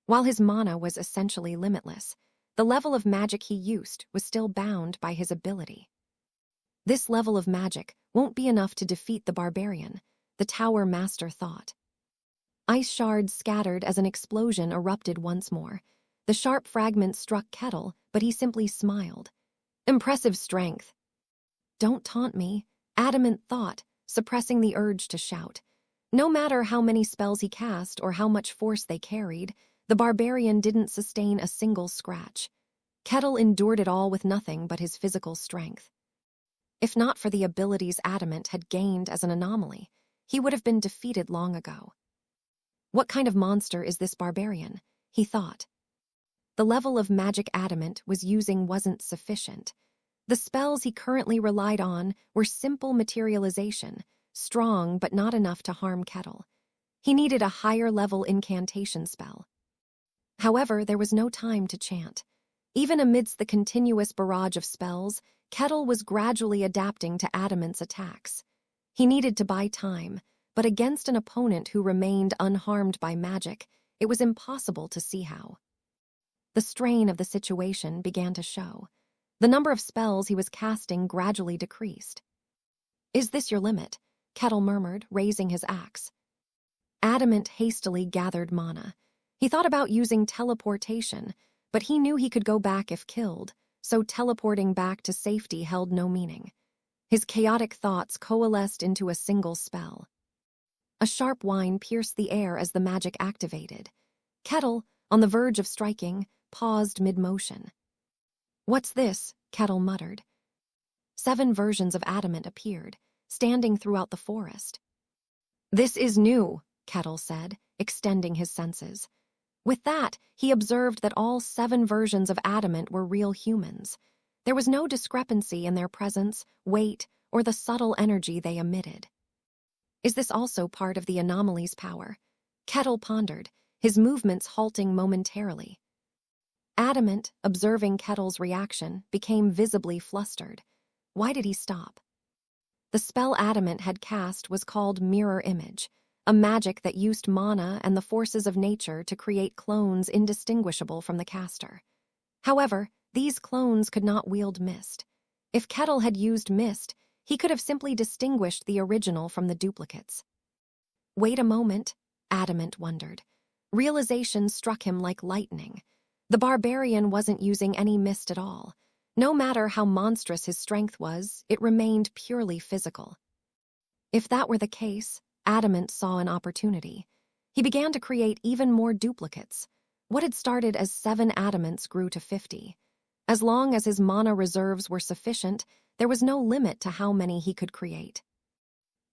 While his mana was essentially limitless, the level of magic he used was still bound by his ability. This level of magic won't be enough to defeat the barbarian, the Tower Master thought. Ice shards scattered as an explosion erupted once more. The sharp fragments struck Kettle, but he simply smiled. Impressive strength. Don't taunt me, Adamant thought, suppressing the urge to shout. No matter how many spells he cast or how much force they carried, the barbarian didn't sustain a single scratch. Kettle endured it all with nothing but his physical strength. If not for the abilities Adamant had gained as an anomaly, he would have been defeated long ago. What kind of monster is this barbarian? He thought. The level of magic Adamant was using wasn't sufficient. The spells he currently relied on were simple materialization, strong but not enough to harm Kettle. He needed a higher-level incantation spell. However, there was no time to chant. Even amidst the continuous barrage of spells, Kettle was gradually adapting to Adamant's attacks. He needed to buy time, but against an opponent who remained unharmed by magic, it was impossible to see how. The strain of the situation began to show. The number of spells he was casting gradually decreased. "Is this your limit?" Kettle murmured, raising his axe. Adamant hastily gathered mana. He thought about using teleportation, but he knew he could go back if killed, so teleporting back to safety held no meaning. His chaotic thoughts coalesced into a single spell. A sharp whine pierced the air as the magic activated. Kettle, on the verge of striking, paused mid-motion. "What's this?" Kettle muttered. 7 versions of Adamant appeared, standing throughout the forest. "This is new," Kettle said, extending his senses. With that, he observed that all 7 versions of Adamant were real humans. There was no discrepancy in their presence, weight, or the subtle energy they emitted. Is this also part of the anomaly's power? Kettle pondered, his movements halting momentarily. Adamant, observing Kettle's reaction, became visibly flustered. Why did he stop? The spell Adamant had cast was called Mirror Image, a magic that used mana and the forces of nature to create clones indistinguishable from the caster. However, these clones could not wield mist. If Kettle had used mist, He could have simply distinguished the original from the duplicates. Wait a moment, Adamant wondered. Realization struck him like lightning. The barbarian wasn't using any mist at all. No matter how monstrous his strength was, it remained purely physical. If that were the case, Adamant saw an opportunity. He began to create even more duplicates. What had started as 7 adamants grew to 50. As long as his mana reserves were sufficient, there was no limit to how many he could create.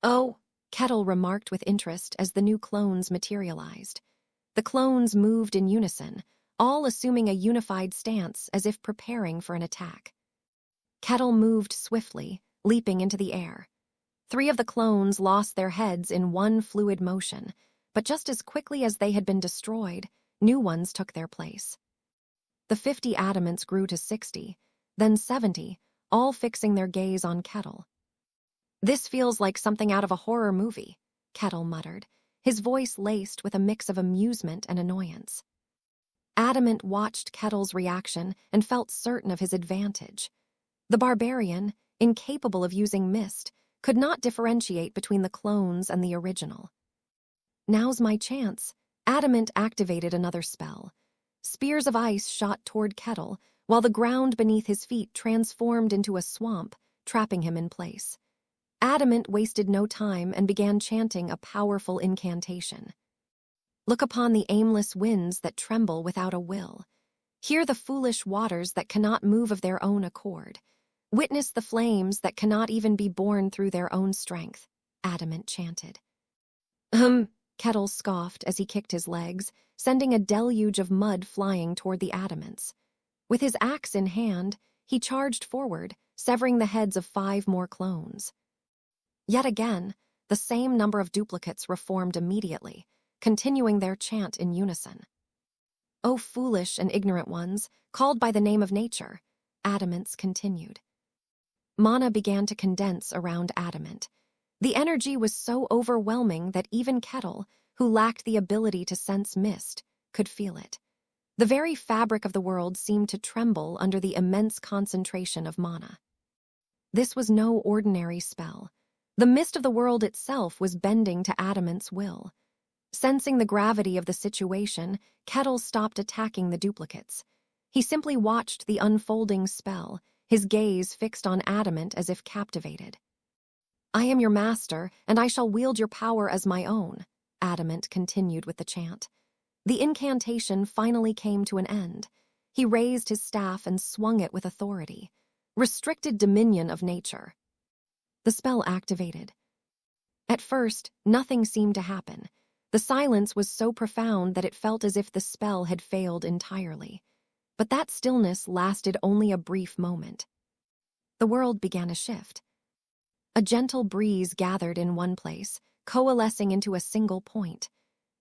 "Oh," Kettle remarked with interest as the new clones materialized. The clones moved in unison, all assuming a unified stance as if preparing for an attack. Kettle moved swiftly, leaping into the air. 3 of the clones lost their heads in one fluid motion, but just as quickly as they had been destroyed, new ones took their place. The 50 adamants grew to 60, then 70, all fixing their gaze on Kettle. "This feels like something out of a horror movie," Kettle muttered, his voice laced with a mix of amusement and annoyance. Adamant watched Kettle's reaction and felt certain of his advantage. The barbarian, incapable of using mist, could not differentiate between the clones and the original. "Now's my chance." Adamant activated another spell. Spears of ice shot toward Kettle, while the ground beneath his feet transformed into a swamp, trapping him in place. Adamant wasted no time and began chanting a powerful incantation. "Look upon the aimless winds that tremble without a will. Hear the foolish waters that cannot move of their own accord. Witness the flames that cannot even be borne through their own strength," Adamant chanted. Kettle scoffed as he kicked his legs, sending a deluge of mud flying toward the adamants. With his axe in hand, he charged forward, severing the heads of 5 more clones. Yet again, the same number of duplicates reformed immediately, continuing their chant in unison. "O foolish and ignorant ones, called by the name of nature," Adamants continued. Mana began to condense around Adamant. The energy was so overwhelming that even Kettle, who lacked the ability to sense mist, could feel it. The very fabric of the world seemed to tremble under the immense concentration of mana. This was no ordinary spell. The mist of the world itself was bending to Adamant's will. Sensing the gravity of the situation, Kettle stopped attacking the duplicates. He simply watched the unfolding spell, his gaze fixed on Adamant as if captivated. "I am your master, and I shall wield your power as my own," Adamant continued with the chant. The incantation finally came to an end. He raised his staff and swung it with authority. "Restricted dominion of nature." The spell activated. At first, nothing seemed to happen. The silence was so profound that it felt as if the spell had failed entirely. But that stillness lasted only a brief moment. The world began to shift. A gentle breeze gathered in one place, coalescing into a single point.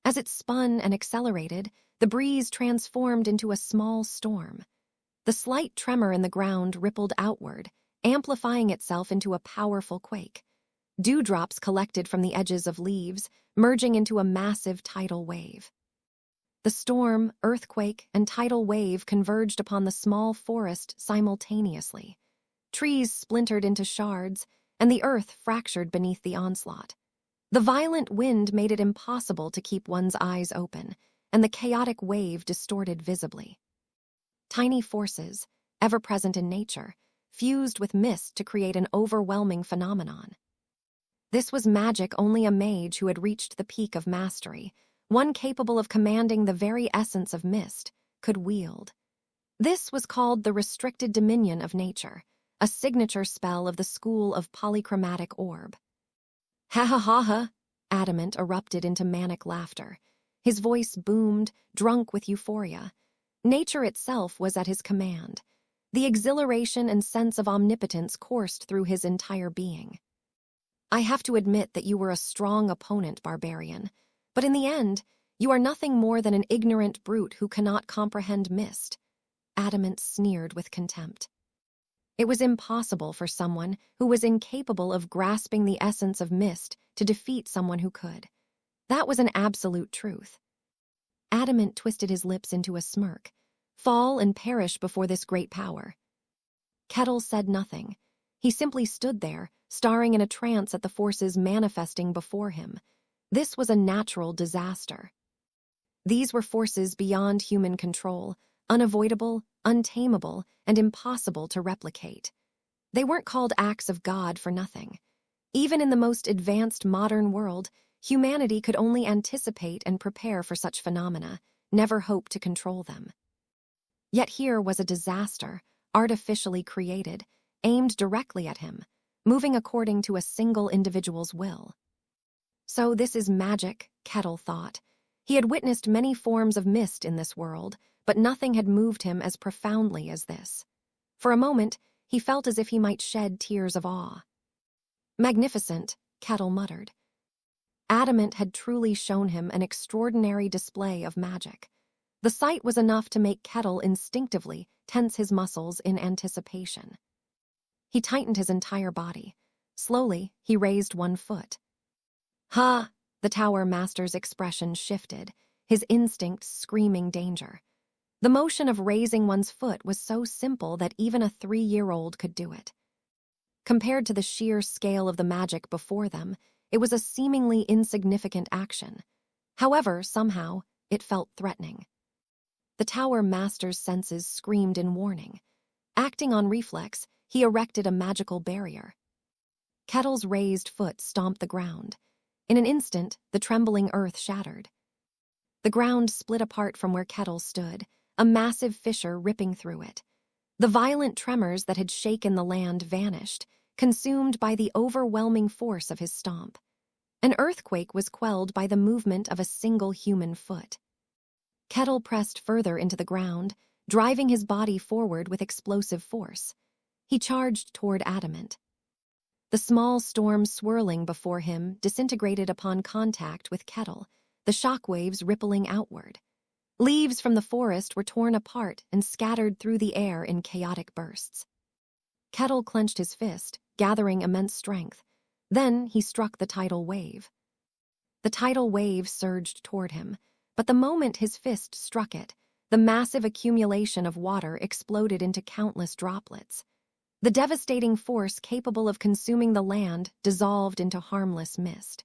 As it spun and accelerated, the breeze transformed into a small storm. The slight tremor in the ground rippled outward, amplifying itself into a powerful quake. Dewdrops collected from the edges of leaves, merging into a massive tidal wave. The storm, earthquake, and tidal wave converged upon the small forest simultaneously. Trees splintered into shards, and the earth fractured beneath the onslaught. The violent wind made it impossible to keep one's eyes open, and the chaotic wave distorted visibly. Tiny forces, ever present in nature, fused with mist to create an overwhelming phenomenon. This was magic only a mage who had reached the peak of mastery, one capable of commanding the very essence of mist, could wield. This was called the restricted dominion of nature, a signature spell of the school of polychromatic orb. "Ha ha ha ha!" Adamant erupted into manic laughter. His voice boomed, drunk with euphoria. Nature itself was at his command. The exhilaration and sense of omnipotence coursed through his entire being. "I have to admit that you were a strong opponent, barbarian, but in the end, you are nothing more than an ignorant brute who cannot comprehend mist." Adamant sneered with contempt. It was impossible for someone who was incapable of grasping the essence of mist to defeat someone who could. That was an absolute truth. Adamant twisted his lips into a smirk. Fall and perish before this great power. Kettle said nothing. He simply stood there, staring in a trance at the forces manifesting before him. This was a natural disaster. These were forces beyond human control, unavoidable, untamable, and impossible to replicate. They weren't called acts of God for nothing. Even in the most advanced modern world, humanity could only anticipate and prepare for such phenomena, never hope to control them. Yet here was a disaster, artificially created, aimed directly at him, moving according to a single individual's will. So this is magic, Kettle thought. He had witnessed many forms of mist in this world, but nothing had moved him as profoundly as this. For a moment, he felt as if he might shed tears of awe. Magnificent, Kettle muttered. Adamant had truly shown him an extraordinary display of magic. The sight was enough to make Kettle instinctively tense his muscles in anticipation. He tightened his entire body. Slowly, he raised one foot. Ha! The tower master's expression shifted, his instincts screaming danger. The motion of raising one's foot was so simple that even a 3-year-old could do it. Compared to the sheer scale of the magic before them, it was a seemingly insignificant action. However, somehow, it felt threatening. The tower master's senses screamed in warning. Acting on reflex, he erected a magical barrier. Kettle's raised foot stomped the ground. In an instant, the trembling earth shattered. The ground split apart from where Kettle stood, a massive fissure ripping through it. The violent tremors that had shaken the land vanished, consumed by the overwhelming force of his stomp. An earthquake was quelled by the movement of a single human foot. Kettle pressed further into the ground, driving his body forward with explosive force. He charged toward Adamant. The small storm swirling before him disintegrated upon contact with Kettle, the shockwaves rippling outward. Leaves from the forest were torn apart and scattered through the air in chaotic bursts. Kettle clenched his fist, gathering immense strength. Then he struck the tidal wave. The tidal wave surged toward him, but the moment his fist struck it, the massive accumulation of water exploded into countless droplets. The devastating force capable of consuming the land dissolved into harmless mist.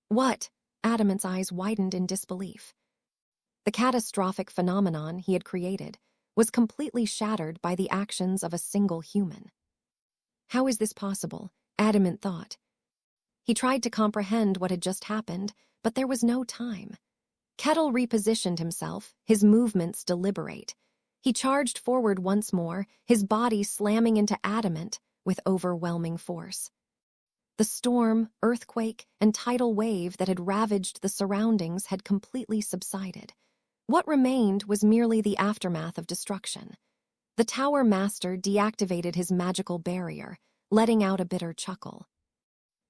What? Adamant's eyes widened in disbelief. The catastrophic phenomenon he had created was completely shattered by the actions of a single human. How is this possible? Adamant thought. He tried to comprehend what had just happened, but there was no time. Kettle repositioned himself, his movements deliberate. He charged forward once more, his body slamming into Adamant with overwhelming force. The storm, earthquake, and tidal wave that had ravaged the surroundings had completely subsided. What remained was merely the aftermath of destruction. The tower master deactivated his magical barrier, letting out a bitter chuckle.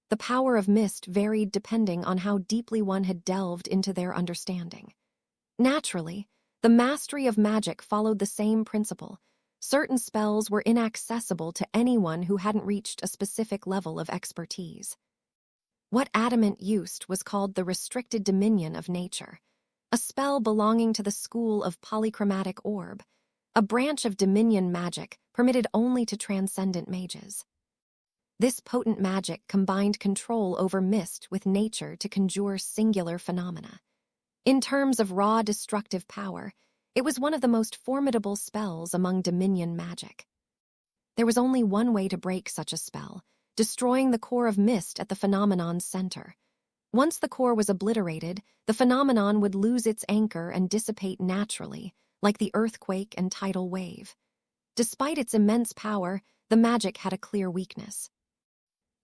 The power of mist varied depending on how deeply one had delved into their understanding. Naturally, the mastery of magic followed the same principle. Certain spells were inaccessible to anyone who hadn't reached a specific level of expertise. What Adamant used was called the restricted dominion of nature, a spell belonging to the school of polychromatic orb, a branch of dominion magic permitted only to transcendent mages. This potent magic combined control over mist with nature to conjure singular phenomena. In terms of raw destructive power, it was one of the most formidable spells among dominion magic. There was only one way to break such a spell, destroying the core of mist at the phenomenon's center. Once the core was obliterated, the phenomenon would lose its anchor and dissipate naturally, like the earthquake and tidal wave. Despite its immense power, the magic had a clear weakness.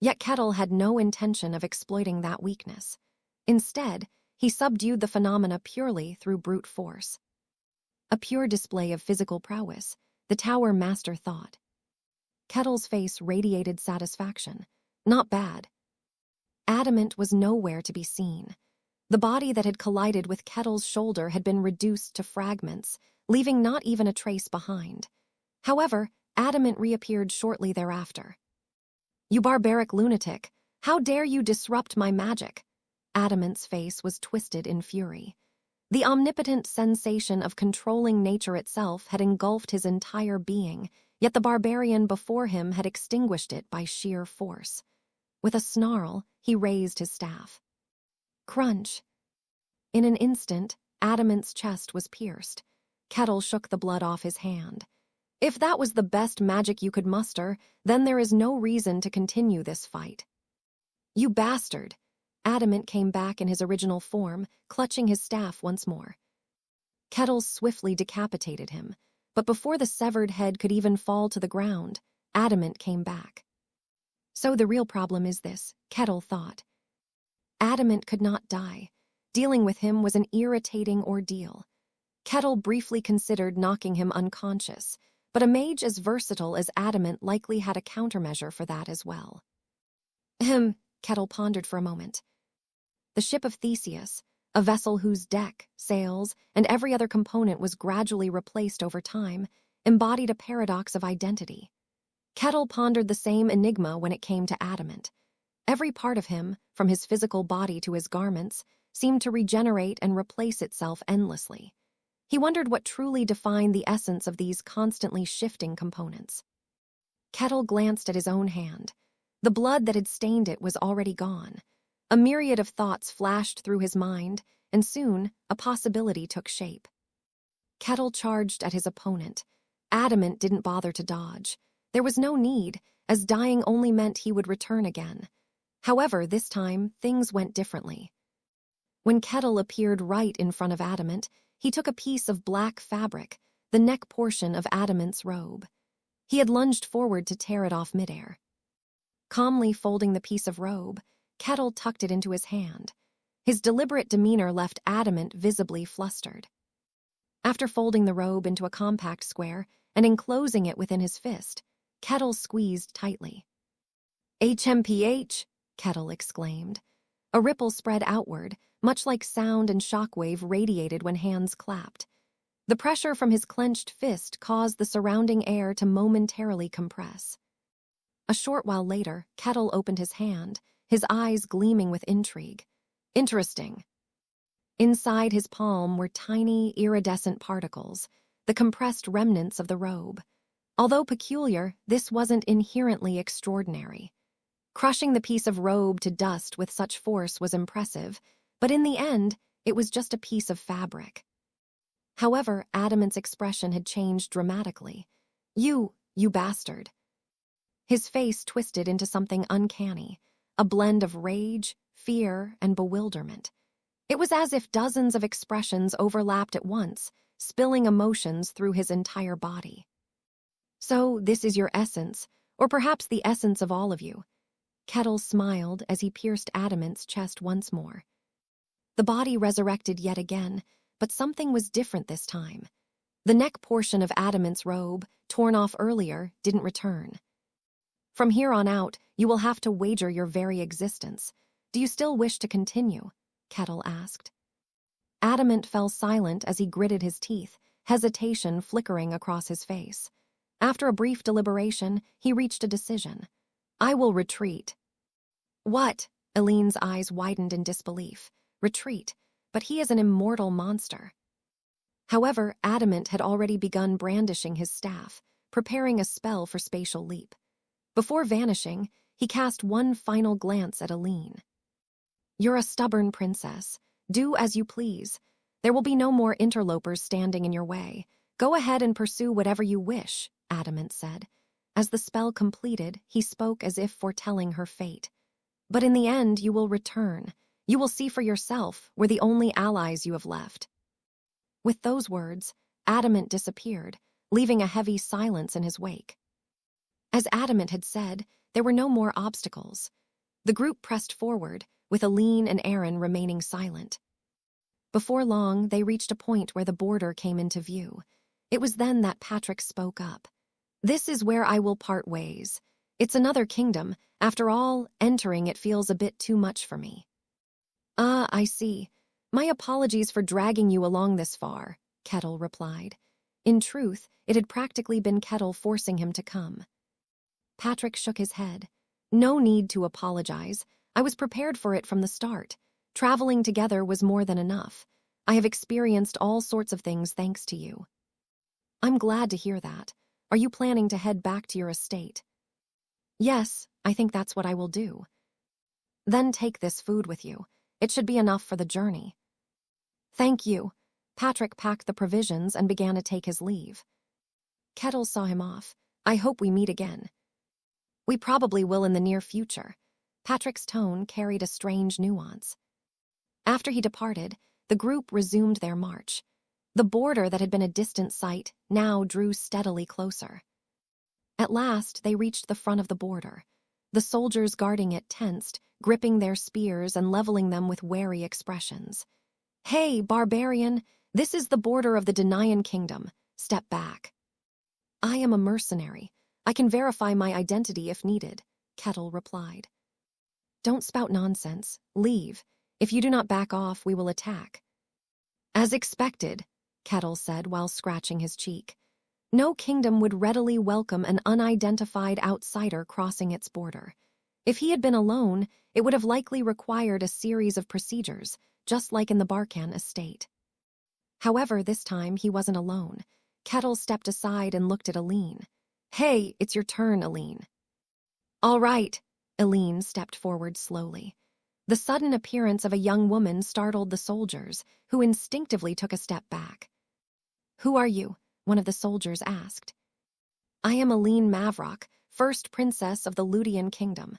Yet Kettle had no intention of exploiting that weakness. Instead, he subdued the phenomena purely through brute force. A pure display of physical prowess, the tower master thought. Kettle's face radiated satisfaction. Not bad. Adamant was nowhere to be seen. The body that had collided with Kettle's shoulder had been reduced to fragments, leaving not even a trace behind. However, Adamant reappeared shortly thereafter. "You barbaric lunatic! How dare you disrupt my magic?" Adamant's face was twisted in fury. The omnipotent sensation of controlling nature itself had engulfed his entire being, Yet the barbarian before him had extinguished it by sheer force. With a snarl, he raised his staff. Crunch! In an instant, Adamant's chest was pierced. Kettle shook the blood off his hand. If that was the best magic you could muster, then there is no reason to continue this fight. You bastard! Adamant came back in his original form, clutching his staff once more. Kettle swiftly decapitated him, but before the severed head could even fall to the ground, Adamant came back. So the real problem is this, Kettle thought. Adamant could not die. Dealing with him was an irritating ordeal. Kettle briefly considered knocking him unconscious, but a mage as versatile as Adamant likely had a countermeasure for that as well. Kettle pondered for a moment. The ship of Theseus, a vessel whose deck, sails, and every other component was gradually replaced over time, embodied a paradox of identity. Kettle pondered the same enigma when it came to Adamant. Every part of him, from his physical body to his garments, seemed to regenerate and replace itself endlessly. He wondered what truly defined the essence of these constantly shifting components. Kettle glanced at his own hand. The blood that had stained it was already gone. A myriad of thoughts flashed through his mind, and soon a possibility took shape. Kettle charged at his opponent. Adamant didn't bother to dodge. There was no need, as dying only meant he would return again. However, this time, things went differently. When Kettle appeared right in front of Adamant, he took a piece of black fabric, the neck portion of Adamant's robe. He had lunged forward to tear it off midair. Calmly folding the piece of robe, Kettle tucked it into his hand. His deliberate demeanor left Adamant visibly flustered. After folding the robe into a compact square and enclosing it within his fist, Kettle squeezed tightly. "HMPH!" Kettle exclaimed. A ripple spread outward, much like sound and shockwave radiated when hands clapped. The pressure from his clenched fist caused the surrounding air to momentarily compress. A short while later, Kettle opened his hand, his eyes gleaming with intrigue. Interesting. Inside his palm were tiny, iridescent particles, the compressed remnants of the robe. Although peculiar, this wasn't inherently extraordinary. Crushing the piece of robe to dust with such force was impressive, but in the end, it was just a piece of fabric. However, Adamant's expression had changed dramatically. You bastard." His face twisted into something uncanny, a blend of rage, fear, and bewilderment. It was as if dozens of expressions overlapped at once, spilling emotions through his entire body. "So this is your essence, or perhaps the essence of all of you." Kettle smiled as he pierced Adamant's chest once more. The body resurrected yet again, but something was different this time. The neck portion of Adamant's robe, torn off earlier, didn't return. "From here on out, you will have to wager your very existence. Do you still wish to continue?" Kettle asked. Adamant fell silent as he gritted his teeth, hesitation flickering across his face. After a brief deliberation, he reached a decision. "I will retreat." "What?" Eileen's eyes widened in disbelief. "Retreat? But he is an immortal monster." However, Adamant had already begun brandishing his staff, preparing a spell for spatial leap. Before vanishing, he cast one final glance at Eileen. "You're a stubborn princess. Do as you please. There will be no more interlopers standing in your way. Go ahead and pursue whatever you wish," Adamant said. As the spell completed, he spoke as if foretelling her fate. "But in the end, you will return. You will see for yourself. We're the only allies you have left." With those words, Adamant disappeared, leaving a heavy silence in his wake. As Adamant had said, there were no more obstacles. The group pressed forward, with Eileen and Aaron remaining silent. Before long, they reached a point where the border came into view. It was then that Patrick spoke up. "This is where I will part ways. It's another kingdom. After all, entering it feels a bit too much for me." "Ah, I see. My apologies for dragging you along this far," Kettle replied. In truth, it had practically been Kettle forcing him to come. Patrick shook his head. "No need to apologize. I was prepared for it from the start. Traveling together was more than enough. I have experienced all sorts of things thanks to you." "I'm glad to hear that. Are you planning to head back to your estate? Yes, I think that's what I will do. Then take this food with you. It should be enough for the journey. Thank you. Patrick packed the provisions and began to take his leave. Kettle saw him off. I hope we meet again. We probably will in the near future. Patrick's tone carried a strange nuance. After he departed, the group resumed their march. The border that had been a distant sight now drew steadily closer. At last, they reached the front of the border. The soldiers guarding it tensed, gripping their spears and leveling them with wary expressions. Hey, barbarian, this is the border of the Denayan kingdom. Step back. I am a mercenary. I can verify my identity if needed, Kettle replied. Don't spout nonsense. Leave. If you do not back off, we will attack. As expected, Kettle said while scratching his cheek. No kingdom would readily welcome an unidentified outsider crossing its border. If he had been alone, it would have likely required a series of procedures, just like in the Barkan estate. However, this time he wasn't alone. Kettle stepped aside and looked at Aline. Hey, it's your turn, Aline. All right, Aline stepped forward slowly. The sudden appearance of a young woman startled the soldiers, who instinctively took a step back. Who are you? One of the soldiers asked. I am Aline Mavrock, first princess of the Ludian kingdom.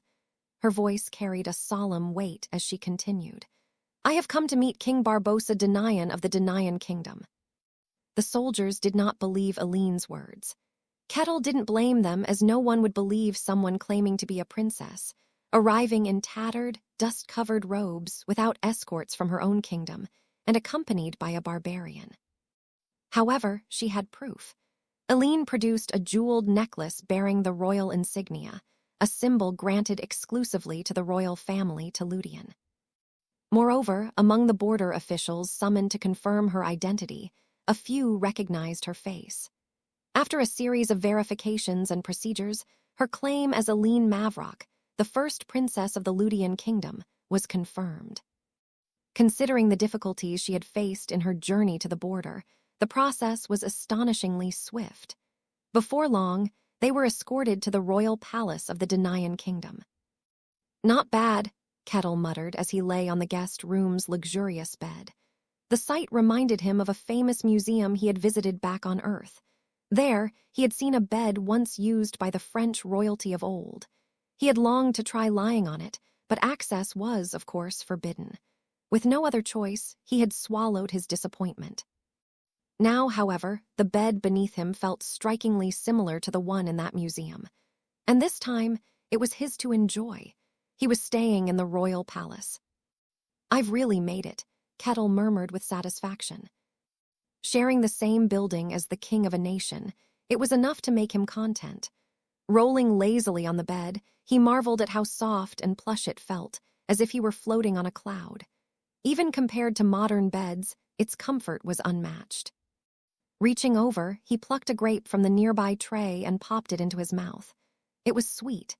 Her voice carried a solemn weight as she continued. I have come to meet King Barbosa Denayan of the Denayan kingdom. The soldiers did not believe Aline's words. Kettle didn't blame them, as no one would believe someone claiming to be a princess, arriving in tattered, dust-covered robes without escorts from her own kingdom and accompanied by a barbarian. However, she had proof. Aline produced a jeweled necklace bearing the royal insignia, a symbol granted exclusively to the royal family to Ludian. Moreover, among the border officials summoned to confirm her identity, a few recognized her face. After a series of verifications and procedures, her claim as Aline Mavrock, the first princess of the Ludian kingdom, was confirmed. Considering the difficulties she had faced in her journey to the border, the process was astonishingly swift. Before long, they were escorted to the royal palace of the Denayan kingdom. Not bad, Kettle muttered as he lay on the guest room's luxurious bed. The sight reminded him of a famous museum he had visited back on Earth. There, he had seen a bed once used by the French royalty of old. He had longed to try lying on it, but access was, of course, forbidden. With no other choice, he had swallowed his disappointment. Now, however, the bed beneath him felt strikingly similar to the one in that museum. And this time, it was his to enjoy. He was staying in the royal palace. I've really made it, Kettle murmured with satisfaction. Sharing the same building as the king of a nation, it was enough to make him content. Rolling lazily on the bed, he marveled at how soft and plush it felt, as if he were floating on a cloud. Even compared to modern beds, its comfort was unmatched. Reaching over, he plucked a grape from the nearby tray and popped it into his mouth. It was sweet.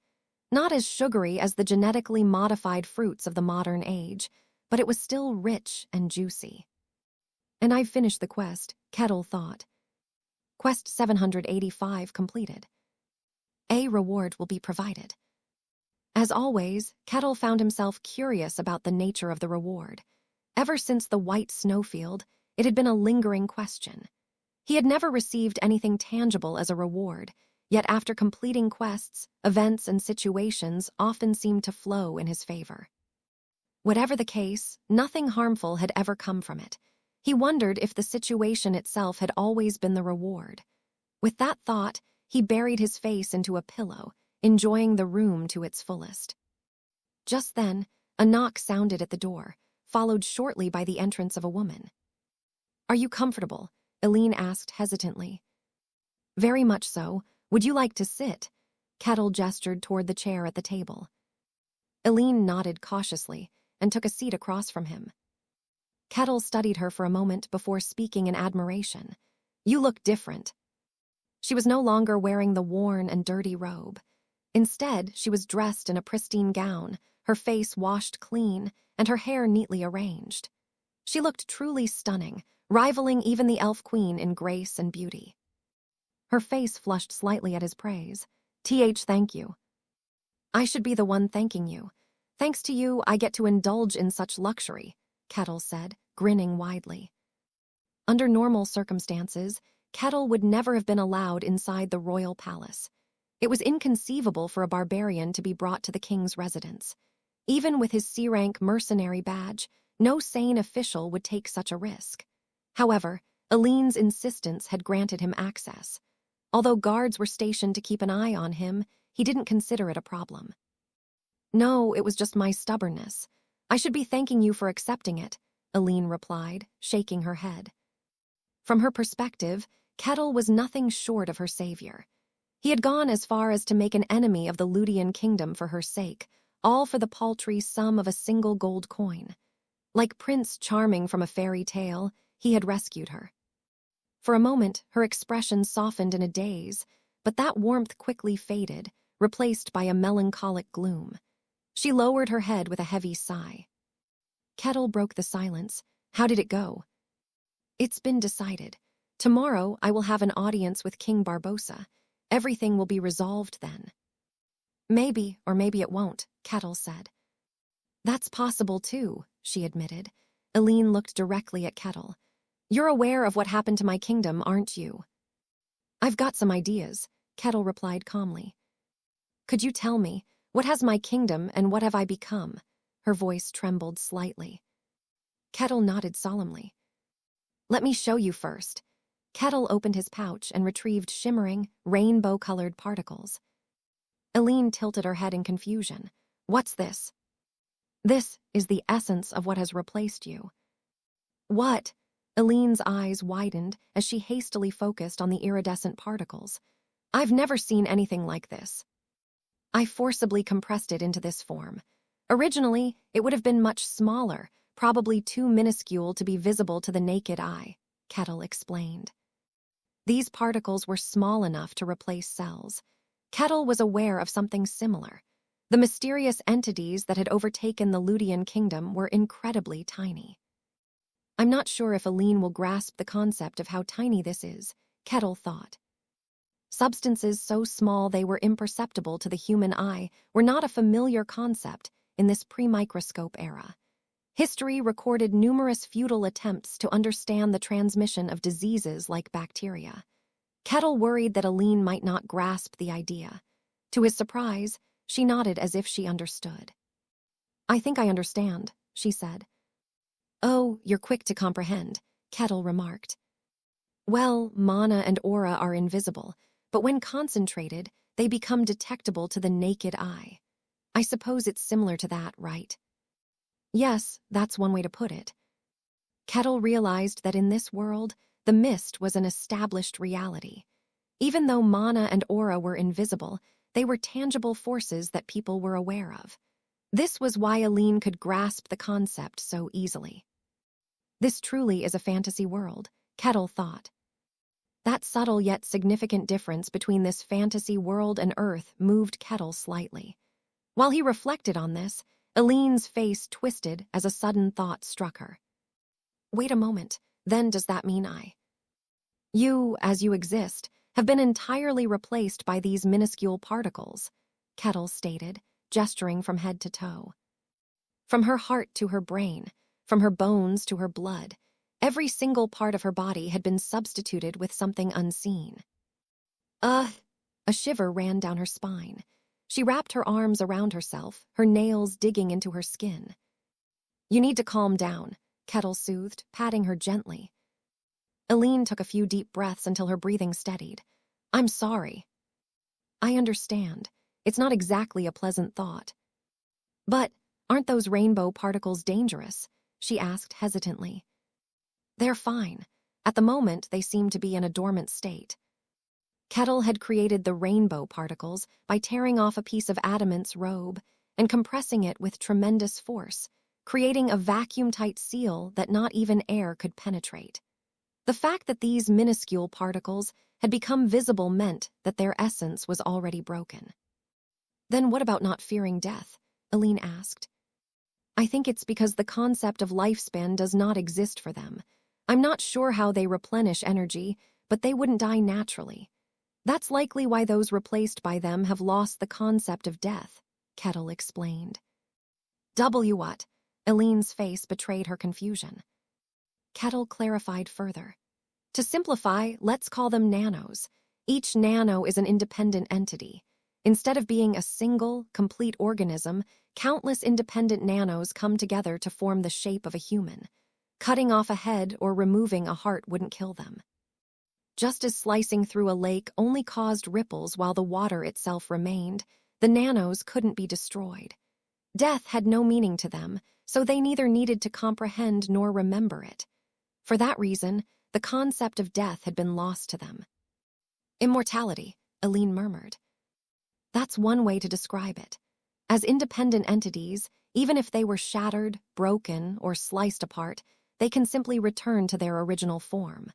Not as sugary as the genetically modified fruits of the modern age, but it was still rich and juicy. And I've finished the quest, Kettle thought. Quest 785 completed. A reward will be provided. As always, Kettle found himself curious about the nature of the reward. Ever since the white snowfield, it had been a lingering question. He had never received anything tangible as a reward, yet after completing quests, events and situations often seemed to flow in his favor. Whatever the case, nothing harmful had ever come from it. He wondered if the situation itself had always been the reward. With that thought, he buried his face into a pillow, enjoying the room to its fullest. Just then, a knock sounded at the door, followed shortly by the entrance of a woman. Are you comfortable? Aline asked hesitantly. Very much so. Would you like to sit? Kettle gestured toward the chair at the table. Aline nodded cautiously and took a seat across from him. Kettle studied her for a moment before speaking in admiration. You look different. She was no longer wearing the worn and dirty robe. Instead, she was dressed in a pristine gown, her face washed clean, and her hair neatly arranged. She looked truly stunning, rivaling even the elf queen in grace and beauty. Her face flushed slightly at his praise. Thank you. I should be the one thanking you. Thanks to you, I get to indulge in such luxury, Kettle said, grinning widely. Under normal circumstances, Kettle would never have been allowed inside the royal palace. It was inconceivable for a barbarian to be brought to the king's residence. Even with his C-rank mercenary badge, no sane official would take such a risk. However, Aline's insistence had granted him access. Although guards were stationed to keep an eye on him, he didn't consider it a problem. No, it was just my stubbornness. I should be thanking you for accepting it, Aline replied, shaking her head. From her perspective, Kettle was nothing short of her savior. He had gone as far as to make an enemy of the Ludian kingdom for her sake, all for the paltry sum of a single gold coin. Like Prince Charming from a fairy tale, he had rescued her. For a moment, her expression softened in a daze, but that warmth quickly faded, replaced by a melancholic gloom. She lowered her head with a heavy sigh. Kettle broke the silence. How did it go? It's been decided. Tomorrow I will have an audience with King Barbossa. Everything will be resolved then. Maybe, or maybe it won't, Kettle said. That's possible too, she admitted. Aline looked directly at Kettle. You're aware of what happened to my kingdom, aren't you? I've got some ideas, Kettle replied calmly. Could you tell me, what has my kingdom and what have I become? Her voice trembled slightly. Kettle nodded solemnly. Let me show you first. Kettle opened his pouch and retrieved shimmering, rainbow-colored particles. Aline tilted her head in confusion. What's this? This is the essence of what has replaced you. What? Aline's eyes widened as she hastily focused on the iridescent particles. I've never seen anything like this. I forcibly compressed it into this form. Originally, it would have been much smaller, probably too minuscule to be visible to the naked eye, Kettle explained. These particles were small enough to replace cells. Kettle was aware of something similar. The mysterious entities that had overtaken the Ludian kingdom were incredibly tiny. I'm not sure if Aline will grasp the concept of how tiny this is, Kettle thought. Substances so small they were imperceptible to the human eye were not a familiar concept in this pre-microscope era. History recorded numerous futile attempts to understand the transmission of diseases like bacteria. Kettle worried that Aline might not grasp the idea. To his surprise, she nodded as if she understood. I think I understand, she said. Oh, you're quick to comprehend, Kettle remarked. Well, mana and aura are invisible, but when concentrated, they become detectable to the naked eye. I suppose it's similar to that, right? Yes, that's one way to put it. Kettle realized that in this world, the mist was an established reality. Even though mana and aura were invisible, they were tangible forces that people were aware of. This was why Aline could grasp the concept so easily. This truly is a fantasy world, Kettle thought. That subtle yet significant difference between this fantasy world and Earth moved Kettle slightly. While he reflected on this, Aline's face twisted as a sudden thought struck her. Wait a moment, then does that mean You, as you exist, have been entirely replaced by these minuscule particles, Kettle stated, gesturing from head to toe. From her heart to her brain, from her bones to her blood, every single part of her body had been substituted with something unseen. A shiver ran down her spine. She wrapped her arms around herself, her nails digging into her skin. You need to calm down, Kettle soothed, patting her gently. Aline took a few deep breaths until her breathing steadied. I'm sorry. I understand. It's not exactly a pleasant thought. But aren't those rainbow particles dangerous? She asked hesitantly. They're fine. At the moment, they seem to be in a dormant state. Kettle had created the rainbow particles by tearing off a piece of Adamant's robe and compressing it with tremendous force, creating a vacuum-tight seal that not even air could penetrate. The fact that these minuscule particles had become visible meant that their essence was already broken. Then what about not fearing death? Aline asked. I think it's because the concept of lifespan does not exist for them. I'm not sure how they replenish energy, but they wouldn't die naturally. That's likely why those replaced by them have lost the concept of death, Kettle explained. What? Eileen's face betrayed her confusion. Kettle clarified further. To simplify, let's call them nanos. Each nano is an independent entity. Instead of being a single, complete organism, countless independent nanos come together to form the shape of a human. Cutting off a head or removing a heart wouldn't kill them. Just as slicing through a lake only caused ripples while the water itself remained, the nanos couldn't be destroyed. Death had no meaning to them, so they neither needed to comprehend nor remember it. For that reason, the concept of death had been lost to them. Immortality, Eileen murmured. That's one way to describe it. As independent entities, even if they were shattered, broken, or sliced apart, they can simply return to their original form.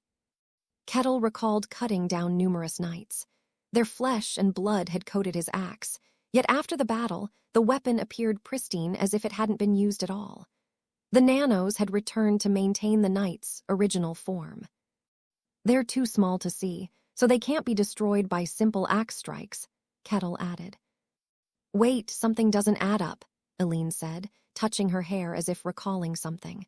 Kettle recalled cutting down numerous knights. Their flesh and blood had coated his axe, yet after the battle, the weapon appeared pristine as if it hadn't been used at all. The nanos had returned to maintain the knight's original form. They're too small to see, so they can't be destroyed by simple axe strikes, Kettle added. Wait, something doesn't add up, Eileen said, touching her hair as if recalling something.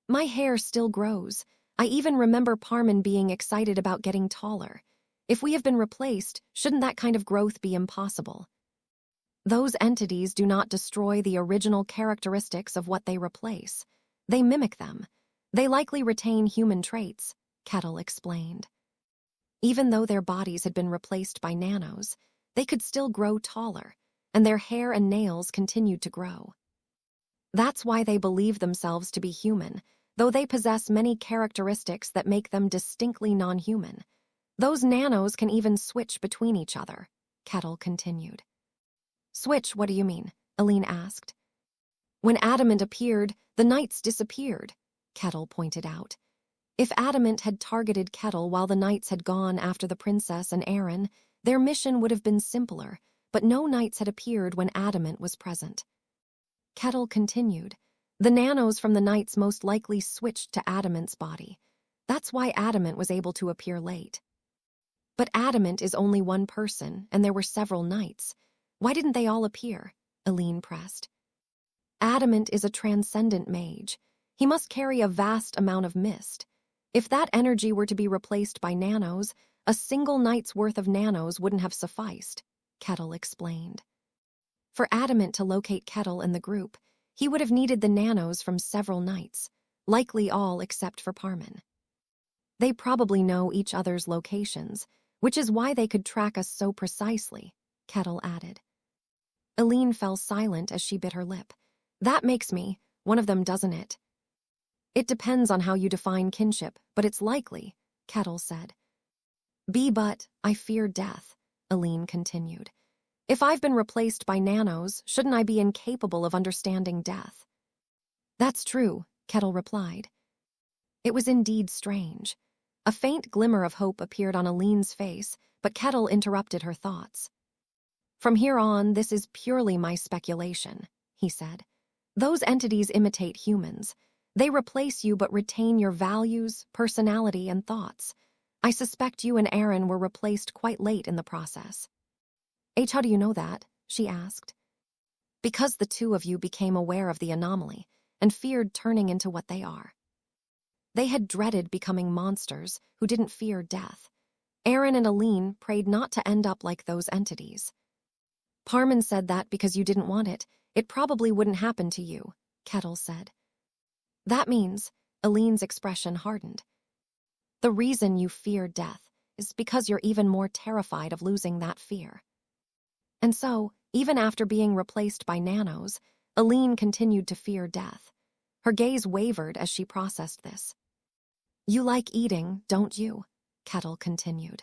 My hair still grows. I even remember Parman being excited about getting taller. If we have been replaced, shouldn't that kind of growth be impossible? Those entities do not destroy the original characteristics of what they replace. They mimic them. They likely retain human traits, Kettle explained. Even though their bodies had been replaced by nanos, they could still grow taller, and their hair and nails continued to grow. That's why they believe themselves to be human, though they possess many characteristics that make them distinctly non-human. Those nanos can even switch between each other, Kettle continued. Switch, what do you mean? Eileen asked. When Adamant appeared, the knights disappeared, Kettle pointed out. If Adamant had targeted Kettle while the knights had gone after the princess and Aaron, their mission would have been simpler, but no knights had appeared when Adamant was present. Kettle continued. The nanos from the knights most likely switched to Adamant's body. That's why Adamant was able to appear late. But Adamant is only one person, and there were several knights. Why didn't they all appear? Eileen pressed. Adamant is a transcendent mage. He must carry a vast amount of mist. If that energy were to be replaced by nanos, a single knight's worth of nanos wouldn't have sufficed, Kettle explained. For Adamant to locate Kettle in the group, he would have needed the nanos from several knights, likely all except for Parman. They probably know each other's locations, which is why they could track us so precisely, Kettle added. Eileen fell silent as she bit her lip. That makes me one of them, doesn't it? It depends on how you define kinship, but it's likely, Kettle said. But I fear death, Eileen continued. If I've been replaced by nanos, shouldn't I be incapable of understanding death? That's true, Kettle replied. It was indeed strange. A faint glimmer of hope appeared on Eileen's face, but Kettle interrupted her thoughts. From here on, this is purely my speculation, he said. Those entities imitate humans. They replace you but retain your values, personality, and thoughts. I suspect you and Aaron were replaced quite late in the process. How do you know that? She asked. Because the two of you became aware of the anomaly and feared turning into what they are. They had dreaded becoming monsters who didn't fear death. Aaron and Eileen prayed not to end up like those entities. Parman said that because you didn't want it, it probably wouldn't happen to you, Kettle said. That means, Eileen's expression hardened. The reason you fear death is because you're even more terrified of losing that fear. And so, even after being replaced by nanos, Eileen continued to fear death. Her gaze wavered as she processed this. You like eating, don't you? Kettle continued.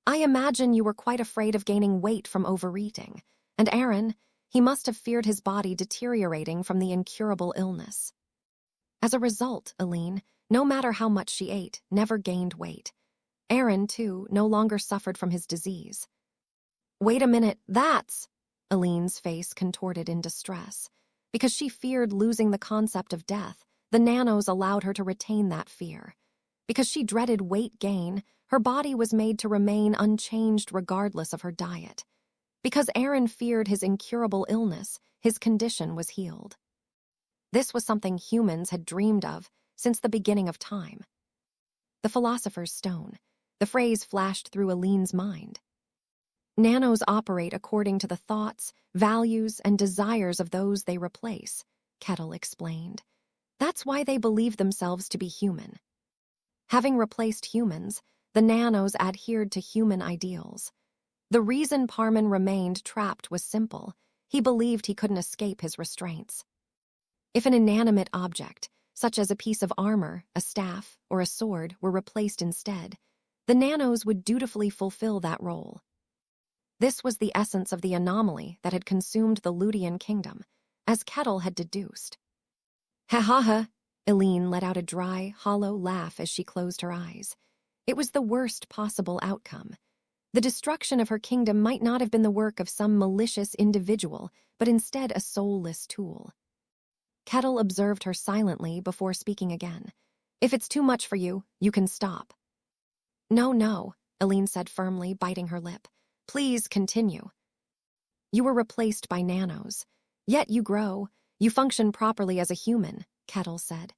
I imagine you were quite afraid of gaining weight from overeating. And Aaron, he must have feared his body deteriorating from the incurable illness. As a result, Eileen, no matter how much she ate, never gained weight. Aaron, too, no longer suffered from his disease. Wait a minute, that's... Eileen's face contorted in distress. Because she feared losing the concept of death, the nanos allowed her to retain that fear. Because she dreaded weight gain, her body was made to remain unchanged regardless of her diet. Because Aaron feared his incurable illness, his condition was healed. This was something humans had dreamed of since the beginning of time. The philosopher's stone. The phrase flashed through Aline's mind. Nanos operate according to the thoughts, values, and desires of those they replace, Kettle explained. That's why they believe themselves to be human. Having replaced humans, the nanos adhered to human ideals. The reason Parman remained trapped was simple. He believed he couldn't escape his restraints. If an inanimate object, such as a piece of armor, a staff, or a sword, were replaced instead, the nanos would dutifully fulfill that role. This was the essence of the anomaly that had consumed the Ludian kingdom, as Kettle had deduced. Ha! Eileen let out a dry, hollow laugh as she closed her eyes. It was the worst possible outcome. The destruction of her kingdom might not have been the work of some malicious individual, but instead a soulless tool. Kettle observed her silently before speaking again. If it's too much for you, you can stop. No, Eileen said firmly, biting her lip. Please continue. You were replaced by nanos. Yet you grow. You function properly as a human, Kettle said.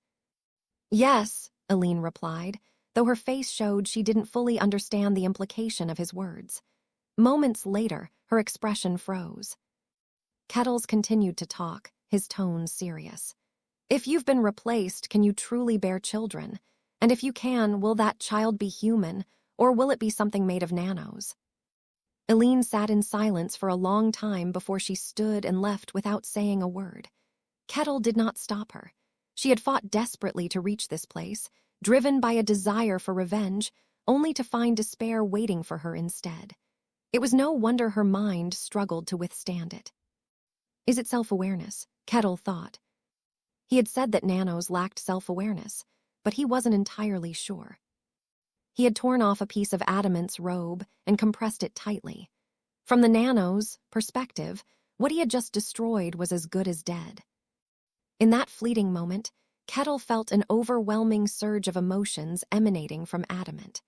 Yes, Eileen replied, though her face showed she didn't fully understand the implication of his words. Moments later, her expression froze. Kettles continued to talk, his tone serious. If you've been replaced, can you truly bear children? And if you can, will that child be human, or will it be something made of nanos? Eileen sat in silence for a long time before she stood and left without saying a word. Kettle did not stop her. She had fought desperately to reach this place, driven by a desire for revenge, only to find despair waiting for her instead. It was no wonder her mind struggled to withstand it. Is it self-awareness? Kettle thought. He had said that nanos lacked self-awareness, but he wasn't entirely sure. He had torn off a piece of Adamant's robe and compressed it tightly. From the nanos' perspective, what he had just destroyed was as good as dead. In that fleeting moment, Kettle felt an overwhelming surge of emotions emanating from Adamant.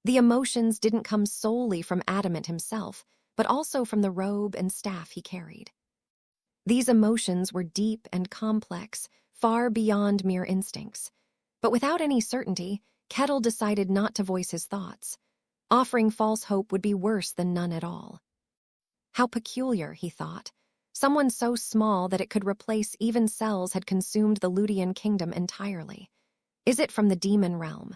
The emotions didn't come solely from Adamant himself, but also from the robe and staff he carried. These emotions were deep and complex, far beyond mere instincts. But without any certainty, Kettle decided not to voice his thoughts. Offering false hope would be worse than none at all. How peculiar, he thought. Someone so small that it could replace even cells had consumed the Ludian kingdom entirely. Is it from the demon realm?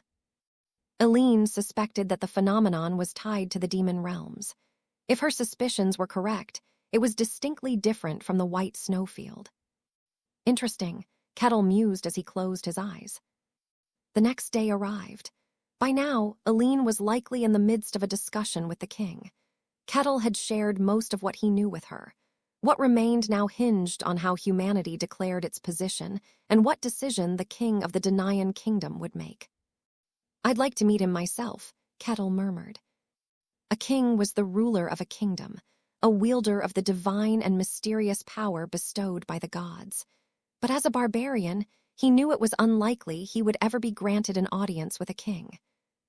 Eileen suspected that the phenomenon was tied to the demon realms. If her suspicions were correct, it was distinctly different from the white snowfield. Interesting, Kettle mused as he closed his eyes. The next day arrived. By now, Eileen was likely in the midst of a discussion with the king. Kettle had shared most of what he knew with her. What remained now hinged on how humanity declared its position and what decision the king of the Denayan kingdom would make. I'd like to meet him myself, Kettle murmured. A king was the ruler of a kingdom, a wielder of the divine and mysterious power bestowed by the gods. But as a barbarian, he knew it was unlikely he would ever be granted an audience with a king.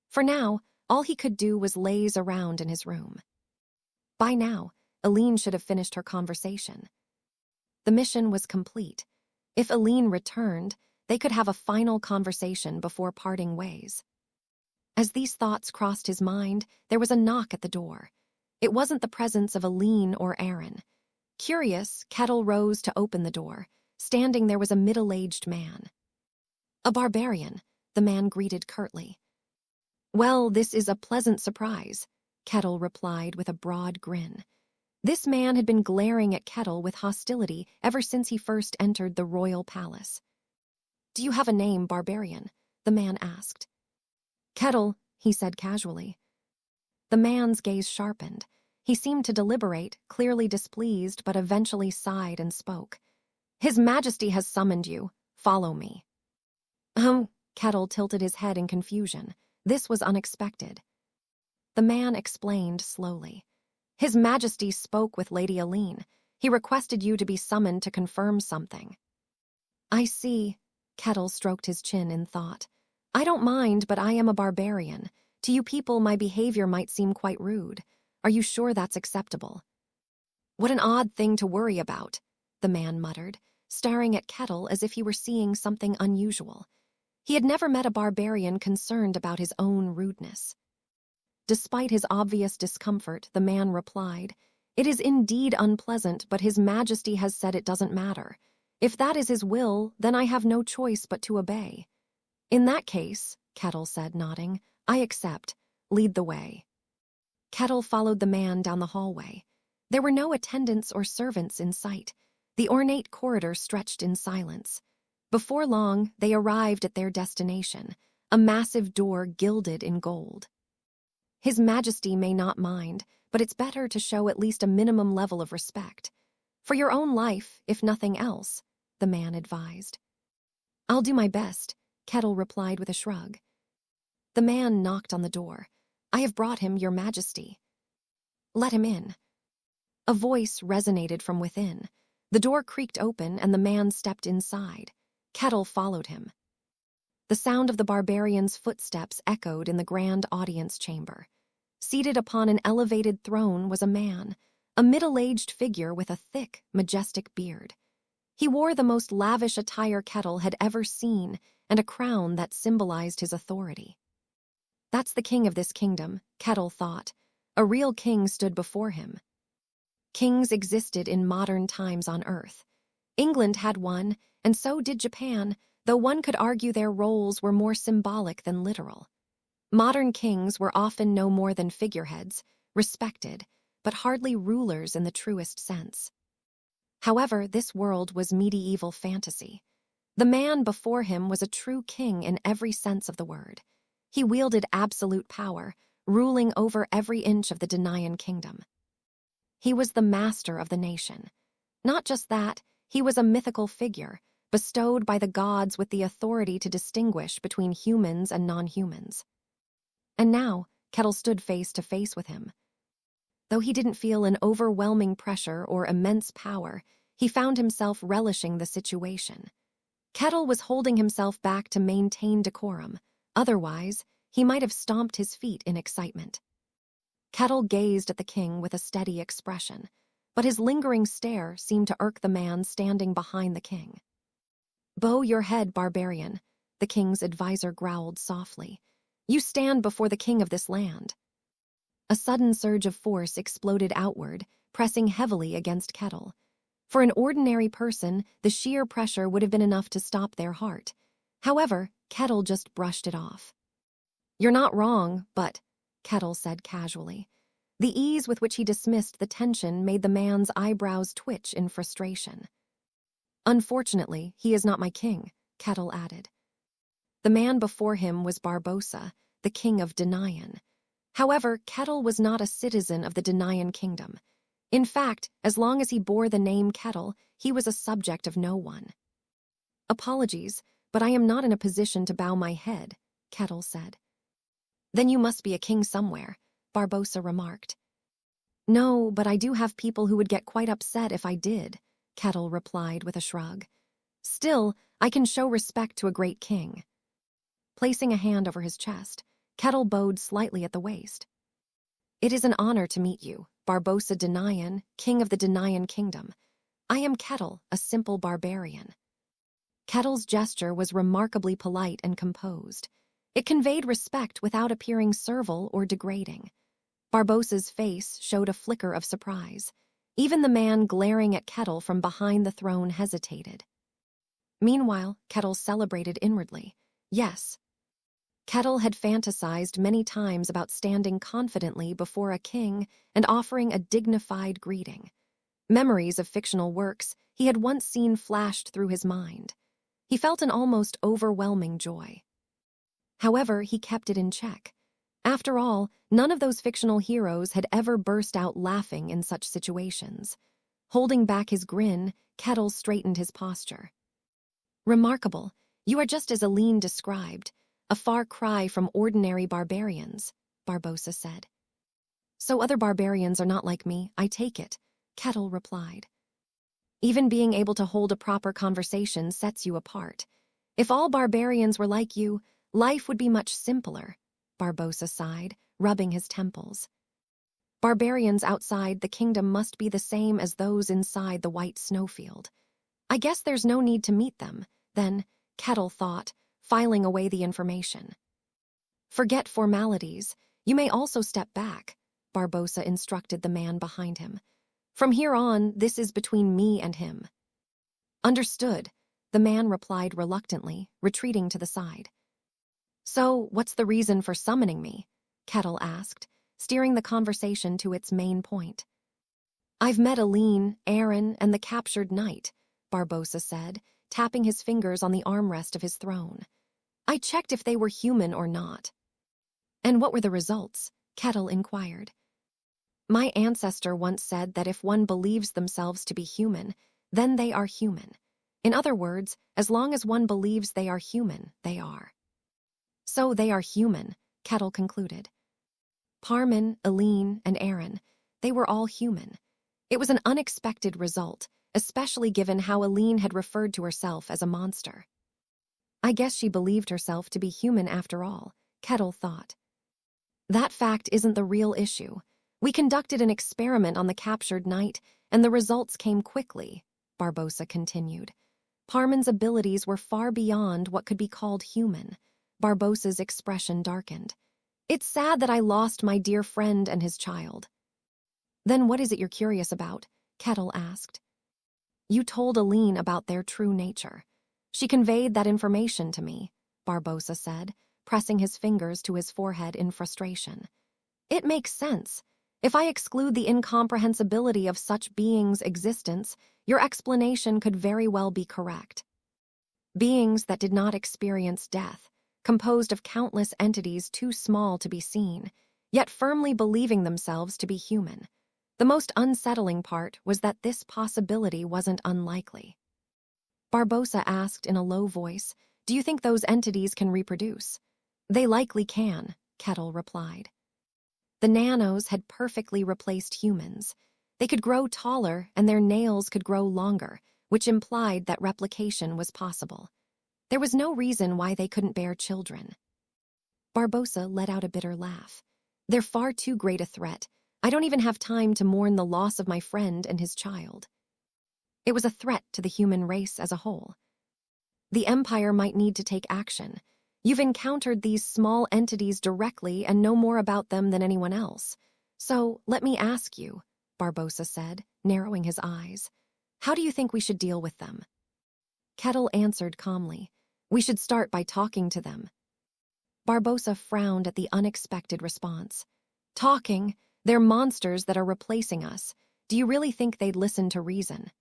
For now, all he could do was laze around in his room. By now, Eileen should have finished her conversation. The mission was complete. If Eileen returned, they could have a final conversation before parting ways. As these thoughts crossed his mind, there was a knock at the door. It wasn't the presence of Eileen or Aaron. Curious, Kettle rose to open the door. Standing there was a middle-aged man. A barbarian, the man greeted curtly. Well, this is a pleasant surprise, Kettle replied with a broad grin. This man had been glaring at Kettle with hostility ever since he first entered the royal palace. Do you have a name, barbarian? The man asked. Kettle, he said casually. The man's gaze sharpened. He seemed to deliberate, clearly displeased, but eventually sighed and spoke. His Majesty has summoned you. Follow me. Kettle tilted his head in confusion. This was unexpected. The man explained slowly. His Majesty spoke with Lady Eileen. He requested you to be summoned to confirm something. I see. Kettle stroked his chin in thought. I don't mind, but I am a barbarian. To you people, my behavior might seem quite rude. Are you sure that's acceptable? What an odd thing to worry about, the man muttered, staring at Kettle as if he were seeing something unusual. He had never met a barbarian concerned about his own rudeness. Despite his obvious discomfort, the man replied, "It is indeed unpleasant, but His Majesty has said it doesn't matter. If that is his will, then I have no choice but to obey." "In that case," Kettle said, nodding, "I accept. Lead the way." Kettle followed the man down the hallway. There were no attendants or servants in sight. The ornate corridor stretched in silence. Before long, they arrived at their destination, a massive door gilded in gold. "His Majesty may not mind, but it's better to show at least a minimum level of respect. For your own life, if nothing else," the man advised. "I'll do my best," Kettle replied with a shrug. The man knocked on the door. "I have brought him, Your Majesty." "Let him in." A voice resonated from within. The door creaked open and the man stepped inside. Kettle followed him. The sound of the barbarian's footsteps echoed in the grand audience chamber. Seated upon an elevated throne was a man, a middle-aged figure with a thick, majestic beard. He wore the most lavish attire Kettle had ever seen and a crown that symbolized his authority. That's the king of this kingdom, Kettle thought. A real king stood before him. Kings existed in modern times on Earth. England had one, and so did Japan, though one could argue their roles were more symbolic than literal. Modern kings were often no more than figureheads, respected, but hardly rulers in the truest sense. However, this world was medieval fantasy. The man before him was a true king in every sense of the word. He wielded absolute power, ruling over every inch of the Denaian kingdom. He was the master of the nation. Not just that, he was a mythical figure, bestowed by the gods with the authority to distinguish between humans and non-humans. And now, Kettle stood face to face with him. Though he didn't feel an overwhelming pressure or immense power, he found himself relishing the situation. Kettle was holding himself back to maintain decorum. Otherwise, he might have stomped his feet in excitement. Kettle gazed at the king with a steady expression, but his lingering stare seemed to irk the man standing behind the king. "Bow your head, barbarian," the king's advisor growled softly. "You stand before the king of this land." A sudden surge of force exploded outward, pressing heavily against Kettle. For an ordinary person, the sheer pressure would have been enough to stop their heart. However, Kettle just brushed it off. "You're not wrong, but," Kettle said casually. The ease with which he dismissed the tension made the man's eyebrows twitch in frustration. "Unfortunately, he is not my king," Kettle added. The man before him was Barbossa, the king of Denaian. However, Kettle was not a citizen of the Denaian kingdom. In fact, as long as he bore the name Kettle, he was a subject of no one. "Apologies, but I am not in a position to bow my head," Kettle said. "Then you must be a king somewhere," Barbossa remarked. "No, but I do have people who would get quite upset if I did," Kettle replied with a shrug. "Still, I can show respect to a great king." Placing a hand over his chest, Kettle bowed slightly at the waist. "It is an honor to meet you, Barbossa Denaian, king of the Denaian kingdom. I am Kettle, a simple barbarian." Kettle's gesture was remarkably polite and composed. It conveyed respect without appearing servile or degrading. Barbossa's face showed a flicker of surprise. Even the man glaring at Kettle from behind the throne hesitated. Meanwhile, Kettle celebrated inwardly. Yes. Kettle had fantasized many times about standing confidently before a king and offering a dignified greeting. Memories of fictional works he had once seen flashed through his mind. He felt an almost overwhelming joy. However, he kept it in check. After all, none of those fictional heroes had ever burst out laughing in such situations. Holding back his grin, Kettle straightened his posture. "Remarkable. You are just as Aline described, a far cry from ordinary barbarians," Barbossa said. "So other barbarians are not like me, I take it," Kettle replied. "Even being able to hold a proper conversation sets you apart. If all barbarians were like you, Life would be much simpler, Barbossa sighed, rubbing his temples. Barbarians outside the kingdom must be the same as those inside the white snowfield. I guess there's no need to meet them, then, Kettle thought, filing away the information. Forget formalities. You may also step back, Barbossa instructed the man behind him. From here on, this is between me and him. Understood, the man replied reluctantly, retreating to the side. So, what's the reason for summoning me? Kettle asked, steering the conversation to its main point. I've met Aline, Aaron, and the captured knight, Barbossa said, tapping his fingers on the armrest of his throne. I checked if they were human or not. And what were the results? Kettle inquired. My ancestor once said that if one believes themselves to be human, then they are human. In other words, as long as one believes they are human, they are. So they are human, Kettle concluded. Parman, Aline, and Aaron, they were all human. It was an unexpected result, especially given how Aline had referred to herself as a monster. I guess she believed herself to be human after all, Kettle thought. That fact isn't the real issue. We conducted an experiment on the captured knight, and the results came quickly, Barbossa continued. Parman's abilities were far beyond what could be called human. Barbossa's expression darkened. It's sad that I lost my dear friend and his child. Then what is it you're curious about? Kettle asked. You told Aline about their true nature. She conveyed that information to me, Barbossa said, pressing his fingers to his forehead in frustration. It makes sense. If I exclude the incomprehensibility of such beings' existence, your explanation could very well be correct. Beings that did not experience death, composed of countless entities too small to be seen, yet firmly believing themselves to be human. The most unsettling part was that this possibility wasn't unlikely. Barbossa asked in a low voice, Do you think those entities can reproduce? They likely can, Kettle replied. The nanos had perfectly replaced humans. They could grow taller and their nails could grow longer, which implied that replication was possible. There was no reason why they couldn't bear children. Barbossa let out a bitter laugh. They're far too great a threat. I don't even have time to mourn the loss of my friend and his child. It was a threat to the human race as a whole. The Empire might need to take action. You've encountered these small entities directly and know more about them than anyone else. So, let me ask you, Barbossa said, narrowing his eyes. How do you think we should deal with them? Kettle answered calmly. We should start by talking to them. Barbossa frowned at the unexpected response. Talking? They're monsters that are replacing us. Do you really think they'd listen to reason?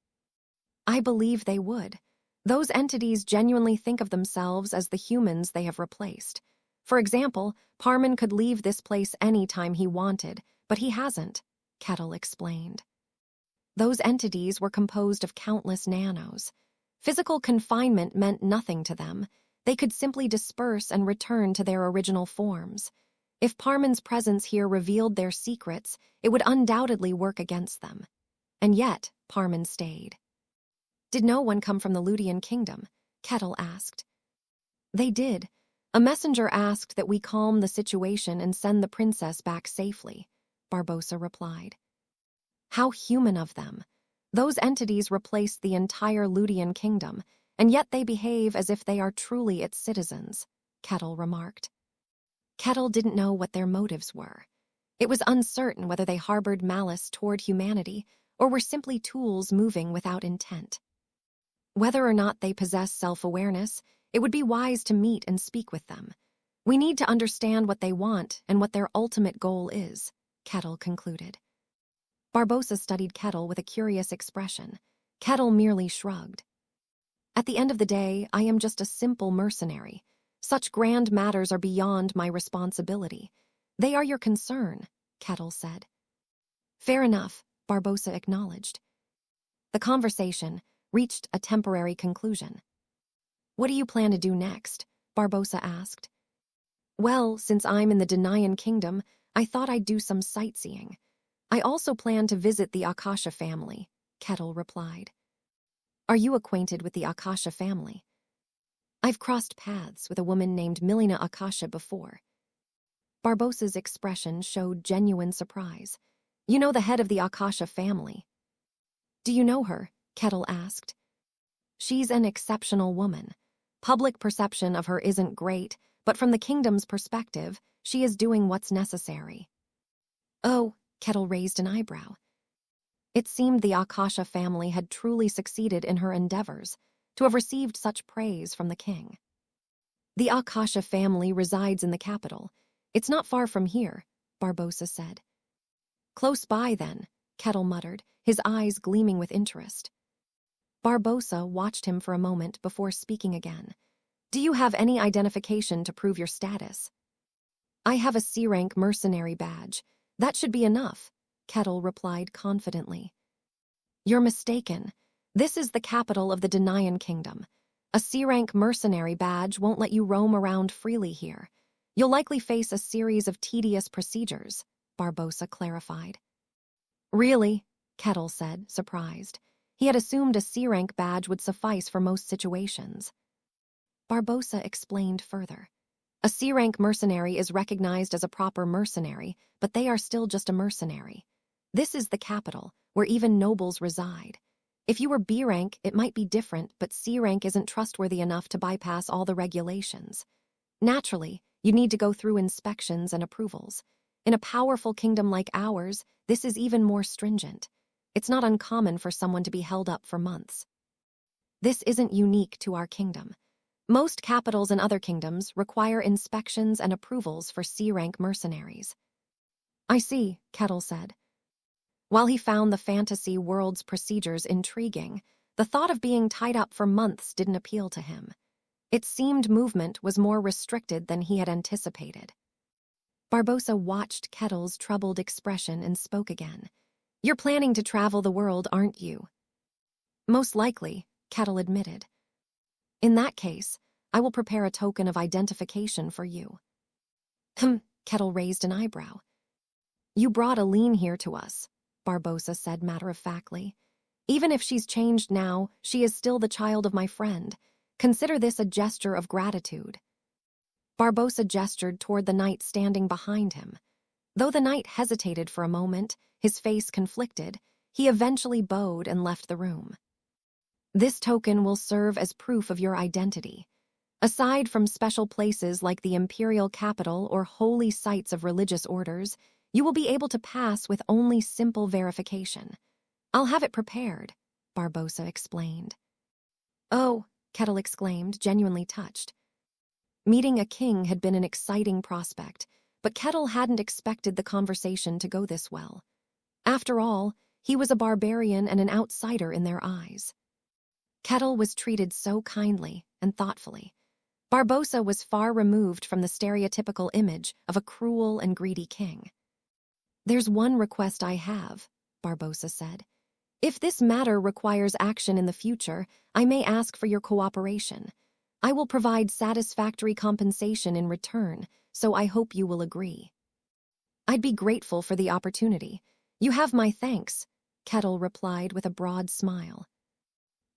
I believe they would. Those entities genuinely think of themselves as the humans they have replaced. For example, Parman could leave this place any time he wanted, but he hasn't, Kettle explained. Those entities were composed of countless nanos. Physical confinement meant nothing to them. They could simply disperse and return to their original forms. If Parman's presence here revealed their secrets, it would undoubtedly work against them. And yet, Parman stayed. Did no one come from the Ludian kingdom? Kettle asked. They did. A messenger asked that we calm the situation and send the princess back safely, Barbossa replied. How human of them. Those entities replaced the entire Ludian kingdom, and yet they behave as if they are truly its citizens, Kettle remarked. Kettle didn't know what their motives were. It was uncertain whether they harbored malice toward humanity or were simply tools moving without intent. Whether or not they possess self-awareness, it would be wise to meet and speak with them. We need to understand what they want and what their ultimate goal is, Kettle concluded. Barbossa studied Kettle with a curious expression. Kettle merely shrugged. At the end of the day, I am just a simple mercenary. Such grand matters are beyond my responsibility. They are your concern, Kettle said. Fair enough, Barbossa acknowledged. The conversation reached a temporary conclusion. What do you plan to do next? Barbossa asked. Well, since I'm in the Denayan kingdom, I thought I'd do some sightseeing. I also plan to visit the Akasha family, Kettle replied. Are you acquainted with the Akasha family? I've crossed paths with a woman named Milena Akasha before. Barbossa's expression showed genuine surprise. You know the head of the Akasha family. Do you know her? Kettle asked. She's an exceptional woman. Public perception of her isn't great, but from the kingdom's perspective, she is doing what's necessary. Oh, Kettle raised an eyebrow. It seemed the Akasha family had truly succeeded in her endeavors, to have received such praise from the king. The Akasha family resides in the capital. It's not far from here, Barbossa said. Close by, then, Kettle muttered, his eyes gleaming with interest. Barbossa watched him for a moment before speaking again. Do you have any identification to prove your status? I have a C-rank mercenary badge. That should be enough, Kettle replied confidently. You're mistaken. This is the capital of the Denayan Kingdom. A C-rank mercenary badge won't let you roam around freely here. You'll likely face a series of tedious procedures, Barbossa clarified. Really? Kettle said, surprised. He had assumed a C-rank badge would suffice for most situations. Barbossa explained further. A C-rank mercenary is recognized as a proper mercenary, but they are still just a mercenary. This is the capital, where even nobles reside. If you were B-rank, it might be different, but C-rank isn't trustworthy enough to bypass all the regulations. Naturally, you need to go through inspections and approvals. In a powerful kingdom like ours, this is even more stringent. It's not uncommon for someone to be held up for months. This isn't unique to our kingdom. Most capitals in other kingdoms require inspections and approvals for C-rank mercenaries. I see, Kettle said. While he found the fantasy world's procedures intriguing, the thought of being tied up for months didn't appeal to him. It seemed movement was more restricted than he had anticipated. Barbossa watched Kettle's troubled expression and spoke again. You're planning to travel the world, aren't you? Most likely, Kettle admitted. In that case, I will prepare a token of identification for you. Kettle raised an eyebrow. You brought Aline here to us, Barbossa said matter-of-factly. Even if she's changed now, she is still the child of my friend. Consider this a gesture of gratitude. Barbossa gestured toward the knight standing behind him. Though the knight hesitated for a moment, his face conflicted, he eventually bowed and left the room. This token will serve as proof of your identity. Aside from special places like the imperial capital or holy sites of religious orders, you will be able to pass with only simple verification. I'll have it prepared, Barbossa explained. Oh, Kettle exclaimed, genuinely touched. Meeting a king had been an exciting prospect, but Kettle hadn't expected the conversation to go this well. After all, he was a barbarian and an outsider in their eyes. Kettle was treated so kindly and thoughtfully. Barbossa was far removed from the stereotypical image of a cruel and greedy king. There's one request I have, Barbossa said. If this matter requires action in the future, I may ask for your cooperation. I will provide satisfactory compensation in return, so I hope you will agree. I'd be grateful for the opportunity. You have my thanks, Kettle replied with a broad smile.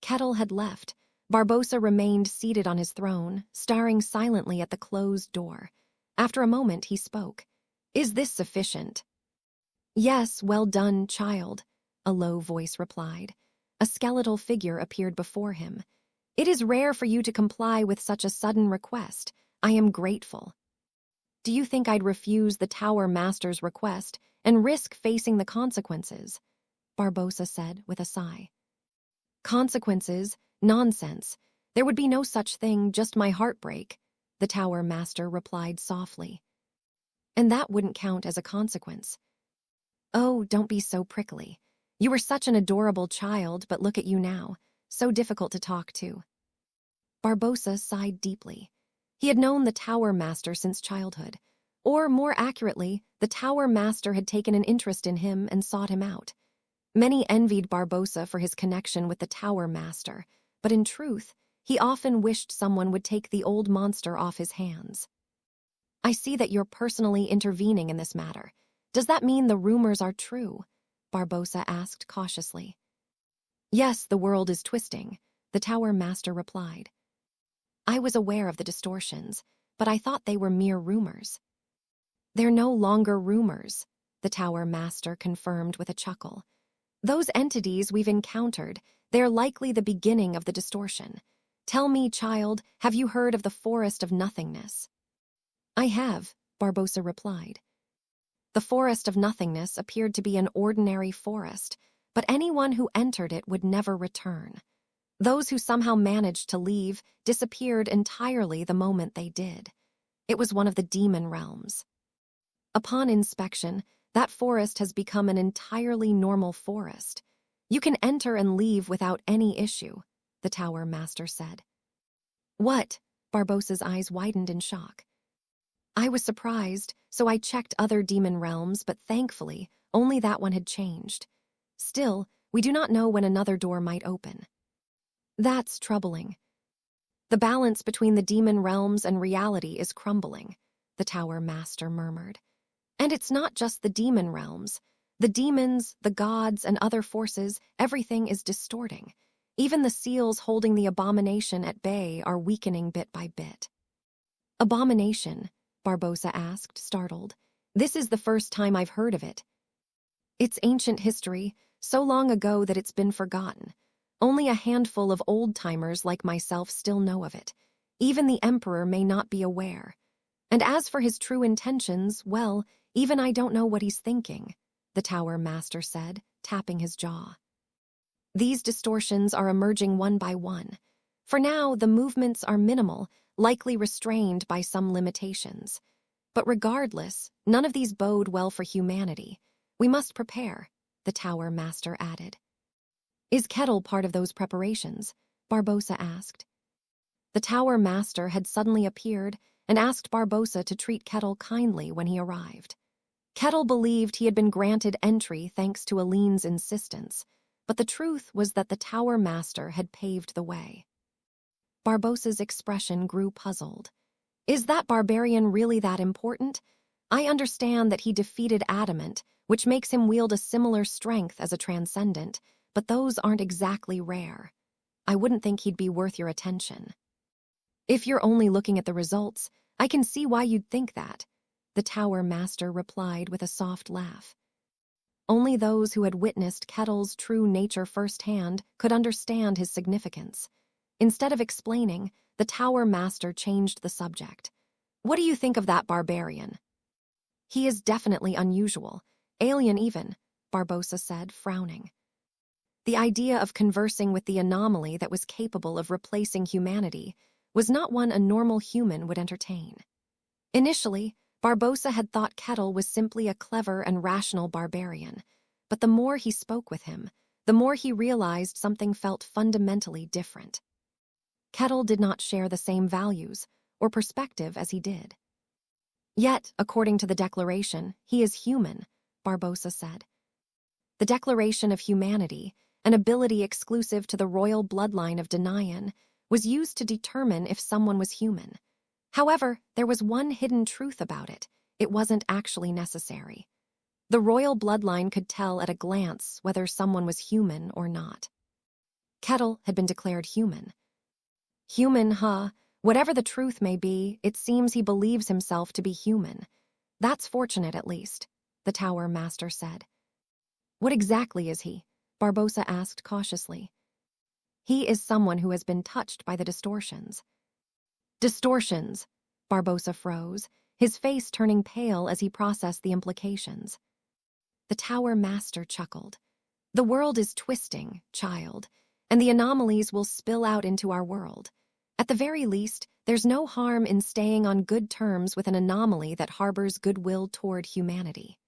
Kettle had left. Barbossa remained seated on his throne, staring silently at the closed door. After a moment, he spoke. Is this sufficient? Yes, well done, child, a low voice replied. A skeletal figure appeared before him. It is rare for you to comply with such a sudden request. I am grateful. Do you think I'd refuse the Tower Master's request and risk facing the consequences? Barbossa said with a sigh. Consequences? Nonsense. There would be no such thing, just my heartbreak, the Tower Master replied softly. And that wouldn't count as a consequence. Oh, don't be so prickly. You were such an adorable child, but look at you now, so difficult to talk to. Barbossa sighed deeply. He had known the Tower Master since childhood, or more accurately, the Tower Master had taken an interest in him and sought him out. Many envied Barbossa for his connection with the Tower Master, but in truth, he often wished someone would take the old monster off his hands. I see that you're personally intervening in this matter. Does that mean the rumors are true? Barbossa asked cautiously. Yes, the world is twisting, the Tower Master replied. I was aware of the distortions, but I thought they were mere rumors. They're no longer rumors, the Tower Master confirmed with a chuckle. Those entities we've encountered, they're likely the beginning of the distortion. Tell me, child, have you heard of the Forest of Nothingness? I have, Barbossa replied. The Forest of Nothingness appeared to be an ordinary forest, but anyone who entered it would never return. Those who somehow managed to leave disappeared entirely the moment they did. It was one of the demon realms. Upon inspection, that forest has become an entirely normal forest. You can enter and leave without any issue, the Tower Master said. What? Barbossa's eyes widened in shock. I was surprised, so I checked other demon realms, but thankfully, only that one had changed. Still, we do not know when another door might open. That's troubling. The balance between the demon realms and reality is crumbling, the Tower Master murmured. And it's not just the demon realms. The demons, the gods, and other forces, everything is distorting. Even the seals holding the abomination at bay are weakening bit by bit. Abomination? Barbossa asked, startled. This is the first time I've heard of it. It's ancient history, so long ago that it's been forgotten. Only a handful of old-timers like myself still know of it. Even the Emperor may not be aware. And as for his true intentions, well, even I don't know what he's thinking, the Tower Master said, tapping his jaw. These distortions are emerging one by one. For now, the movements are minimal, likely restrained by some limitations. But regardless, none of these bode well for humanity. We must prepare, the Tower Master added. Is Kettle part of those preparations? Barbossa asked. The Tower Master had suddenly appeared and asked Barbossa to treat Kettle kindly when he arrived. Kettle believed he had been granted entry thanks to Aline's insistence, but the truth was that the Tower Master had paved the way. Barbossa's expression grew puzzled. Is that barbarian really that important? I understand that he defeated Adamant, which makes him wield a similar strength as a transcendent, but those aren't exactly rare. I wouldn't think he'd be worth your attention. If you're only looking at the results, I can see why you'd think that, the Tower Master replied with a soft laugh. Only those who had witnessed Kettle's true nature firsthand could understand his significance. Instead of explaining, the Tower Master changed the subject. What do you think of that barbarian? He is definitely unusual, alien even, Barbossa said, frowning. The idea of conversing with the anomaly that was capable of replacing humanity was not one a normal human would entertain. Initially, Barbossa had thought Kettle was simply a clever and rational barbarian, but the more he spoke with him, the more he realized something felt fundamentally different. Kettle did not share the same values or perspective as he did. Yet, according to the Declaration, he is human, Barbossa said. The Declaration of Humanity, an ability exclusive to the royal bloodline of Denayan, was used to determine if someone was human. However, there was one hidden truth about it. It wasn't actually necessary. The royal bloodline could tell at a glance whether someone was human or not. Kettle had been declared human. Human, huh? Whatever the truth may be, it seems he believes himself to be human. That's fortunate, at least, the Tower Master said. What exactly is he? Barbossa asked cautiously. He is someone who has been touched by the distortions. Distortions, Barbossa froze, his face turning pale as he processed the implications. The Tower Master chuckled. The world is twisting, child, and the anomalies will spill out into our world. At the very least, there's no harm in staying on good terms with an anomaly that harbors goodwill toward humanity.